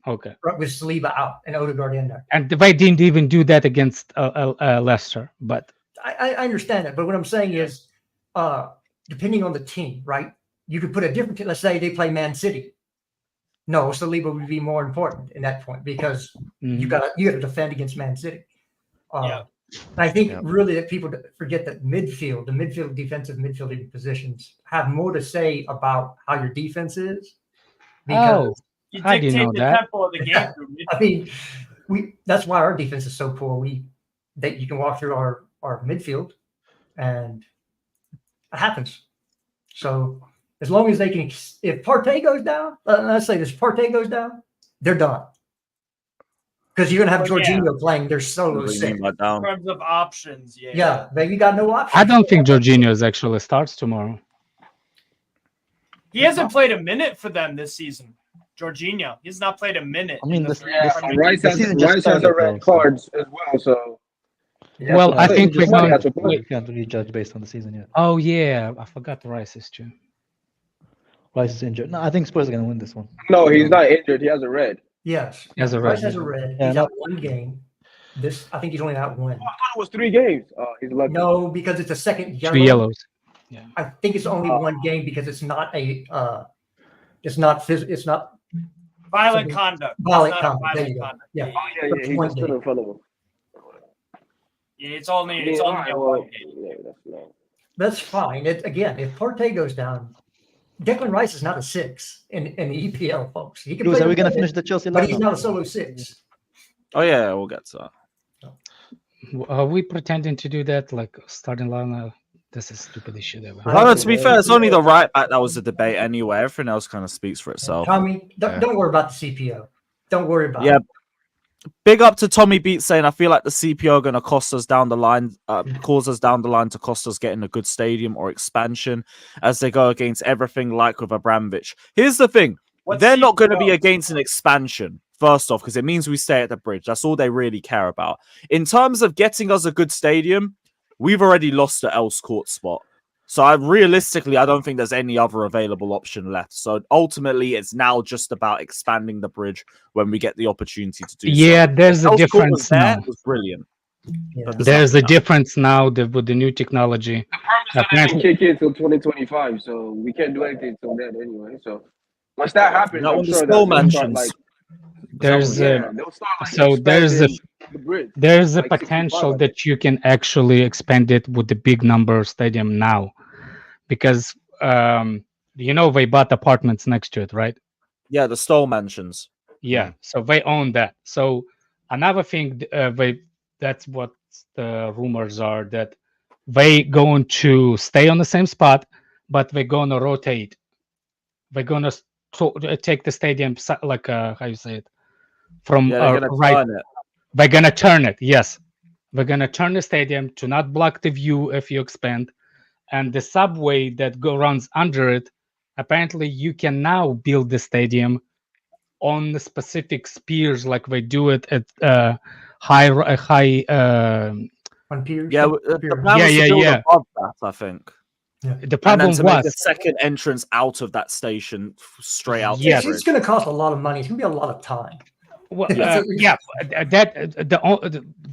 Okay. With Saliba out and Odegaard in there. And they didn't even do that against Leicester, but I understand that. But what I'm saying is, depending on the team, right? You could put a different team. Let's say they play Man City. No, Saliba would be more important in that point because you got to defend against Man City. I think really that people forget that the midfield, defensive midfielding positions have more to say about how your defense is. Because you dictate the tempo of the game. I mean, that's why our defense is so poor. That you can walk through our midfield, and it happens. So as long as they can, if Partey goes down, let's say this Partey goes down, they're done. Because you're gonna have Jorginho playing their solo six. In terms of options, but you got no options. I don't think Jorginho actually starts tomorrow. He hasn't played a minute for them this season. Jorginho, he's not played a minute. I mean, Rice has the red cards as well, so. Well, I think we can't really judge based on the season yet. Oh yeah, I forgot Rice is too. Rice is injured. No, I think Spurs are gonna win this one. No, he's not injured. He has a red. Yes, he has a Rice red. has a red. He's out one game. I think he's only out one. I thought it was 3 games. He's lucky. No, because it's a second yellow. 2 yellows. Yeah, I think it's only one game because it's not it's not violent conduct. Violent conduct. There you go. Yeah. He's just stood in front of him. Yeah, it's only one game. That's fine. Again, if Partey goes down, Declan Rice is not a 6 in the EPL, folks. He can Lewis, are we going to finish the Chelsea lineup? But he's not a solo 6. Oh yeah, we'll get to that. Are we pretending to do that? Like starting lineup? This is stupid as shit ever. No, to be fair, it's only the right back that was the debate anyway. Everything else kind of speaks for itself. Tommy, don't worry about the CPO. Don't worry about it. Big up to Tommy Beats saying, I feel like the CPO are going to cost us down the line, cause us down the line to cost us getting a good stadium or expansion as they go against everything like with Abramovich. Here's the thing. They're not going to be against an expansion, first off, because it means we stay at the bridge. That's all they really care about. In terms of getting us a good stadium, we've already lost the Else Court spot. So realistically, I don't think there's any other available option left. So ultimately, it's now just about expanding the bridge when we get the opportunity to do so. Yeah, there's a difference now. It was brilliant. Yeah. There's a difference now with the new technology. The permits don't kick in until 2025, so we can't do anything until then anyway. So once that happens, I'm sure there's a potential that you can actually expand it with the big number stadium now, because they bought apartments next to it, right? Yeah, the Stoll Mansions. Yeah, so they own that. So another thing, that's what the rumors are, that they going to stay on the same spot, but they're going to rotate. They're going to take the stadium like how you say it from right. They're gonna turn it. Yes, they're gonna turn the stadium to not block the view if you expand, and the subway that runs under it. Apparently, you can now build the stadium on the specific piers, like they do it at high. On piers. Yeah, the plan was to build above that, I think. Yeah. The problem was make a second entrance out of that station straight out. Yes, it's going to cost a lot of money. It's going to be a lot of time. Well, the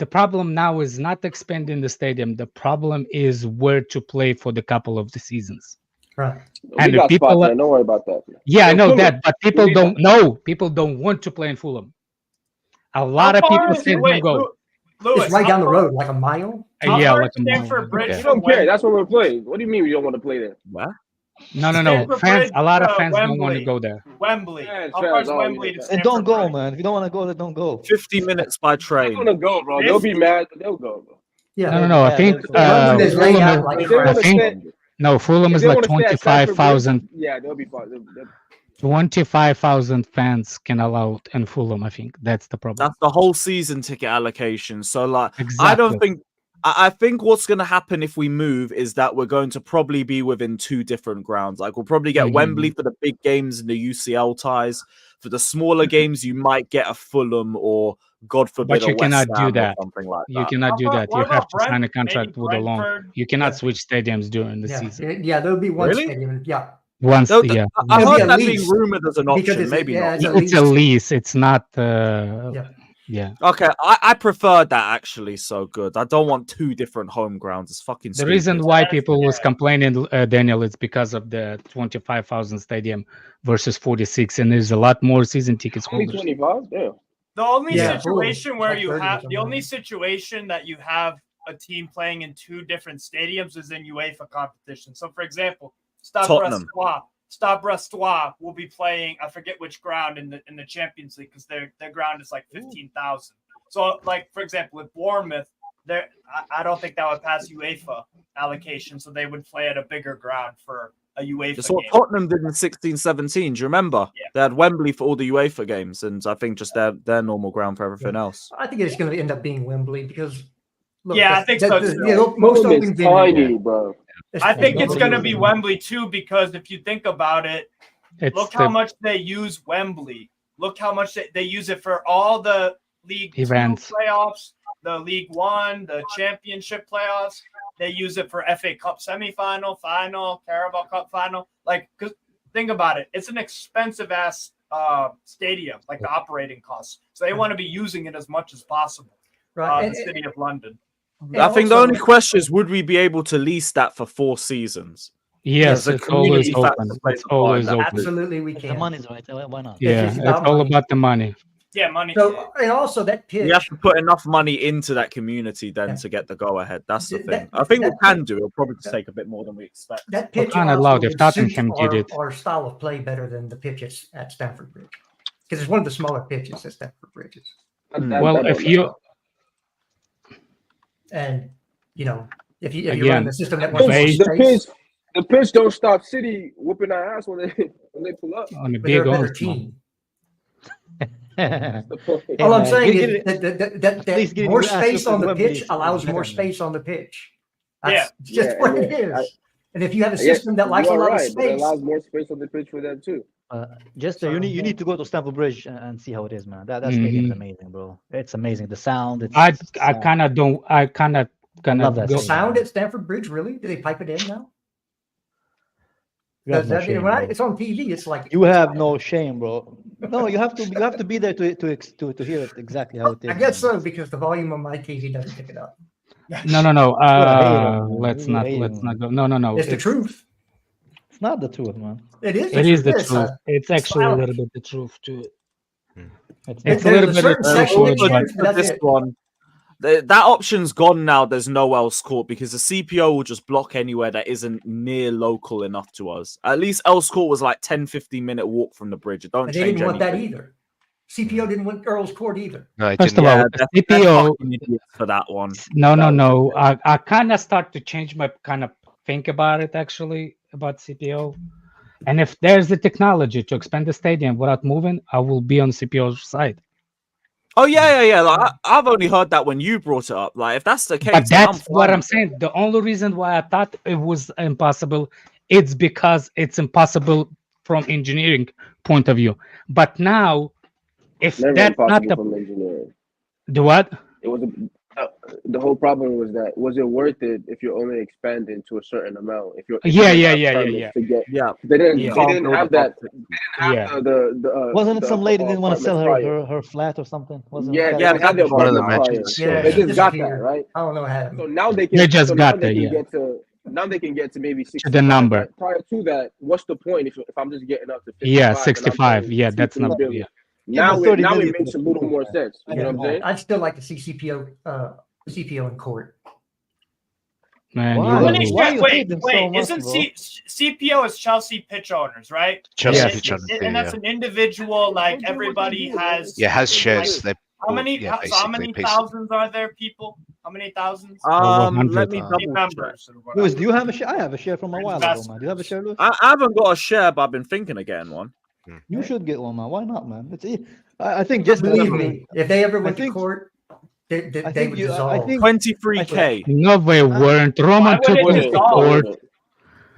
problem now is not expanding the stadium. The problem is where to play for the couple of the seasons. Right. And people don't worry about that. Yeah, I know that, but people don't know. People don't want to play in Fulham. A lot of people say don't go. Lewis, it's right down the road, like a mile. Yeah, like a mile. We don't care. That's where we're playing. What do you mean we don't want to play there? What? No. Fans, a lot of fans don't want to go there. Wembley. Wembley and don't go, man. If you don't want to go, then don't go. 50 minutes by train. They're gonna go, bro. They'll be mad, but they'll go, bro. Yeah. No. I think Fulham is like 25,000. Yeah, they'll be fine. 25,000 fans can allow in Fulham. I think that's the problem. That's the whole season ticket allocation. So, like, exactly. I think what's going to happen if we move is that we're going to probably be within 2 different grounds. Like, we'll probably get Wembley for the big games and the UCL ties. For the smaller games, you might get a Fulham or, God forbid, but you cannot do that. Something like you cannot do that. You have to sign a contract with a loan. You cannot switch stadiums during the season. Yeah, there'll be one stadium. Yeah. Once, I heard that being rumored as an option. Maybe not. It's a lease. It's not. Yeah. Okay, I prefer that actually. So good. I don't want 2 different home grounds. It's fucking The stupid. reason why people was complaining, Daniel, is because of the 25,000 stadium versus 46, and there's a lot more season tickets Only holders. 25. Yeah. The only Yeah, situation where like you 30 or have something. the only situation that you have a team playing in 2 different stadiums is in UEFA competition. So, for example, Stade Brestois will be playing. I forget which ground in the Champions League because their ground is like 15,000. So, like for example, with Bournemouth, I don't think that would pass UEFA allocation, so they would play at a bigger ground for a UEFA It's what game. Tottenham did in 16-17. Do you remember? Yeah. They had Wembley for all the UEFA games, and I think just their normal ground for everything else. I think it's going to end up being Wembley because. Look, Yeah, I think so too. You know, most Wembley's open tiny, bro. I think it's going to be Wembley. Wembley too, because if you think about it, look how much they use Wembley. Look how much they use it for all the League Events. 2 playoffs, the League 1, the Championship playoffs. They use it for FA Cup semifinal, final, Carabao Cup final. Like, because think about it, it's an expensive ass stadium, like the operating costs. So they want to be using it as much as possible. Right. The City of London. I think the only question is, would we be able to lease that for 4 seasons? Yes, There's a it's always community open. factor plays It's a part in always that. open. Absolutely, we The can. money's right. Why not? Yeah, just it's about all money. about the money. Yeah, money. So, and also that pitch. You have to put enough money into that community then to get the go ahead. That's the thing. I think we can do it. It'll probably just take a bit more than we expect. That pitch kind of also loud if would Tottenham suit did it. our style of play better than the pitches at Stamford Bridge because it's one of the smaller pitches at Stamford Bridge. Well, if you And you know, if you run the system that wants the pitch don't stop City whooping our ass when they pull up. on a but they're big a better onslaught. team. Hey, All I'm man, saying get is it- that please get it more in your ass space up on with the Wembley pitch is allows better, more man. space on the pitch. Yeah. That's just what it is. And if you have a system that likes a lot of But it space, allows more space on the pitch for them too. Jester, you need to go to Stamford Bridge and see how it is, man. That stadium's amazing, bro. It's amazing. The sound. I kind of don't. I kind of love that the stadium. sound at Stamford Bridge, really? Do they pipe it in now? You have no That- shame, when bro. it's on TV, it's like You have no shame, bro. No, you have to be there to hear it exactly how it is. I guess man. so because the volume on my TV doesn't pick it up. No. Let's You're not. hating, Let's man. not go. No. It's the truth. It's not the truth, man. It is. It is the It's, truth. It's actually a silent. little bit the truth to it. It's There's a little a bit certain of truth section to that it, but changes, but that's this it. one, that option's gone now. There's no else court because the CPO will just block anywhere that isn't near local enough to us. At least Earl's Court was like 10-15 minute walk from the bridge. It don't But they change didn't want that anything. either. CPO didn't want Earl's Court either. No, it First didn't. of all, They're CPO. fucking idiots for that one. No. I kind of start to change my kind of think about it actually about CPO. And if there's the technology to expand the stadium without moving, I will be on CPO's side. Oh yeah. Like, I've only heard that when you brought it up. Like if that's the case, But then that's I'm what fine I'm with it. saying. The only reason why I thought it was impossible, it's because it's impossible from engineering point of view. But now, if Never that's not impossible the from engineering. what? It was the whole problem was that was it worth it if you're only expanding to a certain amount? If you're Yeah. to get they didn't have that. They didn't have the Wasn't it some lady didn't want to sell apartments her flat or something? Wasn't Yeah, it? they had the one of the apartments mentions. prior. Yeah, They it just got that, disappeared. right? I don't know how. So now they can. They just so got now they there, can yeah. get to. Now they can get to maybe 65. To the number. Right? Prior to that, what's the point if I'm just getting up to 55? Yeah, and I'm 65. paying Yeah, that's 2-3 not. billion? Yeah. Now, but 30 now it million makes a is little cool, more man. sense. You know what I'm saying? I'd still like to see CPO in court. Man, Why? you How will many lose. Why you hate them so wait, much, isn't bro? CPO is Chelsea pitch owners, right? Chelsea Yes. pitch on the And that's an individual, like everybody has. Yeah, it has shares. They How many? yeah, so how many basically. thousands are there? People? How many thousands? Let me Team double check. members. or whatever. Lewis, do you have a share? I have a share from a while ago, man. Do you have a share, Lewis? I haven't got a share, but I've been thinking of getting one. You should get one, man. Why not, man? I think just Believe me, if they ever went to think- court, they I would think dissolve. 23K. No, they weren't. Roman would took it them to dissolve? court.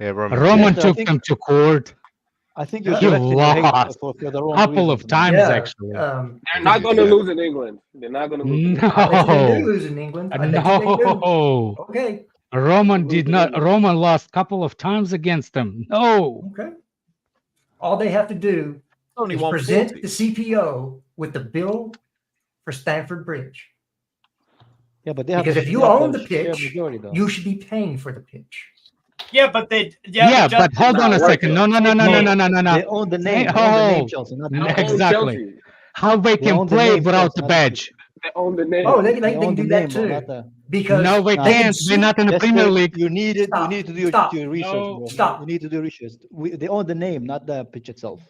Yeah, Roman. Roman Yes, I took think- them to court. I think you're He directing your hate lost for the wrong couple reasons, of man. times Yeah, actually. They're not going to lose in England. They're not going to lose. In England. I bet you they do No, lose in England. I bet you they do. no. Okay. Roman did not. Roman lost couple of times against them. No. Okay. All they have to do Only is 140. present the CPO with the bill for Stamford Bridge. Yeah, but they have because if you own the pitch, you should be paying for the pitch. Yeah, but they. But hold on a second. No. They own the name. They own the name, Chelsea. Not exactly. Chelsea. How they can play without the badge? They own the name. Oh, they can do that too. Because no, we can't. We're not in the Premier League. You need it. You need to do your research. No, bro. stop. You need to do research. They own the name, not the pitch itself.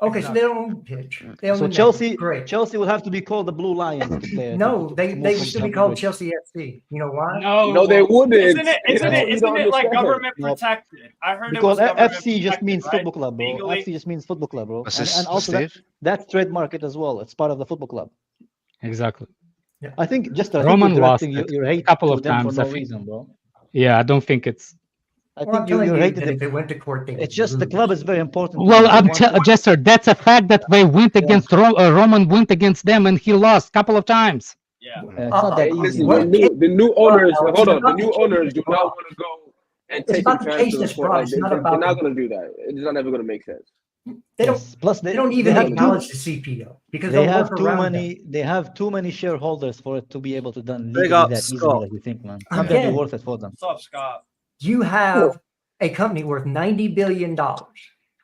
Okay, so they don't own the pitch. They own So the Chelsea, Great. Chelsea will have to be called the Blue Lions. No, they would still be called Chelsea FC. You know why? No, they wouldn't. Isn't it like government protected? I heard because it was FC just means football club, bro. Legally. FC just means football club, bro. And also that's trademark it as well. It's part of the football club. Exactly. Yeah. I think just Roman lost your hate a couple of them times for no reason, bro. Yeah, I don't think it's. I think you're hating them. If they went to court, they it's just the club is very important. Well, Jester, that's a fact that they went against Roman went against them and he lost a couple of times. Yeah. It's not that easy. The new owners, hold on. The new owners do not want to go and take the fans to the court. Like, they're not going to do that. It's not ever going to make sense. They don't. Plus, they don't even acknowledge the CPO because they have too many. They have too many shareholders for it to be able to done legally that easily. Like you think, man? It's not gonna be worth it for them. What's up, Scott? You have a company worth $90 billion,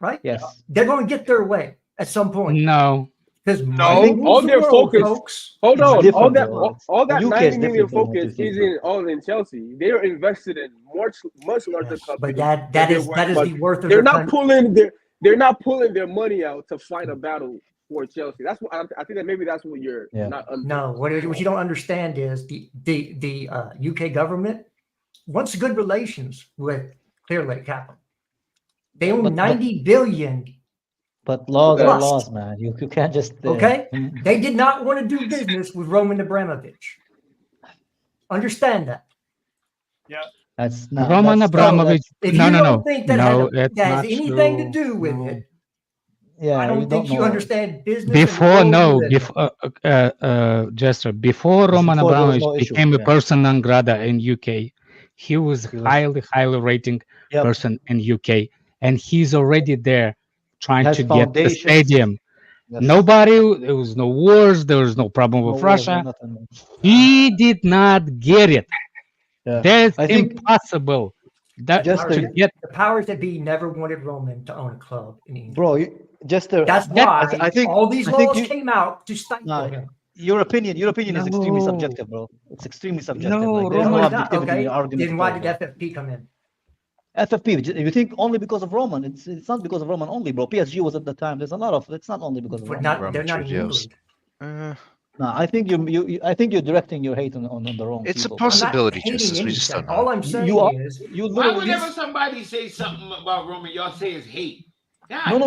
right? Yes. They're going to get their way at some point. No. Because all their focus. Folks, hold on. All that UK 90 million focus isn't all in Chelsea. They're invested in much larger companies. But that is the worth of. They're not pulling their. They're not pulling their money out to fight a battle for Chelsea. That's what I think that maybe that's what you're not. No, what you don't understand is the UK government wants good relations with Clear Lake Capital. They own 90 billion. But laws are laws, man. You can't just. Okay, they did not want to do business with Roman Abramovich. Understand that. Yeah. That's not Roman Abramovich. If you don't think that has anything to do with it, yeah, I don't think you understand business. Jester, before Roman Abramovich became a person non grata in UK, he was highly rating person in UK, and he's already there trying to get the stadium. Yes. There was no wars, there was no problem with Russia. He did not get it. Yeah. That's impossible. That to get the powers that be never wanted Roman to own a club in England. Bro, that's why I think all these laws came out to stifle him. Your opinion is extremely subjective, bro. It's extremely subjective. No, like, there's no objectivity in your argument. Then why did FFP come in? FFP, you think only because of Roman? It's not because of Roman only, bro. PSG was at the time. There's a lot of. It's not only because of Roman. They're not in England. No, I think you're directing your hate on the wrong. It's people. a possibility, Justice. We just don't know. All I'm saying is why whenever somebody says something about Roman, y'all say it's hate. God, no.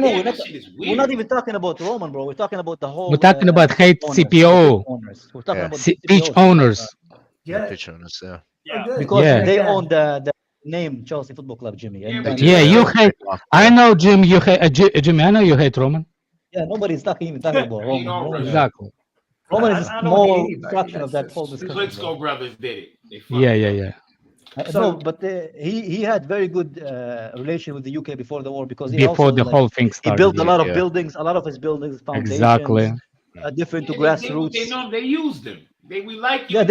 We're not even talking about Roman, bro. We're talking about the whole. We're talking about hate CPO. We're talking about pitch owners. Yeah, pitch owners. Yeah. Because they own the name Chelsea Football Club, Jimmy. You hate. I know, Jim. You hate Jimmy. I know you hate Roman. Yeah, nobody's even talking about Roman. Exactly. Roman is a small fraction of that whole discussion. Klitschko brothers did it. Yeah. No, but he had very good relation with the UK before the war because whole thing started. He built a lot of buildings. A lot of his buildings, foundations, exactly, different to grassroots. They know they used them. We like you. Yeah,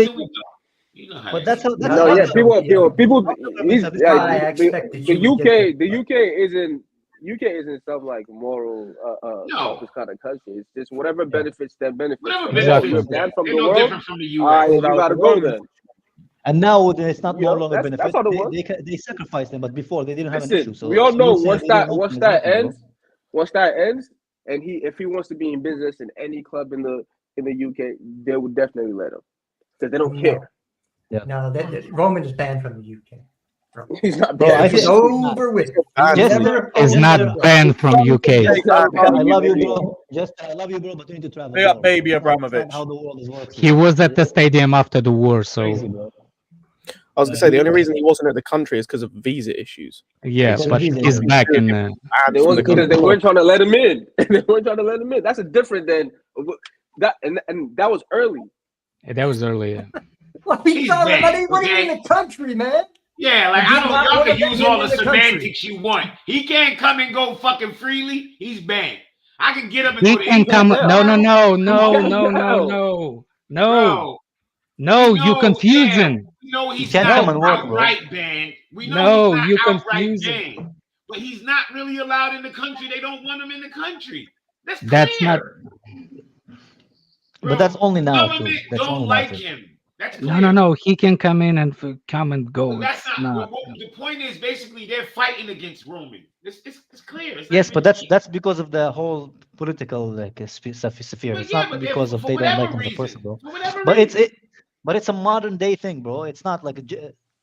you know how. But that's how. People. The UK isn't some like moral this kind of country. It's just whatever benefits them benefits. Whatever benefits them from the world. Different from the US. You gotta go then. And now it's not no longer benefit. They sacrifice them, but before they didn't have an issue. So we all know once that ends, and if he wants to be in business in any club in the UK, they would definitely let him because they don't care. Yeah. No, Roman is banned from the UK. He's not banned. It's over with. Is not banned from UK. I love you, bro. I love you, bro. But you need to travel. Yeah, baby Abramovich. How the world is working. He was at the stadium after the war, so. I was gonna say the only reason he wasn't at the country is because of visa issues. Yeah, but he's back in. They weren't trying to let him in. They weren't trying to let him in. That's a different than that, and that was early. That was early. Yeah. Well, he thought about he wasn't in the country, man. Yeah, like y'all can use all the semantics you want. He can't come and go fucking freely. He's banned. I can get up and he go to can come. No. Bro, No, you confusing. We know he's can't not come and work, bro. outright banned. We know No, he's you not outright confusing. banned. But he's not really allowed in the country. They don't want him in the country. That's That's not. clear. But that's only now, too. Government That's don't only like now, too. him. That's No, clear. no. He can come in and come and go. But that's It's not. not. The point is basically they're fighting against Roman. It's clear. It's Yes, not but really- that's because of the whole political sphere. But It's yeah, not but because of for they don't whatever like him as a reason. person, bro. For whatever But reason. it's a modern day thing, bro. It's not like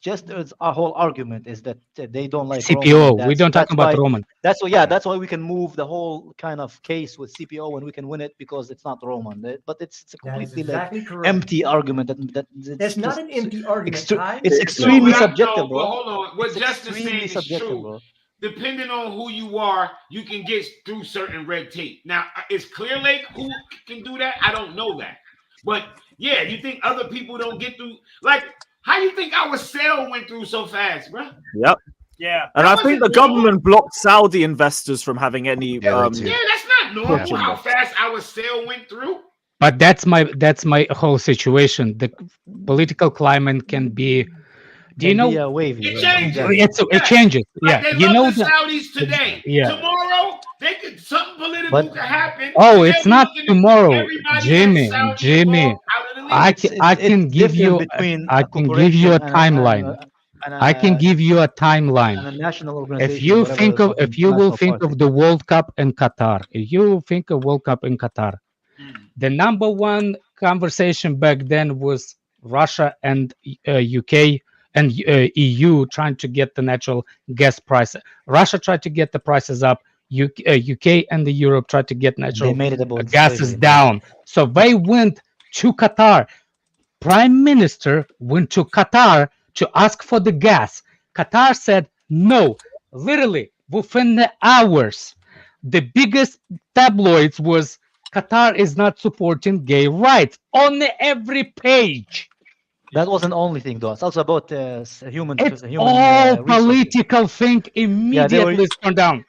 just our whole argument is that they don't like CPO. Roman. We don't talk about Roman. That's why. Yeah, that's why we can move the whole kind of case with CPO and we can win it because it's not Roman. But it's a That is completely exactly like correct. empty argument. That's not just an empty argument, Ty. it's extremely but subjective, but bro. hold on. What It's Justin's saying extremely is subjective, true. bro. Depending on who you are, you can get through certain red tape. Now, is Clear Lake who can do that? I don't know that. But yeah, you think other people don't get through? Like, how you think our sale went through so fast, bro? Yep. Yeah. And I think the wasn't government blocked Saudi investors from having any. Yeah, that's not normal Yeah. how fast our sale went through. But that's my whole situation. The political climate can be. Do you know? Wavy. It changes. It changes. Like Yeah. they You love know the that. Saudis today. Yeah. Tomorrow, they could something political could happen. Oh, and it's then not you look at tomorrow, everybody Jimmy. that's Saudi Jimmy, involved out of the league. I can give you a timeline. I can give you a timeline. And a national If organization, you whatever think of, fucking if you will national think party. of the World Cup in Qatar, if you think of World Cup in Qatar, the number one conversation back then was Russia and UK and EU trying to get the natural gas price. Russia tried to get the prices up. UK and the Europe tried to get natural made it about gases slavery. down. So they went to Qatar. Prime Minister went to Qatar to ask for the gas. Qatar said no. Literally within the hours, the biggest tabloids was Qatar is not supporting gay rights on every page. That wasn't the only thing, though. It's also about human. It's human all resources. political thing immediately turned down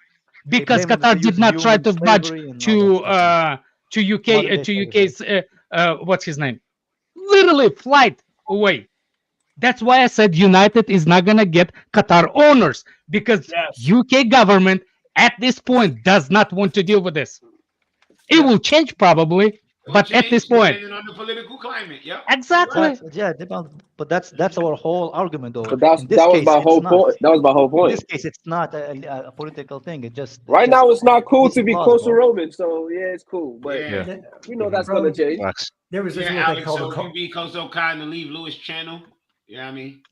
because blame Qatar the did not try human to budge slavery and all to UK Modern-day to UK's what's his name? Literally flight away. That's why I said United is not gonna get Qatar owners because UK government at this point does not want to deal with this. It will change probably, but at this point, depending on the political climate, yeah. exactly. But that's our whole argument, though. But that In this was case, my it's whole not. point. That was my whole In point. this case, it's not a political thing. It just Right now, it's not cool to be laws, close to bro. Roman, so yeah, it's cool. But you know that's gonna change. There was this Yeah, little thing Alex, called so the if you be so kind to leave Lewis channel, you know what I mean?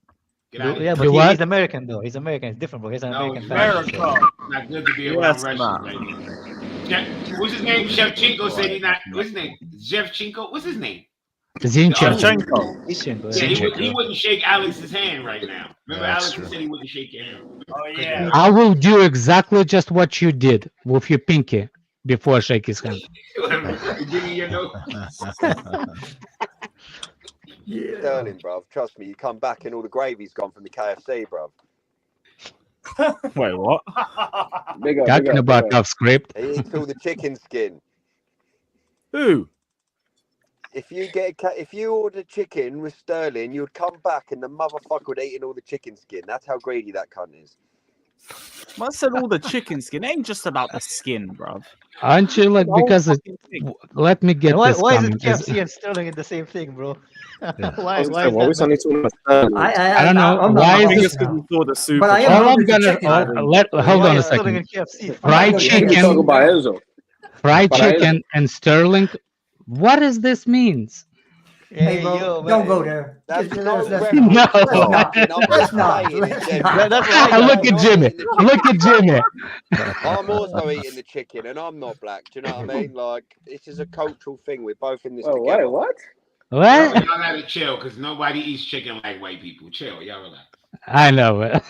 Get out of Yeah, here. but he's American, though. He's American. It's different, bro. He's an No, American it's fan. America. Not good to be around Yes, Russians man. right now. What's his name? Shevchenko said he's not. What's his name? Shevchenko. What's his name? Zinchenko. Yeah, he wouldn't shake Alex's hand right now. Remember, Yeah, that's Alex true. said he wouldn't shake your hand. Oh yeah. I will do exactly just what you did with your pinky before I shake his hand. Give me your note. Sterling, bruv. Trust me, you come back and all the gravy's gone from the KFC, bruv. Wait, what? Talking about off script. He eats all the chicken skin. Who? If you order chicken with Sterling, you'd come back and the motherfucker would eat all the chicken skin. That's how greedy that cunt is. I said all the chicken skin. It ain't just about the skin, bro. Aren't you like because let me get Why this is it comment. KFC and Sterling in the same thing, bro? Why is Why we that? suddenly talking about Sterling? I don't know I'm why not is this. because you saw the soup. But I am All I'm hungry for gonna chicken. hold Why on a is Sterling and second. KFC? Fried Talk chicken, about Enzo. fried But I- chicken, and Sterling. What does this means? Hey, bro, yo, don't man. go there. That's Let's no not. reference. No. Let's not. That's why Look at Jimmy. Look at Jimmy. I'm also eating the chicken, and I'm not black. Do you know what I mean? Like, this is a cultural thing. We're both in this Oh, together. wait, what? What? Y'all gotta chill because nobody eats chicken like white people. Chill, y'all relax. I know,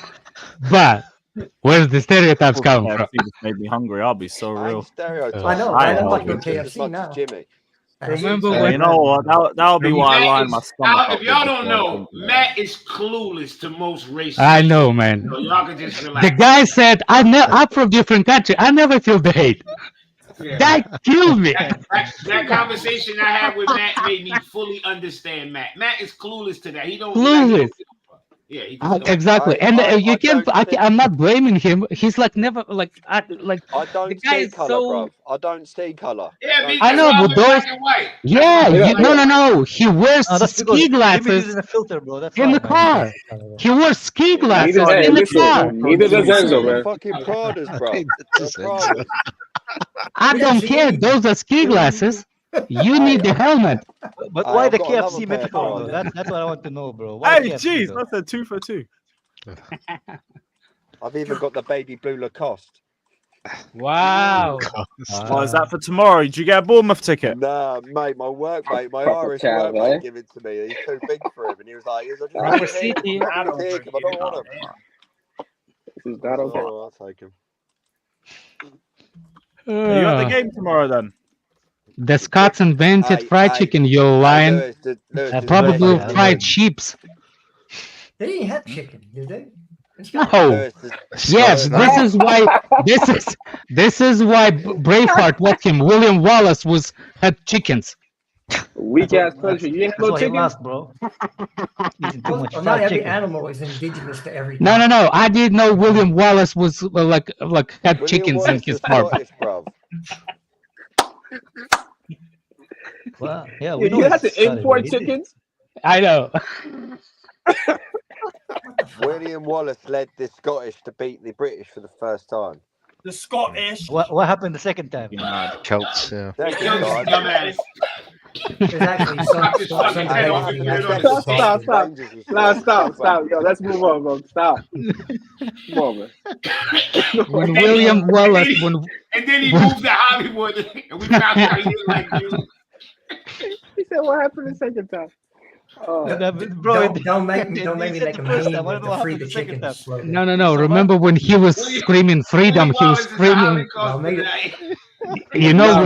but where's the stereotypes coming from? KFC just made me hungry. I'll be so I real. ain't stereotyping. I know. I I don't know. like no Just as KFC much now. as Jimmy. Remember Yeah, when? you know what? That'll be why I line my stomach up. If y'all with don't the know, fucking- Matt is clueless to most races. I know, man. So y'all can just relax. The guy said, I'm from different country. I never feel the hate." Yeah. That killed me. That conversation I had with Matt made me fully understand Matt. Matt is clueless to that. He don't. Clueless. Yeah, he just don't. Exactly. I'm not blaming him. He's like never like I the don't guy see is color, so. bruv. I don't see color. Yeah, I know, but those. black and white. Yeah, no. He wears ski glasses using a filter, bro. That's in the car. He wears ski glasses in the car. Neither does Enzo, man. Fucking Pradas, bro. I don't care. Those are ski glasses. You need the helmet. But why the KFC metaphor, bro? That's what I want to know, bro. Why hey, jeez, that's a 2 for 2. I've even got the baby blue Lacoste. Wow. Oh, is that for tomorrow? Did you get a Bournemouth ticket? Nah, mate, my workmate, my Proper Irish cow, workmate right? gave it to me. He's too big for him. And he was like, I don't want him. He's not okay. Oh, I'll take him. Are you at the game tomorrow then? The Scots invented fried chicken, you lion. Probably fried sheeps. They didn't have chicken, did they? No. Yes, this is why Braveheart, what him, William Wallace had chickens. Weak ass country. You ain't no chicken, bro. Not every animal is indigenous to every. No. I didn't know William Wallace was like had chickens in his farm. Well, yeah, you have to import chickens. I know. William Wallace led the Scottish to beat the British for the first time. The Scottish. What happened the second time? Celts, yeah. Stop. Yo, let's move on, bro. Stop. Come on, man. When William Wallace, and then he moved to Hollywood, and we found out he didn't like you. He said, "What happened the second time?" Bro, don't make me make a meme to free the chicken. No. Remember when he was screaming freedom? He was screaming. You know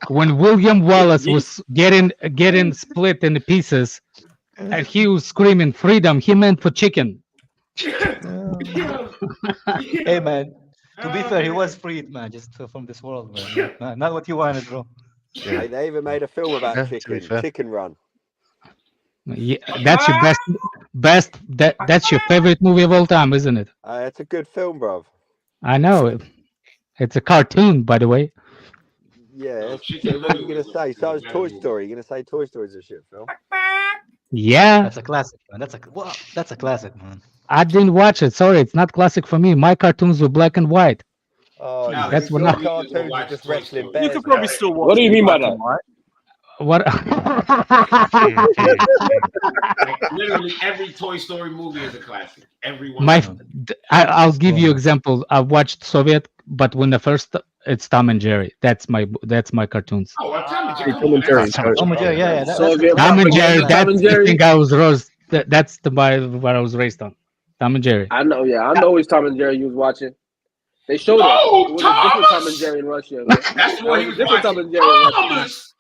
when William Wallace was getting split in pieces, and he was screaming freedom, he meant for chicken. Hey man, to be fair, he was freed, man, just from this world, man. Not what you wanted, bro. Yeah. They even made a film about Chicken Run. Yeah, that's your best. That's your favorite movie of all time, isn't it? It's a good film, bruv. I know. It's a cartoon, by the way. Yeah. What are you gonna say? So is Toy Story. You're gonna say Toy Story's a shit film? Yeah. That's a classic, man. That's a classic, man. I didn't watch it. Sorry, it's not classic for me. My cartoons were black and white. Oh, that's what not. Cartoons are just wrestling bears. You could probably still watch. What do you mean by that? What? Like, literally every Toy Story movie is a classic. Everyone. I'll give you example. I watched Soviet, but when the first it's Tom and Jerry. That's my cartoons. Oh, well, Tom and Jerry. Tom and Jerry, yeah. Tom and Jerry. That's the thing I was raised. That's what I was raised on. Tom and Jerry. I know. Yeah, I know it's Tom and Jerry you was watching. They showed it. It was a different Tom and Jerry in Russia. Man. That's what he was different watching. Tom and Jerry in Russia. Thomas.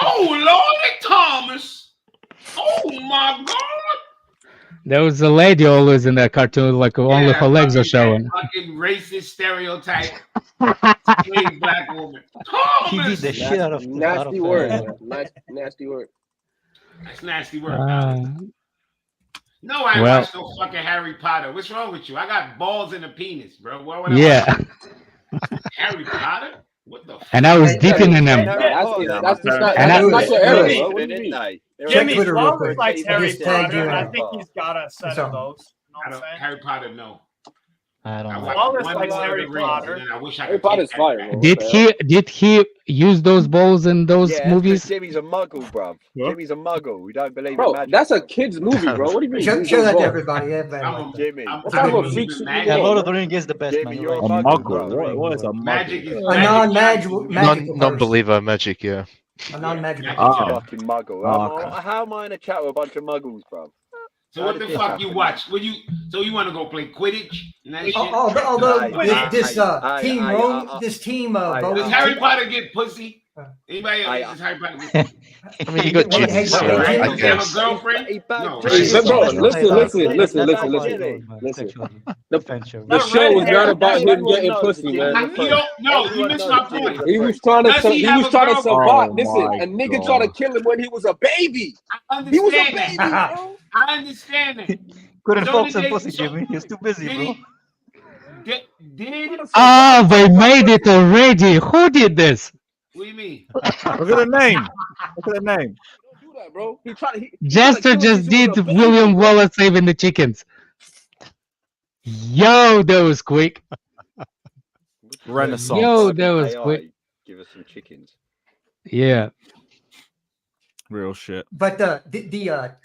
Oh, Lord, Thomas. Oh, my God. There was a lady always in that cartoon, like only her legs are showing. Fucking racist stereotype. Black woman. Thomas. He did the shit out of nasty word. Nasty word. That's nasty word. No, I ain't watched no fucking Harry Potter. What's wrong with you? I got balls in a penis, bro. Yeah. Harry Potter? What the fuck? And I was deeping in them. That's not your area. What do you mean? Jimmy Flowers likes Harry Potter, and I think he's got a set of those. You know Harry Potter, no. I don't know. Flawless likes Harry Potter. Harry Potter's fire. Did he use those balls in those movies? Jimmy's a muggle, bro. Jimmy's a muggle. We don't believe bro, in magic. That's a kid's movie, bro. What do you mean? Show that to everybody. Jimmy. Lord of the Rings is the best, Jimmy, man. you're right. a muggle. What is a Magic muggle? is A non-magic. Non-believer magic, yeah. A non-magical. Fucking muggle. How am I in a chat with a bunch of muggles, bro? So what the fuck you watch? So you want to go play Quidditch? And that shit? Although this team, does Harry Potter get pussy? Anybody else? This is hypothetical. I mean, you got chickens, so I You have a guess. girlfriend? Bro, No, listen. The show was not about him getting pussy, man. You missed my point. He was trying to survive. Oh Listen, my a nigga God. tried to kill him when he was a baby. He was a baby, bro. I understand that. Couldn't So focus did on they- pussy, so- Jimmy. He's too busy, bro. Did Oh, they made it already. Who did this? What do you mean? Look at the name. Look at the name. Do that, bro. He tried to Jester kill him just since he was did a baby, William bro. Wallace saving the chickens. Yo, that was quick. Renaissance. Yo, that was AI, quick. Give us some chickens. Yeah. Real shit. But the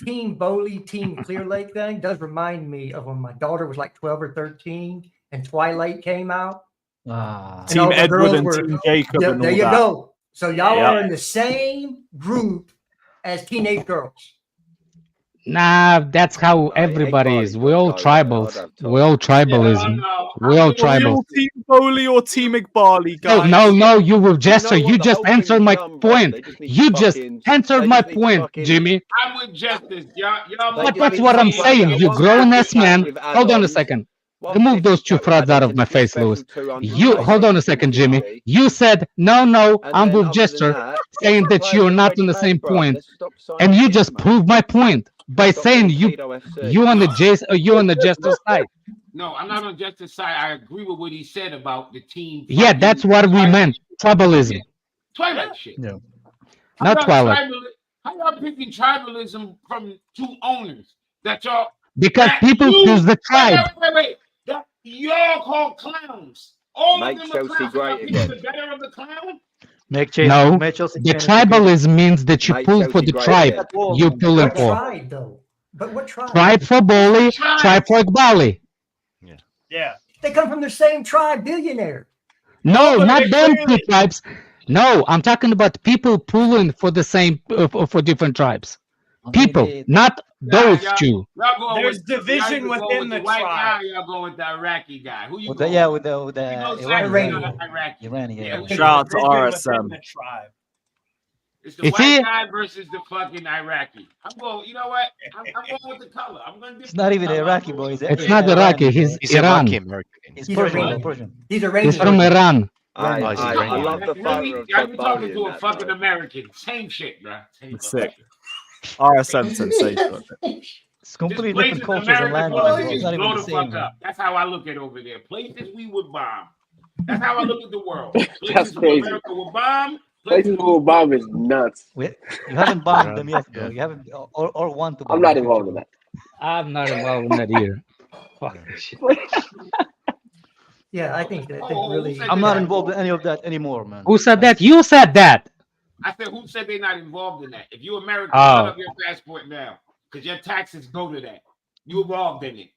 Team Bowley, Team Clear Lake thing does remind me of when my daughter was like 12 or 13 and Twilight came out. Ah. And all Team the Edward girls and were- Team Jacob Yeah, and there all you that. go. So y'all Yeah. are in the same group as teenage girls. Nah, that's how everybody is. We all tribals. We all tribalism. We all tribal. Team Bowley or Team Iqbali, No, guys? no, you will Jester. You just answered my point. You just answered my point, Jimmy. I'm with Justice. Y'all But that's what I'm saying. You grown ass man. Hold on a second. Remove those two frauds out of my face, Lewis. You hold on a second, Jimmy. You said no, I'm with Jester, saying that you're not on the same point, and you just proved my point by saying you on the Jester side. No, I'm not on Justice side. I agree with what he said about the team. Yeah, that's what we meant. Tribalism. Twilight shit. No. Not Twilight. How y'all picking tribalism from two owners that y'all? Because that people you- choose the tribe. Wait. That y'all call clowns. All Make of them Chelsea are clowns. great Y'all picking again. the better of the clown? No, make Chelsea the fan tribalism means that you Make pull for Chelsea the great tribe. again. You pulling What for. tribe though? But what tribe? Tribe for Bowley, tribe for Iqbali. Yeah. They come from the same tribe, billionaire. No, but not they them two clearly- tribes. No, I'm talking about people pulling for the same for different tribes. People, not those y'all- two. Y'all going There's with, division y'all either within going the with white tribe. guy or y'all going with the Iraqi guy. Who you With going the, yeah, with? with the You know, Iranian. Savić, not Iraqi. Iranian, yeah. who Shout you out to Division within RSM. the tribe. It's the You white see? guy versus the fucking Iraqi. I'm going. You know what? I'm going with the color. I'm going to. It's not even Iraqi, bro. It's not Iraqi. He's He's Iran. Iraqi American. He's He's Persian, Iranian. bro, Persian. He's Iranian. He's from Iran. I he's love the father of Y'all Todd be talking Bowley to in a that, fucking though. American. Same shit, bro. Same Sick. RSM sensation. It's completely Places different cultures and America languages. wanted Bro. to It's just not even blow the the same. fuck up. That's how I look at over there. Places we would bomb. That's how I look at the world. Places crazy. America would bomb. Places who bomb is nuts. You haven't bombed them yet, bro. You haven't or want to bomb I'm not them, involved in that. I'm not involved in that either. Fuck this shit. Yeah, I think that Oh, really. who said I'm they not not involved in any of that anymore, man. Who said that? You said that. I said, who said they're not involved in that? If you American, Oh. put up your passport now, because your taxes go to that. You involved in it.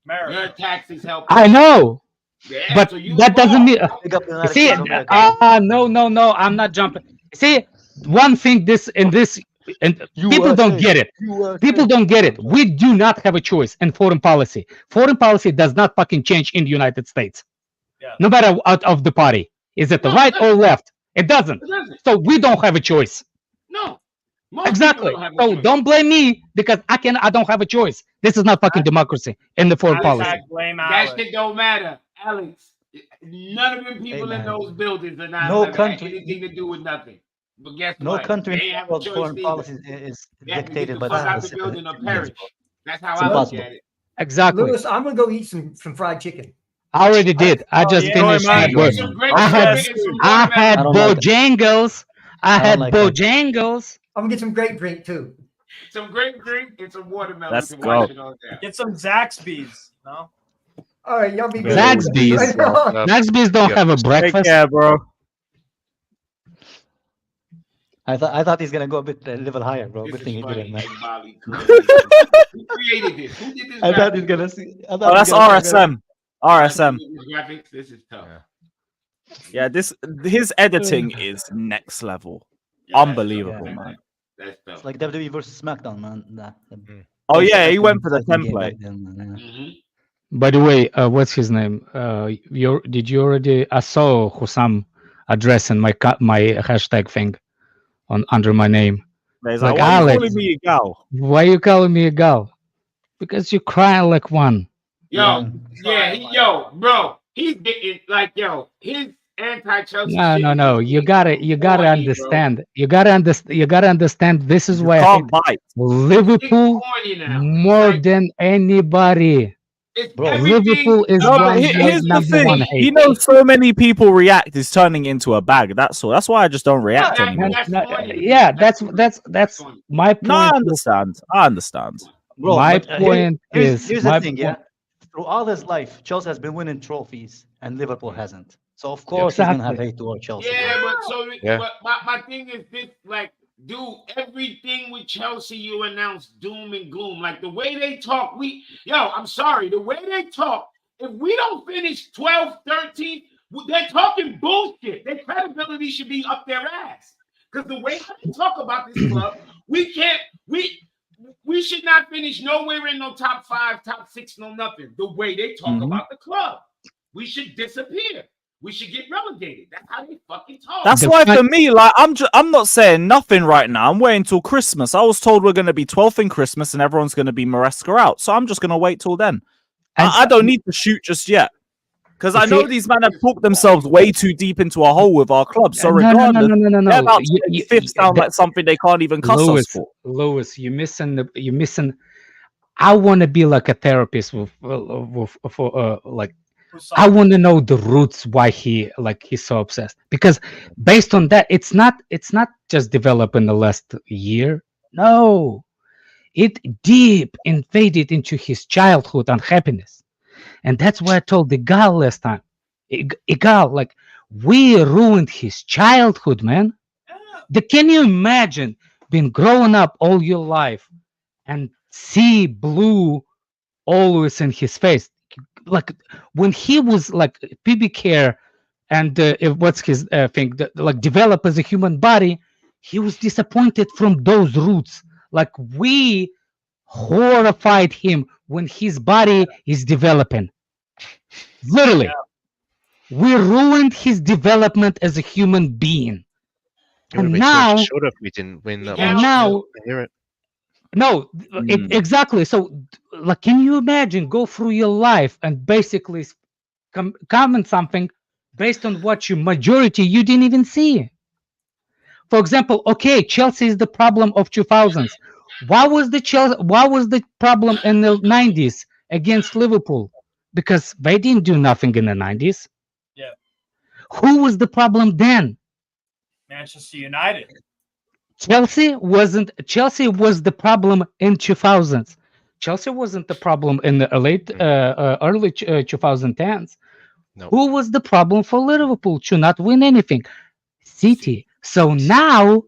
America. Your taxes help. I know, Yeah, but so you that doesn't mean. Big up the United See, States of America. no, I'm not jumping. See, one thing and people don't get it. People don't get it. We do not have a choice in foreign policy. Foreign policy does not fucking change in the United States. Yeah. No matter out of the party. Is it the right or left? It doesn't. It doesn't. So we don't have a choice. No. Most Exactly. people don't have a So choice. don't blame me because I don't have a choice. This is not fucking democracy in the foreign policy. I blame That Alex. shit don't matter, Alex. None of the people in man. those buildings are not No have country- anything to do with nothing. But guess No what? country They in the have a world choice foreign either. policy is They have to get dictated the by fuck out the the building or citizens, perish. bro. That's how It's I look impossible. at it. Exactly. Lewis, I'm gonna go eat some fried chicken. I already did. I just yeah. finished Enjoy, my man. burger. Some great I had chicken and some I watermelon. had I don't like it. Bojangles. I don't had like that. Bojangles. I'm gonna get some grape drink too. Some grape drink and some watermelon. Let's to go. wash it on down. Get some Zaxby's. No. All right, y'all be good. Zaxby's. Right on. Zaxby's don't have a Take breakfast. care, bro. I thought he's gonna go a bit level higher, bro. This Good is thing he funny. didn't, man. Everybody Who created this? Who did this? I thought graphic? he's gonna see. I thought Oh, that's he's gonna- RSM. RSM. This graphics, this is tough. Yeah, his editing is next level. Yeah, that's Unbelievable, tough. man. That's tough. It's like WWE versus SmackDown, man. Oh yeah, he went for the Fighting game template. back then, man, yeah. Mhm. By the way, what's his name? Did you already? I saw Hussam address and my hashtag thing on under my name. He's like, why are you calling me a gal? Why are you calling me a gal? Because you cry like one. Yo, yo, bro, he's getting like, yo, his anti-Chelsea. No. You gotta understand. Bro. You gotta understand. This is why I hate Liverpool more than anybody. Bro, Liverpool is here's the thing. He knows so many people react is turning into a bag. That's all. That's why I just don't react anymore. That's my point. No, I understand. Bro, my point here's the thing. Yeah, through all his life, Chelsea has been winning trophies, and Liverpool hasn't. So of course he's gonna have hate toward Chelsea. But my thing is this: like, dude, everything with Chelsea, you announce doom and gloom. Like the way they talk, I'm sorry, the way they talk. If we don't finish 12th, 13th, they're talking bullshit. Their credibility should be up their ass. Because the way they talk about this club, we should not finish nowhere in no top 5, top 6, no nothing. The way they talk about the club, we should disappear. We should get relegated. That's how they fucking talk. That's why for me, like, I'm not saying nothing right now. I'm waiting till Christmas. I was told we're going to be 12th in Christmas and everyone's going to be Maresca out. So I'm just going to wait till then. I don't need to shoot just yet. Because I know these men have talked themselves way too deep into a hole with our club. So regardless, they're about to get fifth sound like something they can't even cuss us for. Lewis, you're missing. I want to be like a therapist I want to know the roots why he's so obsessed. Because based on that, it's not just developed in the last year. No, it deep invaded into his childhood unhappiness, and that's why I told the guy last time. Igal, like, we ruined his childhood, man. Can you imagine being growing up all your life and see blue always in his face? Like when he was like pubic hair and what's his thing, like develop as a human body, he was disappointed from those roots. Like we horrified him when his body is developing. Literally, we ruined his development as a human being. And now, we didn't win that. And now, no, exactly. So, like, can you imagine go through your life and basically comment something based on what you didn't even see? For example, okay, Chelsea is the problem of 2000s. What was the problem in the 90s against Liverpool? Because they didn't do nothing in the 90s. Yeah. Who was the problem then? Manchester United. Chelsea was the problem in 2000s. Chelsea wasn't the problem in the early 2010s. No. Who was the problem for Liverpool to not win anything? City. So now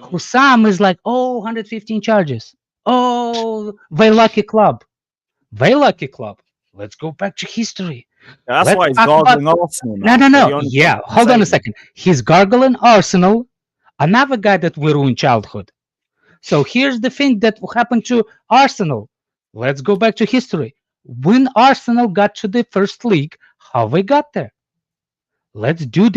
Hussam is like, 115 charges. Oh, they lucky club. Let's go back to history. Yeah, that's why he's gargling Arsenal now. No. Yeah, hold on a second. He's gargling Arsenal. Another guy that we ruined childhood. So here's the thing that happened to Arsenal. Let's go back to history. When Arsenal got to the first league, how we got there? Let's do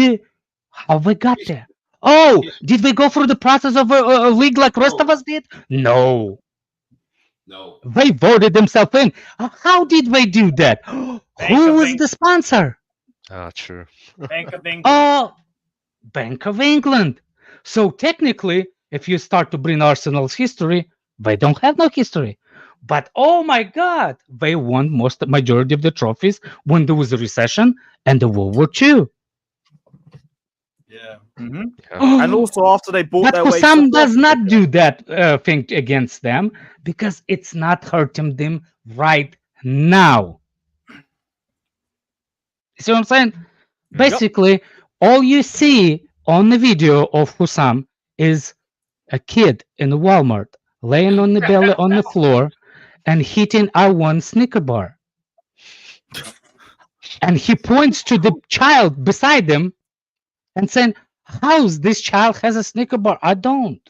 how we got there. Oh, did we go through the process of a league like rest of us did? No. They voted themselves in. How did they do that? Who was the sponsor? True. Bank of England. Oh, Bank of England. So technically, if you start to bring Arsenal's history, they don't have no history. But oh my God, they won majority of the trophies when there was a recession and the World War II. Yeah. Mm-hmm. And also after they bought their way. But Hussam does not do that thing against them because it's not hurting them right now. See what I'm saying? Basically, all you see on the video of Hussam is a kid in a Walmart laying on the belly on the floor and hitting one Snicker bar. And he points to the child beside him and saying, how's this child has a Snicker bar? I don't.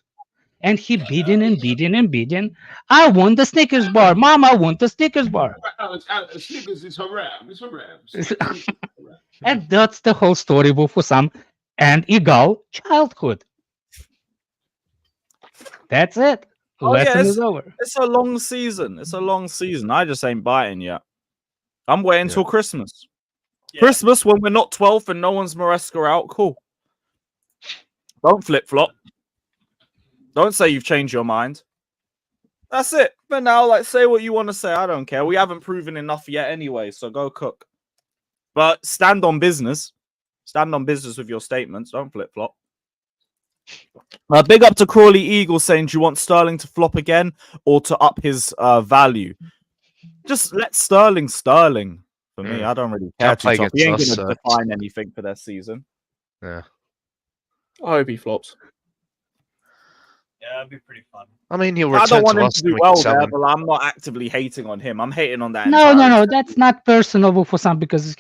And he beating and beating and beating. I want the Snickers bar. Mom, I want the Snickers bar. Snickers is haram. It's haram. And that's the whole story with Hussam. and egal childhood. That's it. Lesson is over. It's a long season. It's a long season. I just ain't biting yet. I'm waiting till Christmas. Yeah. Christmas when we're not 12th and no one's Maresca out. Cool. Don't flip flop. Don't say you've changed your mind. That's it. But now, like, say what you want to say. I don't care. We haven't proven enough yet anyway, so go cook. But stand on business. Stand on business with your statements. Don't flip flop. Big up to Crawley Eagle saying, do you want Sterling to flop again or to up his value? Just let Sterling. For me, I don't really care too much. He ain't going to define anything for their season. Yeah. I hope he flops. Yeah, that'd be pretty fun. I mean, he'll I don't return want to him us to and do we well can sell there, him. but I'm not actively hating on him. I'm hating on that. No, that's not personal Hussam, because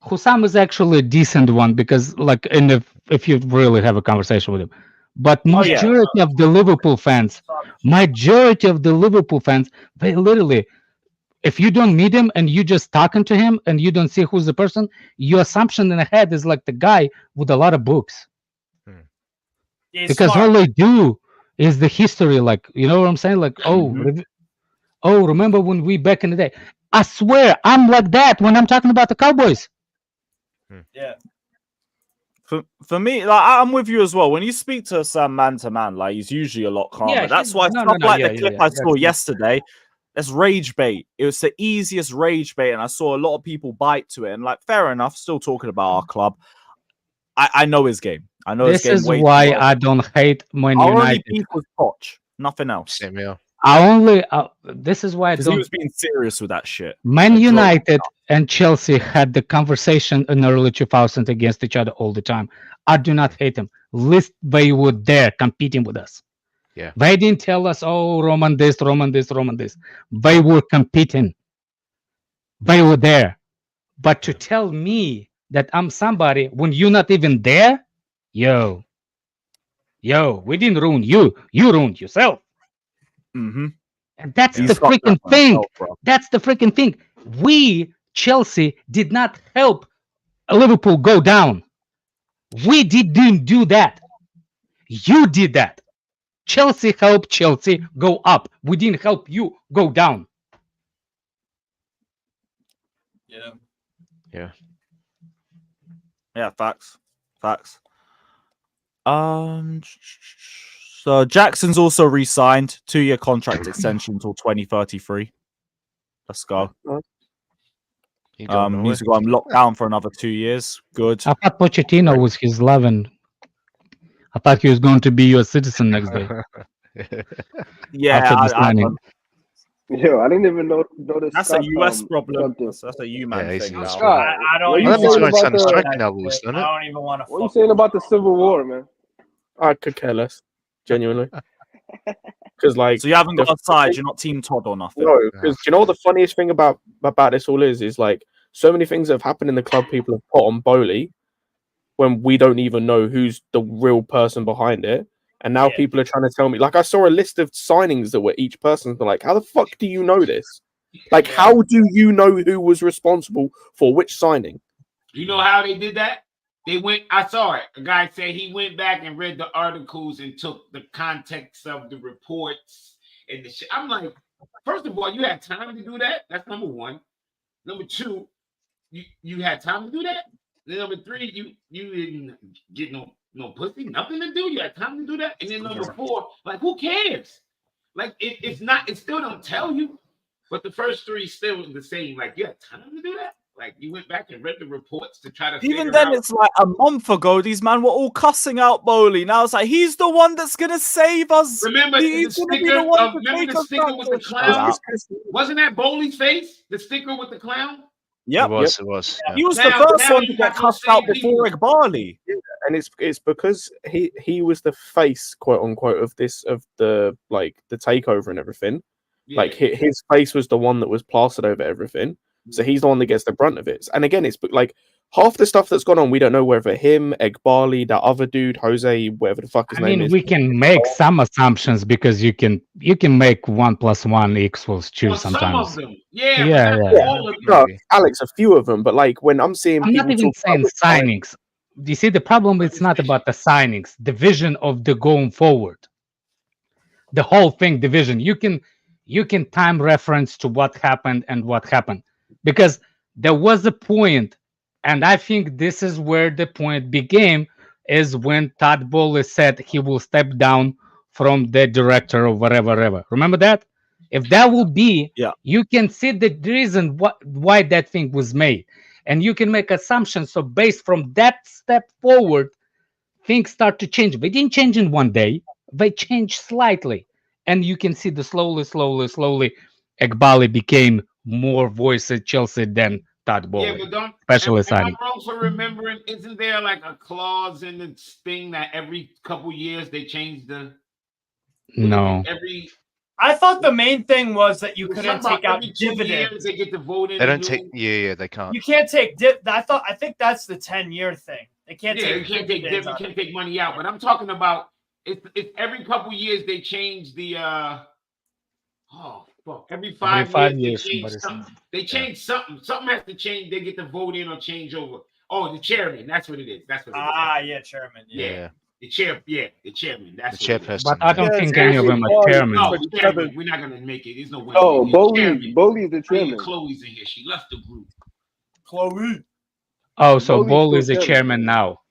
Hussam is actually a decent one, because like if you really have a conversation with him. But majority of the Liverpool fans, they literally, if you don't meet him and you just talking to him and you don't see who's the person, your assumption in the head is like the guy with a lot of books. Yeah, because all they do is the history, like, you know what I'm saying? Like, remember when we back in the day? I swear, I'm like that when I'm talking about the Cowboys. Yeah. For me, like, I'm with you as well. When you speak to Sam man to man, like, he's usually a lot calmer. Yeah, That's why the clip I saw yesterday, that's rage bait. It was the easiest rage bait, and I saw a lot of people bite to it. And like, fair enough, still talking about our club. I know his game. I know this his game. Is why I don't hate Man United. Only beef with Poch, nothing else. Same here. This is why I don't. He was being serious with that shit. Man United and Chelsea had the conversation in early 2000 against each other all the time. I do not hate them. Least they were there competing with us. Yeah. They didn't tell us, oh, Roman this, Roman this, Roman this. They were competing. They were there. But to tell me that I'm somebody when you're not even there, yo, we didn't ruin you. You ruined yourself. Mm-hmm. And that's the freaking thing. That's the freaking thing. We, Chelsea, did not help Liverpool go down. We didn't do that. You did that. Chelsea helped Chelsea go up. We didn't help you go down. Yeah, facts. So Jackson's also re-signed, 2-year contract extension until 2033. Let's go. He's got him locked down for another 2 years. Good. I thought Pochettino was his loving. I thought he was going to be your citizen next day. Yeah, I didn't even know this. That's a US problem. That's a U-man thing. I don't even want to. What are you saying about the Civil War, man? I could care less, genuinely. Because like, so you haven't got a side. You're not Team Todd or nothing. No, because you know what the funniest thing about this all is like so many things that have happened in the club. People have put on Bowley when we don't even know who's the real person behind it. And now people are trying to tell me, like, I saw a list of signings that were each person's like, how the fuck do you know this? Like, how do you know who was responsible for which signing? You know how they did that? I saw it. A guy said he went back and read the articles and took the context of the reports and the shit. I'm like, first of all, you had time to do that. That's number one. Number two, you had time to do that. Then number three, you didn't get no pussy, nothing to do. You had time to do that. And then number four, like, who cares? Like, it still don't tell you. But the first three still the same. Like, you had time to do that? Like, you went back and read the reports to try to even then, it's like a month ago, these men were all cussing out Bowley. Now it's like, he's the one that's going to save us. Remember the sticker with the clown? Wasn't that Bowley's face? The sticker with the clown? Yep. It was. He was the first one to get cussed out before Barley. Yeah, and it's because he was the face, quote unquote, of the takeover and everything. Yeah. Like his face was the one that was plastered over everything. So he's the one that gets the brunt of it. And again, it's like half the stuff that's gone on, we don't know whether him, Egg Barley, that other dude, Jose, whatever the fuck his name is. We can make some assumptions because you can make 1 + 1 = 2 sometimes. Some of them. Yeah. No, Alex, a few of them, but like when I'm seeing I'm not even saying signings. you see, the problem it's not about the signings, the vision of the going forward. The whole thing, division. You can time reference to what happened and what happened, because there was a point, and I think this is where the point became, is when Todd Bowley said he will step down from the director or whatever. Remember that? If that will be, you can see the reason why that thing was made, and you can make assumptions. So based from that step forward, things start to change. They didn't change in one day. They changed slightly, and you can see the slowly, Eghbali became more voice at Chelsea than Todd Bowley. Yeah, but especially am I signing. wrong for remembering? Isn't there like a clause in the thing that every couple years they change the? No. I thought the main thing was that you couldn't take out dividends. They get to vote in. They don't take. Yeah, they can't. You can't take I think that's the 10-year thing. They can't take. You can't take money out. But I'm talking about it's every couple years they change the. Every 5 years they change something. They change something. Something has to change. They get to vote in or change over. Oh, the chairman. That's what it is. That's what it is. Yeah, chairman. Yeah. The chairman. That's the chairperson. But I don't think any of them are chairman. No, chairman. We're not gonna make it. There's no way. Oh, Bowley is the chairman. Chloe's in here. She left the group. Chloe. Oh, so Bowley is the chairman now.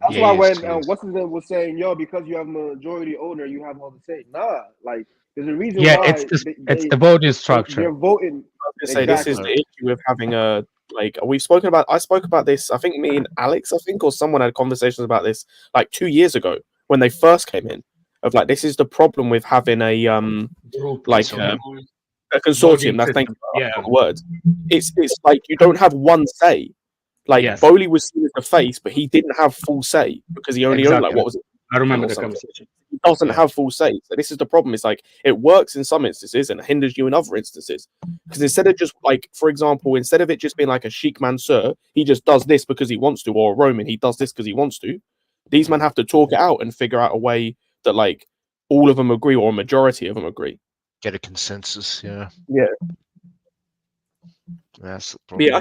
That's why when what's his name was saying, "Yo, because you have majority owner, you have all the say." Nah, like there's a reason. Yeah, why it's the voting structure. They're voting. Say this is the issue with having a we've spoken about. I spoke about this. I think me and Alex, or someone had conversations about this like 2 years ago when they first came in. Of like, this is the problem with having a consortium. That's thank you for the word. It's like you don't have one say. Like Bowley was seen as the face, but he didn't have full say because he only owned what was it? I remember the conversation. He doesn't have full say. So this is the problem. It's like it works in some instances and hinders you in other instances. Because instead of just like, for example, instead of it just being like a Sheikh Mansour, he just does this because he wants to, or a Roman, he does this because he wants to. These men have to talk it out and figure out a way that like all of them agree or a majority of them agree. Get a consensus. Yeah. That's I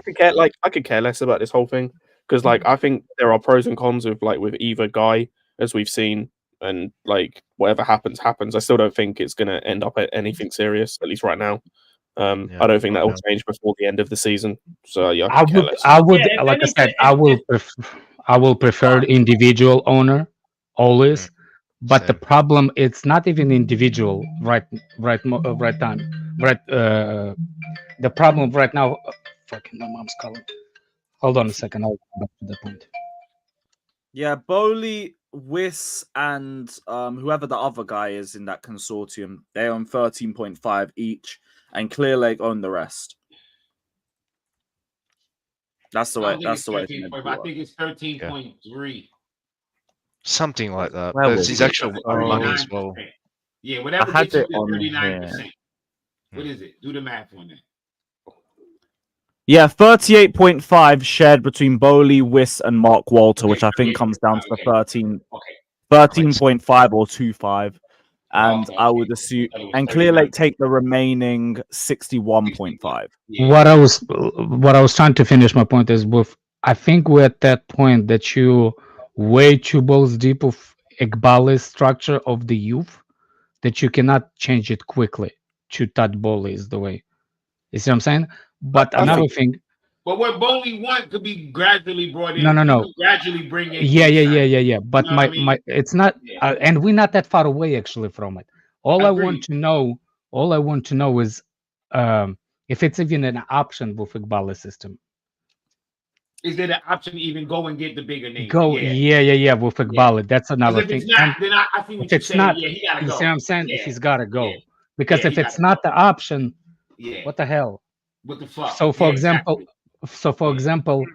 could care less about this whole thing because like I think there are pros and cons with either guy, as we've seen, and like whatever happens. I still don't think it's gonna end up at anything serious, at least right now. I don't think that will change before the end of the season. So yeah, I would like I said, I will prefer individual owner always. But the problem, it's not even individual the problem right now, fucking my mom's calling. Hold on a second, I'll come back to the point. Yeah, Bowley, Wiss, and whoever the other guy is in that consortium, they own 13.5 each, and Clear Lake own the rest. That's the way. That's the way. I think it's 13.3. Something like that. Well, It's his actual money as well. Yeah, whatever gets you to 39%. What is it? Do the math on that. Yeah, 38.5 shared between Bowley, Wiss, and Mark Walter, which I think comes down to the 13.5 or 2.5. And I would assume, and Clear Lake take the remaining 61.5. What I was trying to finish my point is I think we're at that point that you way too balls deep of Eghbali's structure of the youth that you cannot change it quickly to Todd Bowley is the way. You see what I'm saying? But another thing. But what Bowley want could be gradually brought in. No. Gradually bring in. Yeah. But my it's not, and we're not that far away actually from it. All I want to know is if it's even an option with Eghbali's system. Is there an option to even go and get the bigger name? With Eghbali. That's another thing. I think if it's not, he gotta go. You see what I'm saying? He's got to go. Because if it's not the option, what the hell? What the fuck? So for example,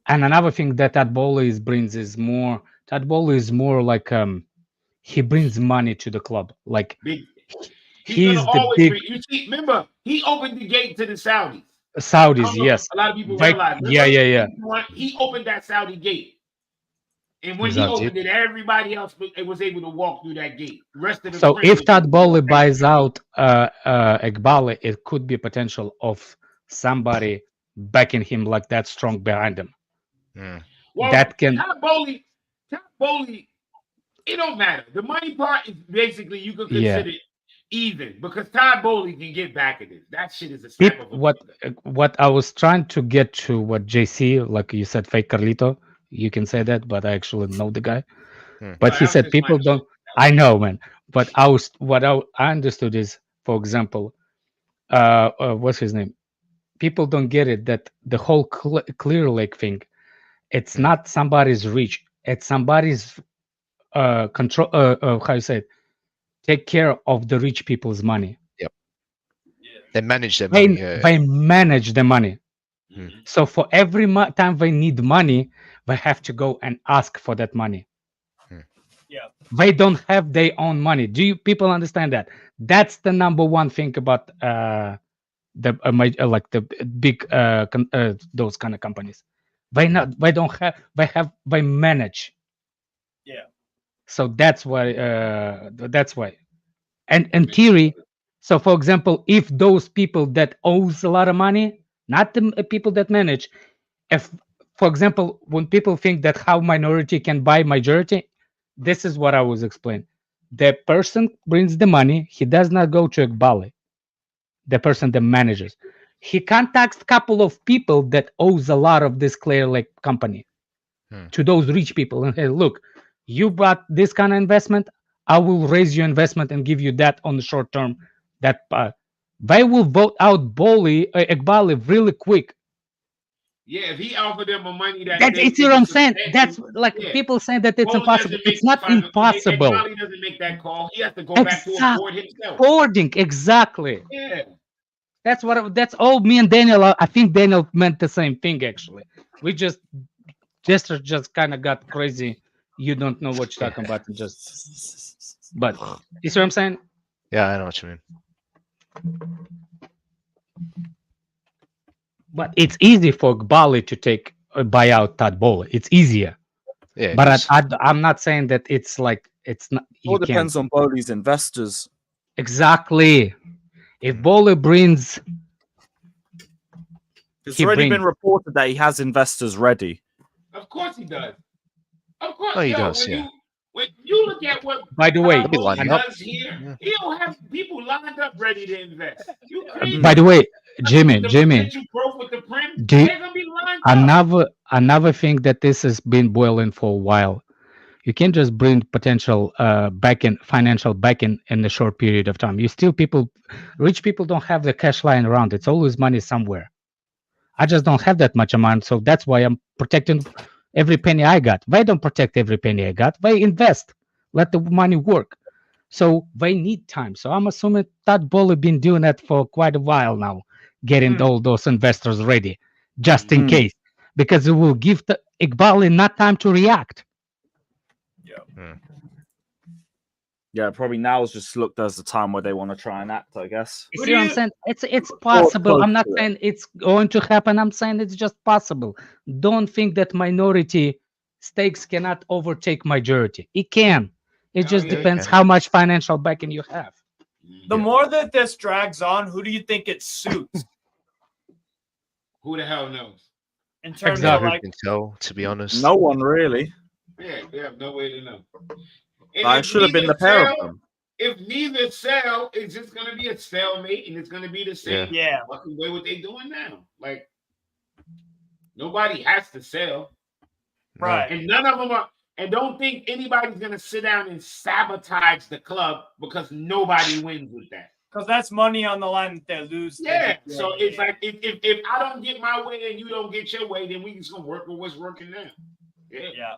and another thing that Todd Bowley brings is more. Todd Bowley is more like he brings money to the club. Like he's the big. You see, remember he opened the gate to the Saudis. Yes. A lot of people realize. Yeah. He opened that Saudi gate, and when he opened it, everybody else was able to walk through that gate. The rest of the so if Todd Bowley buys out Eghbali, it could be potential of somebody backing him like that strong behind him. Well, that can. Todd Bowley, it don't matter. The money part is basically you could consider it even because Todd Bowley can get back at this. That shit is a snap of a What I was trying to get to, what JC, like you said, fake Carlito. You can say that, but I actually know the guy. But he said people don't. I know, man. But I understood is, for example, what's his name? People don't get it that the whole Clear Lake thing, it's not somebody's reach. It's somebody's control. How you say it? Take care of the rich people's money. Yep. They manage their money. They manage the money. So for every time they need money, they have to go and ask for that money. Yeah. They don't have their own money. Do you people understand that? That's the number one thing about like the big those kind of companies. They don't have. They manage. Yeah. So that's why. And in theory, so for example, if those people that owes a lot of money, not the people that manage, if, for example, when people think that how minority can buy majority, this is what I was explaining. The person brings the money. He does not go to Ekbali. The person that manages. He contacts a couple of people that owes a lot of this Clear Lake company to those rich people and hey, look, you bought this kind of investment. I will raise your investment and give you that on the short term. That they will vote out Ekbali really quick. Yeah, if he offered them a money that it's what I'm saying. That's like people saying that it's impossible. It's not impossible. Ekbali doesn't make that call. He has to go back to a board himself. Boarding, exactly. Yeah. That's that's all me and Daniel. I think Daniel meant the same thing actually. We just kind of got crazy. You don't know what you're talking about. But you see what I'm saying? Yeah, I know what you mean. But it's easy for Bali to take a buyout Todd Bowley. It's easier. Yeah, but I'm not saying that it's like it's not. All depends on Bowley's investors. Exactly. If Bowley brings, it's already been reported that he has investors ready. Of course he does. Of course he does. When you look at what, by the way, he does here, he'll have people lined up ready to invest. You crazy? By the way, Jimmy, another thing that this has been boiling for a while. You can't just bring potential financial backing in a short period of time. Rich people don't have the cash lying around. It's always money somewhere. I just don't have that much amount, so that's why I'm protecting every penny I got. They don't protect every penny I got. They invest, let the money work. So they need time. So I'm assuming Todd Bowley been doing that for quite a while now, getting all those investors ready, just in case, because it will give the Ekbali not time to react. Yeah, probably now is just looked as the time where they want to try and act, I guess. You see what I'm saying? It's possible. I'm not saying it's going to happen. I'm saying it's just possible. Don't think that minority stakes cannot overtake majority. It can. It just depends how much financial backing you have. The more that this drags on, who do you think it suits? Who the hell knows? In terms of like, can tell, to be honest, no one really. Yeah, they have no way to know. I should have been the pair of them. If neither sell, it's just going to be a stalemate, and it's going to be the same. Yeah. Fucking way what they doing now. Like nobody has to sell, right? And none of them are. And don't think anybody's going to sit down and sabotage the club because nobody wins with that. Because that's money on the line that they lose. Yeah. So it's like if I don't get my way and you don't get your way, then we just gonna work with what's working now. Yeah.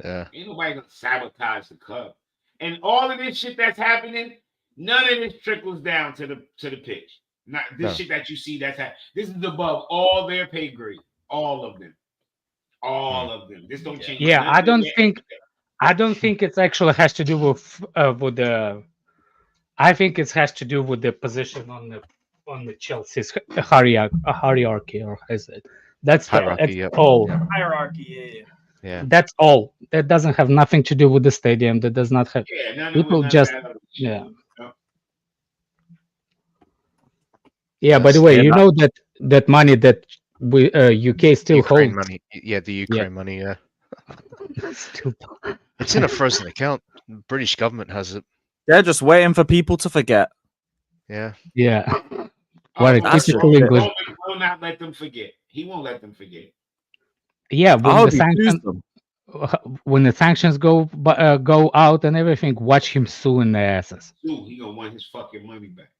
Yeah. Ain't nobody gonna sabotage the club. And all of this shit that's happening, none of this trickles down to the pitch. Not this shit that you see that's happening. This is above all their pay grade. All of them. All of them. This don't change. Yeah, I don't think it actually has to do with the. I think it has to do with the position on the Chelsea's hierarchy, or is it? That's all. Hierarchy, yeah. That's all. That doesn't have nothing to do with the stadium. That does not have. People just Yeah. By the way, you know that money that UK still Ukraine holds. money. Yeah, the Ukraine money. Yeah. It's in a frozen account. The British government has it. They're just waiting for people to forget. Yeah. Yeah. What a typical Roman English. will not let them forget. He won't let them forget. Yeah, when the sanctions go out and everything, watch him suing their asses. Dude, he gonna want his fucking money back.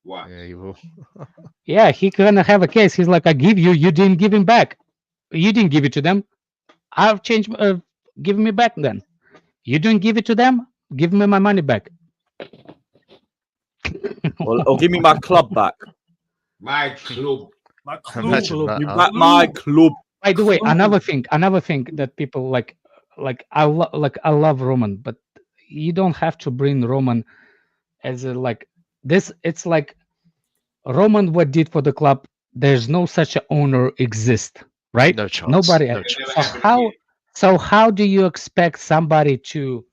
Why? Yeah, he will. Yeah, he gonna have a case. He's like, I give you, you didn't give him back. You didn't give it to them. I've changed. Give me back then. You didn't give it to them. Give me my money back. or give me my club back. My club. My club. You back my club. By the way, another thing that people like I love Roman, but you don't have to bring Roman as a like this. It's like Roman what did for the club. There's no such a owner exist, right? No chance. Nobody. No chance. So how do you expect somebody to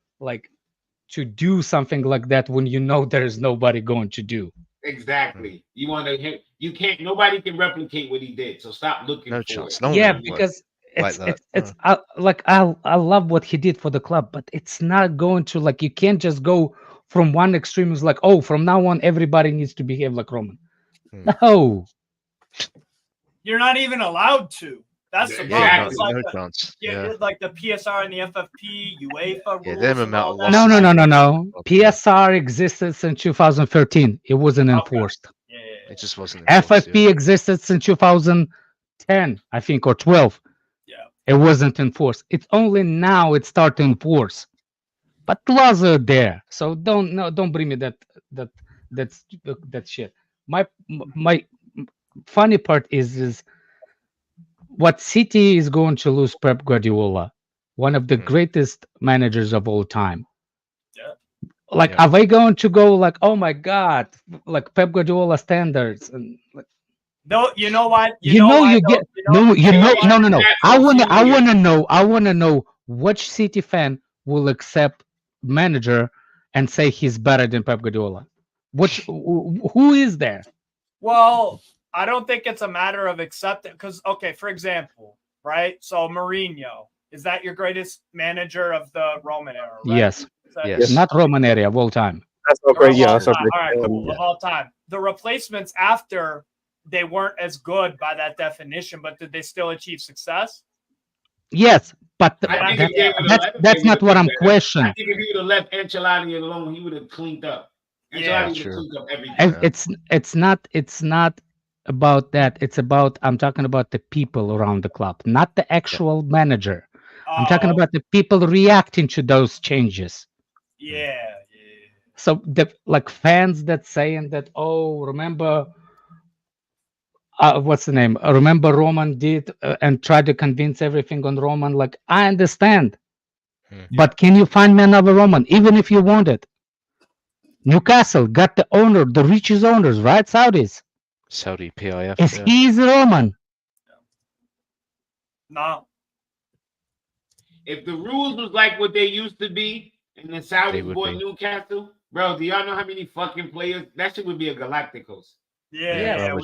do something like that when you know there is nobody going to do? Exactly. You want to. You can't. Nobody can replicate what he did. So stop looking. No for chance. it. No Yeah, one because like I love what he did for the club, but it's not going to like you can't just go from one extreme. It's like, oh, from now on everybody needs to behave like Roman. No, you're not even allowed to. That's the problem. Yeah, It's no, like no the, chance. it's like the PSR and the FFP, UEFA rules. them and all amount that. no. PSR existed since 2013. It wasn't enforced. It just wasn't. FFP existed since 2010, I think, or 12. Yeah. It wasn't enforced. It's only now it started to enforce. But laws are there, so don't bring me that shit. My funny part is what City is going to lose Pep Guardiola, one of the greatest managers of all time. Like, are they going to go like, oh my God, like Pep Guardiola standards and like? No, you know what? No. I wanna know which City fan will accept manager and say he's better than Pep Guardiola. Who is there? Well, I don't think it's a matter of acceptance because, okay, for example, right? So Mourinho, is that your greatest manager of the Roman era? Right? Yes. Not Roman area of all time. That's not great. Yeah, all right, cool. Of all time. The replacements after, they weren't as good by that definition, but did they still achieve success? Yes, but that's not what I'm questioning. I think if he would have left Ancelotti alone, he would have cleaned up. Ancelotti would have cleaned up everything. It's not about that. It's about, I'm talking about the people around the club, not the actual manager. I'm talking about the people reacting to those changes. Yeah. So the like fans that saying that, oh, remember what's the name? Remember Roman did and tried to convince everything on Roman. Like, I understand, but can you find me another Roman, even if you want it? Newcastle got the owner, the richest owners, right? Saudi PIF. Is he's Roman? No. If the rules was like what they used to be, and then Saudis bought Newcastle, bro, do y'all know how many fucking players? That shit would be a Galacticos. They'll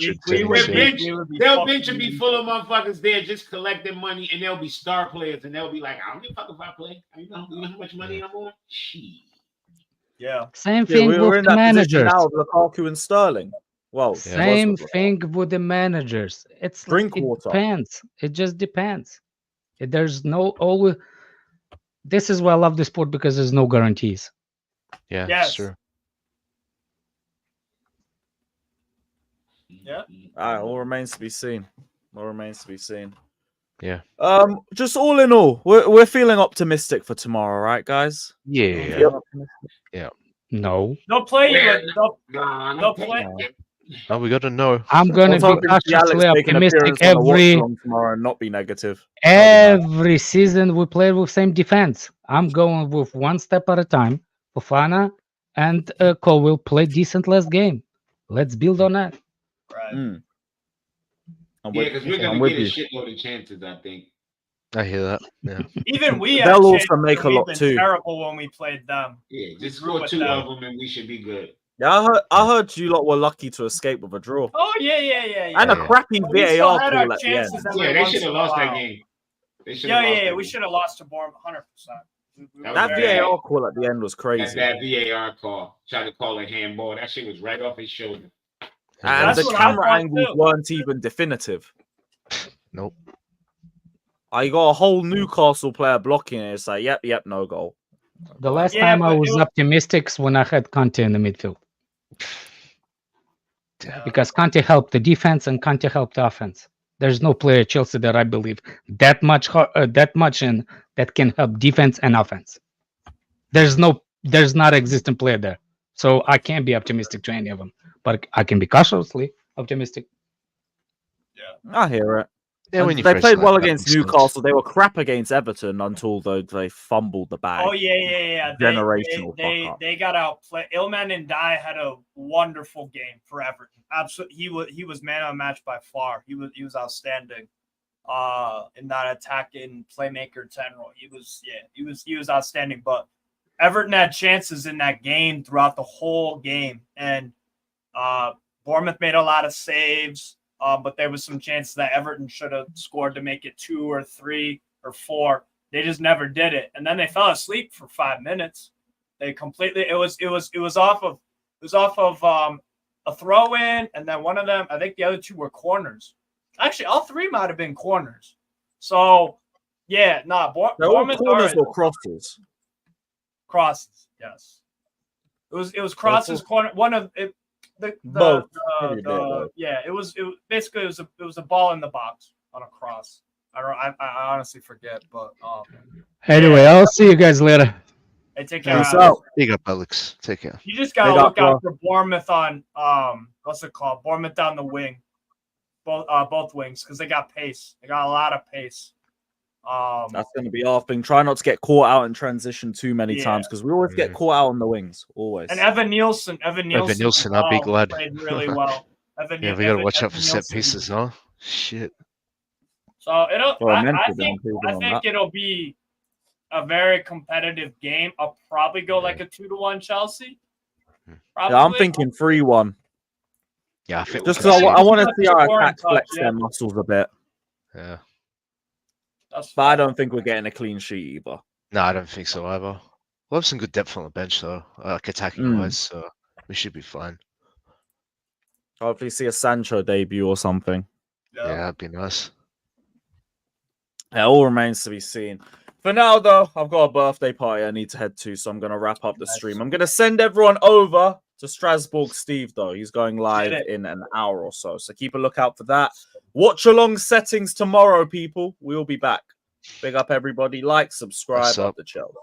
bench and be full of motherfuckers there just collecting money, and they'll be star players, and they'll be like, I don't give a fuck if I play. You know how much money I'm on? Shit. Yeah. Same thing with the managers. Now, Lukaku and Sterling. Well, same thing with the managers. It's Drinkwater. It depends. It just depends. There's no always. This is why I love the sport, because there's no guarantees. Yeah, that's true. Yeah. All remains to be seen. Yeah. Just all in all, we're feeling optimistic for tomorrow, right, guys? Yeah. No. They'll play. They'll play. Oh, we got to know. I'm gonna be cautiously optimistic tomorrow and not be negative. Every season we play with same defense. I'm going with one step at a time. Fofana and Cole will play decent last game. Let's build on that. Right. Because we're gonna get a shitload of chances, I think. I hear that. Yeah. Even we they'll also make a lot too. Terrible when we played them. Yeah, just score 2 of them and we should be good. Yeah, I heard you lot were lucky to escape with a draw. Oh yeah. And a crappy We still VAR had call our at the end. chances. Yeah, they should have lost that game. Yeah. We should have lost to Bournemouth 100%. That VAR call at the end was crazy. That VAR call, tried to call a handball. That shit was right off his shoulder. And the camera angles weren't even definitive. Nope. I got a whole Newcastle player blocking it. It's like, yep, no goal. The last time I was optimistic when I had Conte in the midfield. Because Conte helped the defense and Conte helped the offense. There's no player at Chelsea that I believe that much in that can help defense and offense. There's not existing player there. So I can't be optimistic to any of them. But I can be cautiously optimistic. Yeah, I hear it. Yeah, when you they played well against sense. Newcastle. They were crap against Everton until they fumbled the bag. Oh yeah. Generational. They got outplayed. Ilman and Dye had a wonderful game for Everton. Absolutely, he was man of the match by far. He was outstanding. In that attacking playmaker general, he was outstanding. But Everton had chances in that game throughout the whole game, and Bournemouth made a lot of saves. But there was some chances that Everton should have scored to make it 2 or 3 or 4. They just never did it, and then they fell asleep for 5 minutes. They completely. It was off of a throw in, and then one of them. I think the other 2 were corners. Actually, all 3 might have been corners. So yeah, Bournemouth corners or crosses. Crosses, yes. It was crosses corner. One of it. Both. It was basically it was a ball in the box on a cross. I honestly forget, but anyway, I'll see you guys later. Hey, take care. Big up, Alex. Take care. You just gotta look out for Bournemouth on what's it called? Bournemouth down the wing, both wings, because they got pace. They got a lot of pace. That's going to be our thing. Try not to get caught out in transition too many times, because we always get caught out on the wings. Always. And Evan Nielsen, our big lad, played really well. We got to watch out for set pieces, huh? Shit. So I think it'll be a very competitive game. I'll probably go like a 2-1 Chelsea. Probably. Yeah, I'm thinking 3-1. Yeah, I think just because I want to see our attack flex their muscles a bit. Yeah. But I don't think we're getting a clean sheet either. No, I don't think so either. We'll have some good depth on the bench though, like attacking wise, so we should be fine. Hopefully see a Sancho debut or something. Yeah, that'd be nice. It all remains to be seen. For now, though, I've got a birthday party I need to head to, so I'm going to wrap up the stream. I'm going to send everyone over to Strasbourg Steve, though. He's going live in an hour or so, so keep a lookout for that. Watch along settings tomorrow, people. We'll be back. Big up, everybody. Like, subscribe, up the channel.